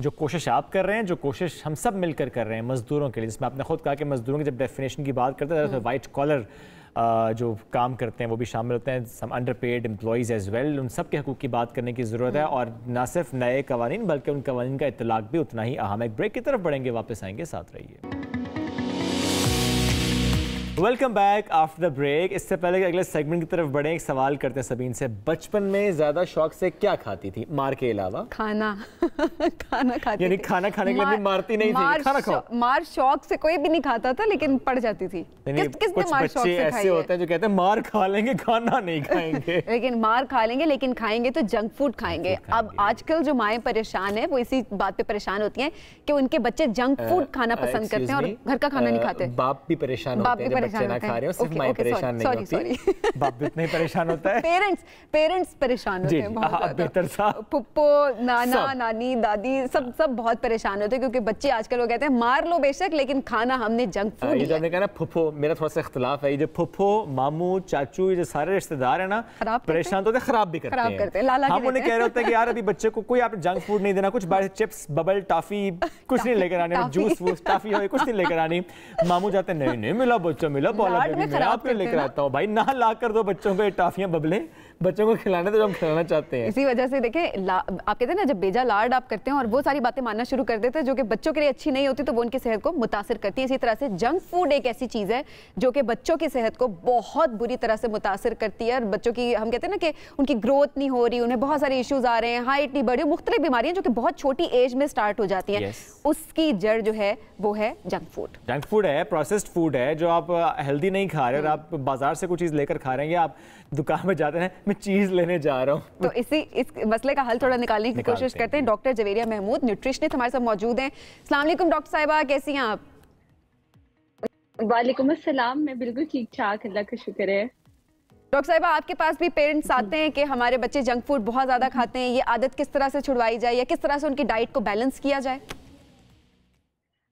जो कोशिश आप कर रहे हैं, जो कोशिश हम सब मिलकर कर रहे हैं मज़दूरों के लिए, जिसमें आपने खुद कहा कि मज़दूरों की जब डेफिनेशन की बात करते हैं तो वाइट कॉलर जो काम करते हैं वो भी शामिल होते हैं, some under paid employees as well, उन सब के हकूक़ की बात करने की ज़रूरत है। और ना सिर्फ नए कवानीन बल्कि उन कवानीन का इतलाक़ भी उतना ही अहम है। एक ब्रेक की तरफ बढ़ेंगे, वापस आएंगे, साथ रहिए। Welcome back after the break. इससे पहले कि अगले सेगमेंट की तरफ बढ़े, एक सवाल करते हैं सबीन से, बचपन में ज्यादा शौक से क्या खाती थी मार के अलावा? खाना खाना खाती, यानी खाना खाने के लिए मारती नहीं थी, खाना खाओ। मार शौक से कोई भी नहीं खाता था, लेकिन पड़ जाती थी। कुछ बच्चे ऐसे होते हैं जो कहते हैं मार खा लेंगे, खाना नहीं खाएंगे। लेकिन मार खा लेंगे, लेकिन खाएंगे तो जंक फूड खाएंगे। अब आजकल जो माएँ परेशान है वो इसी बात पे परेशान होती हैं कि उनके बच्चे जंक फूड खाना पसंद करते हैं और घर का खाना नहीं खाते। बाप भी परेशान होते हैं, बच्चे ना खा रहे हो, सिर्फ माँ परेशान नहीं होती, बाप भी इतना ही परेशान होता है। पेरेंट्स परेशान होते हैं बहुत बेहतर था। पुप्पो, नाना, नानी, दादी सब बहुत परेशान होते हैं, क्योंकि बच्चे आजकल वो कहते हैं मार लो बेशक, लेकिन खाना हमने जंक फूड। ये जो हमने कहा ना फुफ्फो, मेरा थोड़ा सा इख्तिलाफ है, ये जो फुफ्फो, मामू, चाचू, ये जो सारे रिश्तेदार है ना, परेशान तो होते हैं, खराब भी करते हैं। हम उन्हें कह रहे होते हैं कि यार अभी बच्चे को कोई आप जंक फूड नहीं देना, कुछ बाहर चिप्स, बबल, टॉफी कुछ नहीं लेकर आने, जूस वूस टॉफी हो कुछ नहीं लेकर आनी। मामू जाते नहीं मिला बच्चा, मिला बोला मैं आपके लेकर आता हूँ। भाई ना ला कर दो बच्चों को टॉफियां बबले, बच्चों को खिलाने तो हम खिलाना चाहते हैं। इसी वजह से देखें, आप कहते हैं ना, जब बेजा लाड आप करते हैं और वो सारी बातें मानना शुरू कर देते हैं जो कि बच्चों के लिए अच्छी नहीं होती, तो वो उनकी सेहत को मुतासिर करती है। इसी तरह से जंक फूड एक ऐसी चीज है जो कि बच्चों की सेहत को बहुत बुरी तरह से मुतासिर करती है। और बच्चों की, हम कहते हैं ना कि उनकी ग्रोथ नहीं हो रही, उन्हें बहुत सारे इश्यूज आ रहे हैं, हाइट नहीं बढ़ रही, मुख्तलिफ बीमारियां जो कि बहुत छोटी एज में स्टार्ट हो जाती हैं। उसकी जड़ जो है वो है जंक फूड। जंक फूड है, प्रोसेस्ड फूड है, जो आप हेल्दी नहीं खा रहे और आप बाजार से कुछ चीज लेकर खा रहे हैं, आप दुकान में जाते हैं मैं चीज लेने जा रहा हूँ। तो इस मसले का हल थोड़ा निकालने की कोशिश करते हैं। डॉक्टर जवेरिया महमूद, न्यूट्रिशनिस्ट, हमारे साथ मौजूद हैं। अस्सलाम वालेकुम डॉक्टर साहिबा, कैसी हैं आप? वालेकुम अस्सलाम, मैं बिल्कुल ठीक ठाक, अल्लाह का शुक्र है। डॉक्टर साहिबा, आपके पास भी पेरेंट्स आते हैं कि हमारे बच्चे जंक फूड बहुत ज्यादा खाते हैं, ये आदत किस तरह से छुड़वाई जाए या किस तरह से उनकी डाइट को बैलेंस किया जाए?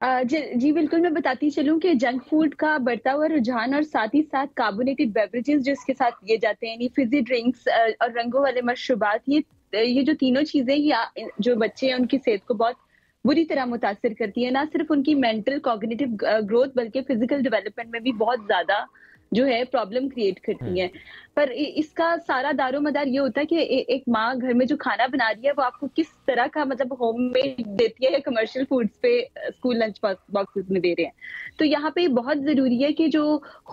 जी बिल्कुल, मैं बताती चलूँ कि जंक फूड का बढ़ता हुआ रुझान और साथ ही साथ कार्बोनेटेड बेवरेजेस जो इसके साथ दिए जाते हैं, यानी फिजी ड्रिंक्स और रंगों वाले मशरूबात, ये जो तीनों चीजें जो बच्चे हैं उनकी सेहत को बहुत बुरी तरह मुतासिर करती है। ना सिर्फ उनकी मेंटल कॉग्निटिव ग्रोथ बल्कि फिजिकल डेवलपमेंट में भी बहुत ज्यादा जो है प्रॉब्लम क्रिएट करती हैं। पर इसका सारा दारोमदार ये होता है कि एक माँ घर में जो खाना बना रही है वो आपको किस तरह का मतलब होममेड देती है या कमर्शियल फूड्स पे स्कूल लंच बॉक्सेस में दे रहे हैं। तो यहाँ पे बहुत जरूरी है कि जो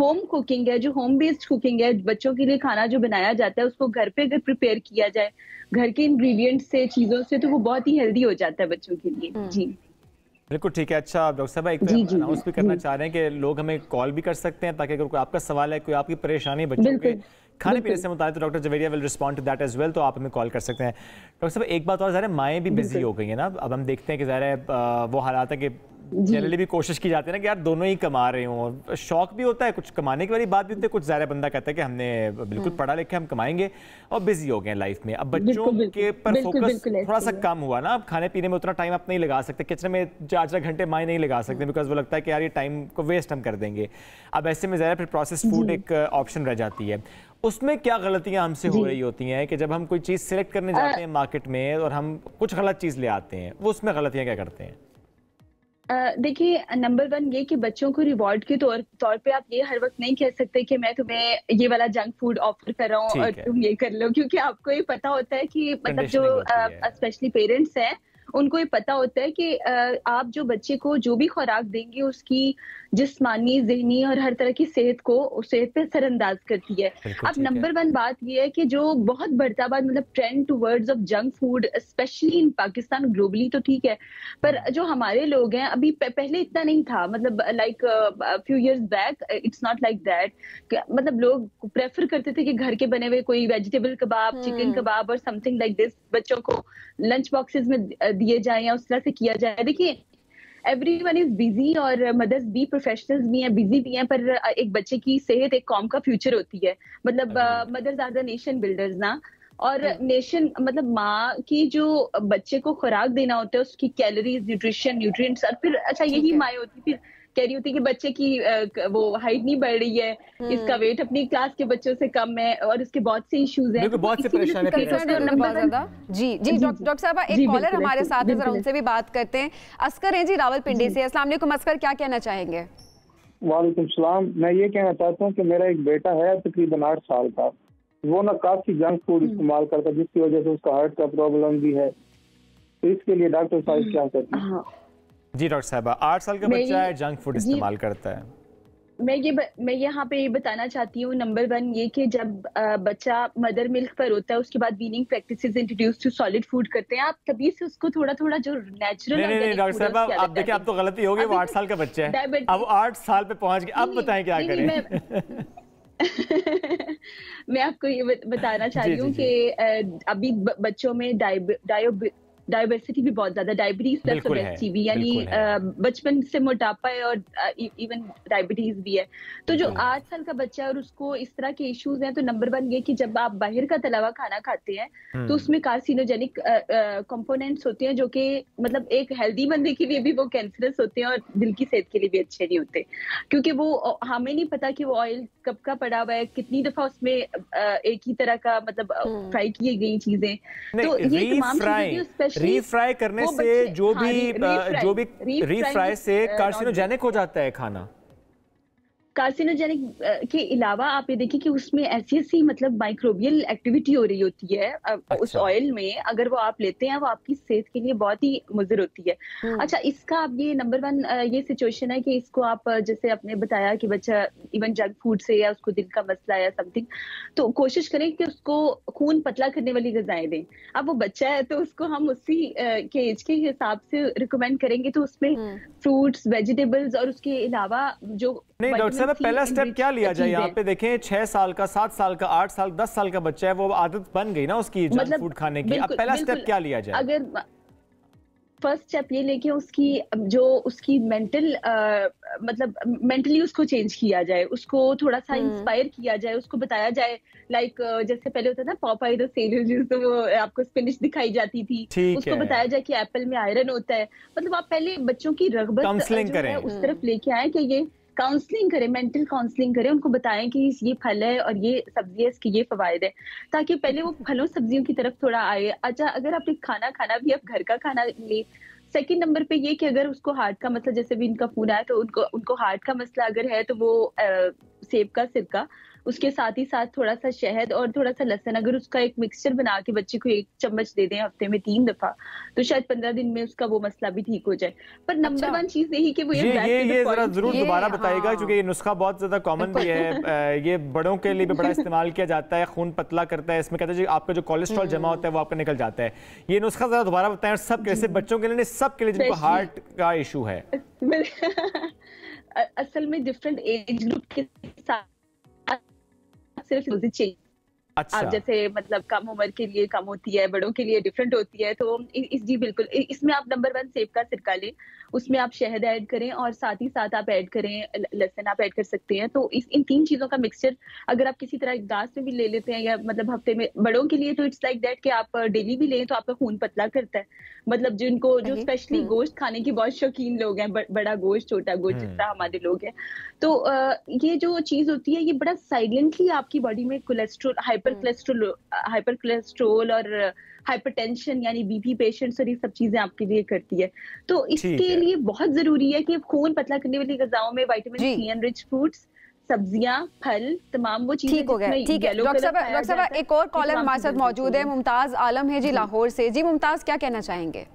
होम कुकिंग है, जो होम बेस्ड कुकिंग है, बच्चों के लिए खाना जो बनाया जाता है उसको घर पे अगर प्रिपेयर किया जाए घर के इंग्रेडिएंट्स से, चीजों से, तो वो बहुत ही हेल्दी हो जाता है बच्चों के लिए। जी बिल्कुल ठीक है। अच्छा डॉक्टर साहब, एक तो अनाउंस भी करना चाह रहे हैं कि लोग हमें कॉल भी कर सकते हैं ताकि अगर कोई आपका सवाल है, कोई आपकी परेशानी है बच्चों के खाने पीने से मुताबिक, तो doctor Javeria will respond to that as well, तो आप हमें कॉल कर सकते हैं। डॉक्टर साहब एक बात और, ज़रा माएँ भी बिजी हो गई हैं ना, अब हम देखते हैं कि ज़रा वो हालात है कि जनरली भी कोशिश की जाती है ना कि यार दोनों ही कमा रहे हों, शौक भी होता है, कुछ कमाने की वाली बात भी होती है, कुछ ज़्यादा बंदा कहता है कि हमने बिल्कुल पढ़ा लिखे हम कमाएंगे, और बिजी हो गए लाइफ में। अब बच्चों के पर फोकस थोड़ा सा कम हुआ ना, अब खाने पीने में उतना टाइम आप नहीं लगा सकते, किचन में 4-4 घंटे माएँ नहीं लगा सकते बिकॉज वो लगता है कि यार ये टाइम को वेस्ट हम कर देंगे। अब ऐसे में ज़्यादा फिर प्रोसेस्ड फूड एक ऑप्शन रह जाती है। उसमें क्या गलतियां हमसे हो रही होती हैं कि जब हम कोई चीज़ सिलेक्ट करने जाते हैं मार्केट में और हम कुछ गलत चीज़ ले आते हैं, वो उसमें गलतियां क्या करते हैं? देखिए, नंबर 1 ये कि बच्चों को रिवॉर्ड के तौर पे आप ये हर वक्त नहीं कह सकते कि मैं तुम्हें ये वाला जंक फूड ऑफर कर रहा हूँ और तुम ये कर लो, क्योंकि आपको ये पता होता है कि मतलब जो स्पेशली पेरेंट्स हैं उनको ये पता होता है कि आप जो बच्चे को जो भी खुराक देंगे उसकी जिस्मानी, ज़हनी और हर तरह की सेहत पे असरअंदाज करती है। अब नंबर 1 बात ये है कि जो बहुत बढ़ता हुआ मतलब trend towards of junk food specially in Pakistan, globally तो ठीक है, पर जो हमारे लोग हैं अभी पहले इतना नहीं था, मतलब like few years back it's not like that. मतलब लोग प्रेफर करते थे कि घर के बने हुए कोई वेजिटेबल कबाब, चिकन कबाब और समथिंग लाइक दिस बच्चों को लंच बॉक्सेस में दिए जाए या उस तरह से किया जाए। देखिए, एवरीवन इज बिजी और मदर्स भी, प्रोफेशनल्स भी हैं, बिजी भी हैं, पर एक बच्चे की सेहत एक कौम का फ्यूचर होती है। मतलब mothers are the nation builders ना, और नेशन मतलब माँ की जो बच्चे को खुराक देना होता है उसकी कैलोरीज, न्यूट्रिशन, न्यूट्रिएंट्स, और फिर अच्छा यही माँ होती फिर कह रही होती कि बच्चे की वो हाइट नहीं बढ़ रही है, इसका वेट अपनी क्लास के बच्चों से कम है और इसके बहुत से इश्यूज हैं, बहुत से परेशानी है। जी डॉक्टर साहब, एक कॉलर हमारे साथ है, जरा उनसे भी बात करते हैं। असकर हैं जी रावलपिंडी से। अस्सलाम वालेकुम असकर, क्या कहना चाहेंगे? वालेकुम सलाम। मैं ये कहना चाहता हूँ कि मेरा एक बेटा है तकरीबन 8 साल का, वो ना काफी जंक फूड इस्तेमाल करता है जिसकी वजह से उसका हार्ट का प्रॉब्लम भी है, तो इसके लिए डॉक्टर साहब क्या करते हैं? जी डॉक्टर साहब, 8 साल का बच्चा है, जंक फूड इस्तेमाल करता है। मैं यहाँ पे ये बताना चाहती हूँ, नंबर 1 ये कि जब बच्चा मदर मिल्क पर होता है उसके बाद weaning practices introduce to solid food करते हैं, आप तभी से उसको थोड़ा थोड़ा जो नेचुरल। नहीं डॉक्टर साहब, आप देखिए अब तो गलती हो गई, वो 8 साल का बच्चा है, अब 8 साल पे पहुंच गया, अब बताएं क्या करें। मैं आपको ये बताना चाह रही हूँ कि अभी बच्चों में डायबिटीज भी बहुत ज्यादा, डायबिटीज प्लस ओबेसिटी, यानी बचपन से मोटापा है और इवन डायबिटीज भी है। तो जो 8 साल का बच्चा है और उसको इस तरह के इश्यूज हैं, तो नंबर 1 ये कि जब आप बाहर का तला हुआ खाना खाते हैं तो उसमें कार्सिनोजेनिक कंपोनेंट्स होते हैं जो कि मतलब एक हेल्दी बंदे के लिए भी वो कैंसरस होते हैं और दिल की सेहत के लिए भी अच्छे नहीं होते, क्योंकि वो हमें नहीं पता कि वो ऑयल कब का पड़ा हुआ है, कितनी दफा उसमें एक ही तरह का मतलब फ्राई की गई चीजें। तो ये तमाम चीजें रीफ्राई करने से जो भी रीफ्राई से कार्सिनोजेनिक हो जाता है खाना। कार्सिनोजेनिक के अलावा आप ये देखिए कि उसमें ऐसी मतलब माइक्रोबियल एक्टिविटी हो रही होती है उस ऑयल में, अगर वो आप लेते हैं वो आपकी सेहत के लिए बहुत ही मुज़र होती है। अच्छा, इसका आप ये नंबर 1 ये सिचुएशन है कि इसको आप जैसे आपने बताया कि बच्चा इवन जंक फूड से या उसको दिल का मसला या समथिंग, तो कोशिश करें कि उसको खून पतला करने वाली ग़िज़ाएं दें। अब वो बच्चा है तो उसको हम उसी के एज के हिसाब से रिकमेंड करेंगे, तो उसमें फ्रूट्स, वेजिटेबल्स और उसके अलावा जो नहीं डॉक्टर साहब, पहला स्टेप क्या लिया जाए? यहाँ पे देखें 6 साल का, 7 साल का, 8 साल, 10 साल का बच्चा है, वो आदत बन गई ना उसकी जंक फूड खाने की, अब पहला स्टेप क्या लिया जाए? फर्स्ट स्टेप ये लेके उसकी मेंटल मतलब मेंटली उसको चेंज किया जाए, उसको थोड़ा सा इंस्पायर किया जाए, उसको बताया जाए लाइक जैसे पहले होता था पॉपाई द सेलर, जिसमें वो आपको स्पिनिच दिखाई जाती थी, उसको बताया जाए कि एप्पल में आयरन होता है। मतलब आप पहले बच्चों की रगबत जो है उस तरफ लेके आए कि ये काउंसलिंग करें, मेंटल काउंसलिंग करें, उनको बताएं कि ये फल है और ये सब्जी है, इसके ये फवायद है, ताकि पहले वो फलों सब्जियों की तरफ थोड़ा आए। अच्छा, अगर आपने खाना भी आप घर का खाना ले। सेकंड नंबर पे ये कि अगर उसको हार्ट का मसला, जैसे भी इनका फोन आया, तो उनको हार्ट का मसला अगर है तो वो सेब का सिरका, उसके साथ ही साथ थोड़ा सा शहद और थोड़ा सा लहसुन, अगर उसका एक मिक्सचर बना के बच्चे को 1 चम्मच दे दें हफ्ते में 3 दफा, तो शायद 15 दिन में उसका वो मसला भी ठीक हो जाए। पर नंबर 1 चीज यही कि वो ये जरा जरूर दोबारा बताइएगा, क्योंकि ये नुस्खा बहुत ज्यादा कॉमन भी है, ये बड़ों के लिए भी बड़ा इस्तेमाल किया जाता है, खून पतला करता है, इसमें कहते हैं आपका जो कोलेस्ट्रॉल जमा होता है वो आपका निकल जाता है। ये नुस्खा जरा दोबारा बताएं, और सब कैसे बच्चों के लिए, सब के लिए जिनको हार्ट का इशू है। असल में डिफरेंट एज ग्रुप के साथ सिर्फ चाहिए। अच्छा। आप जैसे मतलब कम उम्र के लिए कम होती है, बड़ों के लिए डिफरेंट होती है, तो जी बिल्कुल। इसमें आप नंबर 1 सेब का सिरका लें, उसमें आप शहद ऐड करें और साथ ही साथ आप ऐड करें लहसुन, आप ऐड कर सकते हैं। तो इन 3 चीजों का मिक्सचर अगर आप किसी तरह गिलास में भी ले लेते हैं, या मतलब हफ्ते में, बड़ों के लिए तो इट्स लाइक दैट कि आप डेली भी लें तो आपका खून पतला करता है। मतलब जो स्पेशली गोश्त खाने की बहुत शौकीन लोग हैं, बड़ा गोश्त, छोटा गोश्त, जिस तरह हमारे लोग हैं, तो ये जो चीज होती है ये बड़ा साइलेंटली आपकी बॉडी में कोलेस्ट्रॉल, हाइपर कोलेस्ट्रॉल और हाइपरटेंशन यानी बीपी पेशेंट्स और ये सब चीजें आपके लिए करती है। तो इसके लिए बहुत जरूरी है कि खून पतला करने वाली ग़िज़ाओं में विटामिन सी एनरिच फ्रूट्स, सब्जियां, फल, तमाम वो चीजें। ठीक हो गया, ठीक है। डॉक्टर साहब एक और कॉलर हमारे साथ मौजूद है, मुमताज आलम है जी लाहौर से। जी मुमताज, क्या कहना चाहेंगे?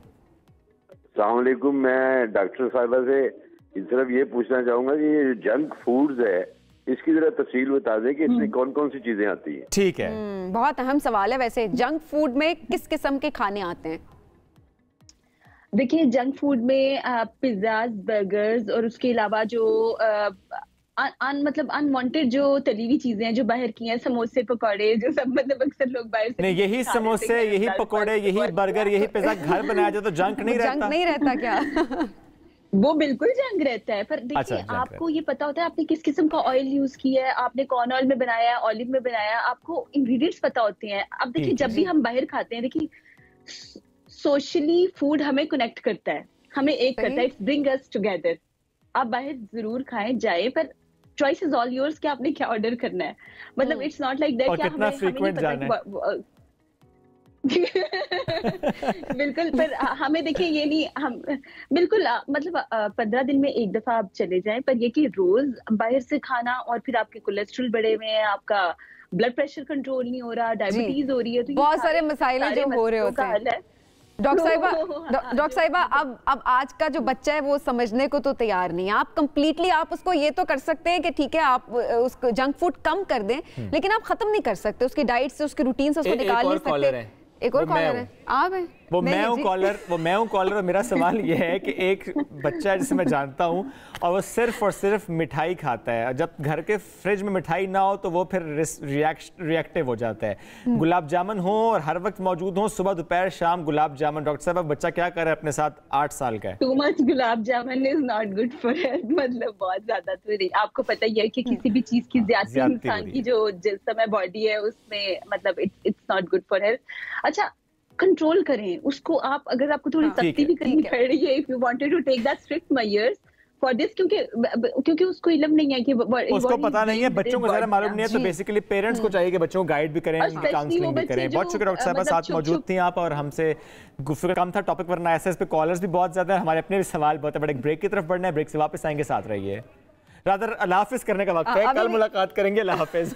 अस्सलाम वालेकुम। मैं डॉक्टर साहिबा से सिर्फ ये पूछना चाहूंगा कि ये जंक फूड्स है, इसकी जरा तफसील बता दें कि इसमें कौन कौन सी चीजें आती हैं। ठीक है, बहुत अहम सवाल है। वैसे जंक फूड में किस किस्म के खाने आते हैं? देखिए, जंक फूड में पिज्जाज, बर्गर्स और उसके अलावा जो मतलब अनवांटेड जो तली हुई चीजें हैं जो बाहर की हैं, समोसे, पकौड़े, जो सब मतलब अक्सर लोग बाहर से नहीं, यही समोसे, यही पकौड़े, यही बर्गर, यही पिज्जा घर बनाया जाए तो जंक नहीं रहता? जंक नहीं रहता क्या? वो बिल्कुल जंग रहता है। पर देखिए, आपको ये पता होता है आपने किस किस्म का ऑयल यूज किया है, आपने कौन ऑयल में बनाया है, ऑलिव में बनाया, आपको इंग्रेडिएंट्स पता होते हैं। अब देखिए, जब भी हम बाहर खाते हैं, देखिए सोशली फूड हमें कनेक्ट करता है, हमें एक करता है, इट्स ब्रिंग अस टुगेदर। आप बाहर जरूर खाएं, जाए, पर चॉइस इज ऑल योर्स कि आपने क्या ऑर्डर करना है। मतलब इट्स नॉट लाइक दैट कि हमें बिल्कुल। पर हमें देखिए, ये नहीं, हम बिल्कुल मतलब 15 दिन में एक दफा आप चले जाएं, पर ये कि रोज बाहर से खाना और फिर आपके कोलेस्ट्रॉल बढ़े हुए हैं, आपका ब्लड प्रेशर कंट्रोल नहीं हो रहा, डायबिटीज हो रही है, तो बहुत सारे मसाइल जो हो रहे होते हैं। डॉक्टर साहिबा, अब आज का जो बच्चा है वो समझने को तो तैयार नहीं है। आप कंप्लीटली आप उसको ये तो कर सकते हैं कि ठीक है आप उसको जंक फूड कम कर दें, लेकिन आप खत्म नहीं कर सकते, उसकी डाइट से, उसकी रूटीन से उसको निकाल नहीं सकते। एक और कॉलर है, आप हैं? वो मैं हूँ कॉलर। और मेरा सवाल ये है कि एक बच्चा जिसे मैं जानता हूँ और वो सिर्फ और सिर्फ मिठाई खाता है, जब घर के फ्रिज में मिठाई ना हो तो वो फिर रिएक्टिव हो जाता है। गुलाब जामुन हो और हर वक्त मौजूद हो, सुबह दोपहर शाम गुलाब जामुन। डॉक्टर साहब, बच्चा क्या करे अपने साथ? 8 साल का है। Too much gulab jamun is not good for health, मतलब बहुत ज्यादा तो नहीं। आपको पता ही है कि किसी भी चीज की ज्यादा इंसान की जो जिस्म है, बॉडी है, उसमें मतलब it's not good for health. अच्छा, कंट्रोल करें उसको। आप अगर आपको थोड़ी सख्ती भी करनी पड़ रही है, if you wanted to take that strict measures for this, क्योंकि उसको इल्म नहीं है कि उसको पता नहीं है, बच्चों को ज़्यादा मालूम नहीं है, तो बेसिकली पेरेंट्स को चाहिए कि बच्चों को गाइड भी करें, उनकी काउंसलिंग भी करें। बहुत शुक्रिया डॉक्टर साहब, साथ मौजूद थी आप और हमसे गुफ्तगू कम था टॉपिक, वरना ऐसे इस पे कॉलर्स भी बहुत ज़्यादा है, हमारे अपने भी सवाल बहुत है। बट एक ब्रेक की तरफ बढ़ना है, ब्रेक से वापस आएंगे, साथ रहिए। रादर अल्लाह हाफिज़ करने का वक्त है, कल मुलाकात करेंगे। अल्लाह हाफिज़।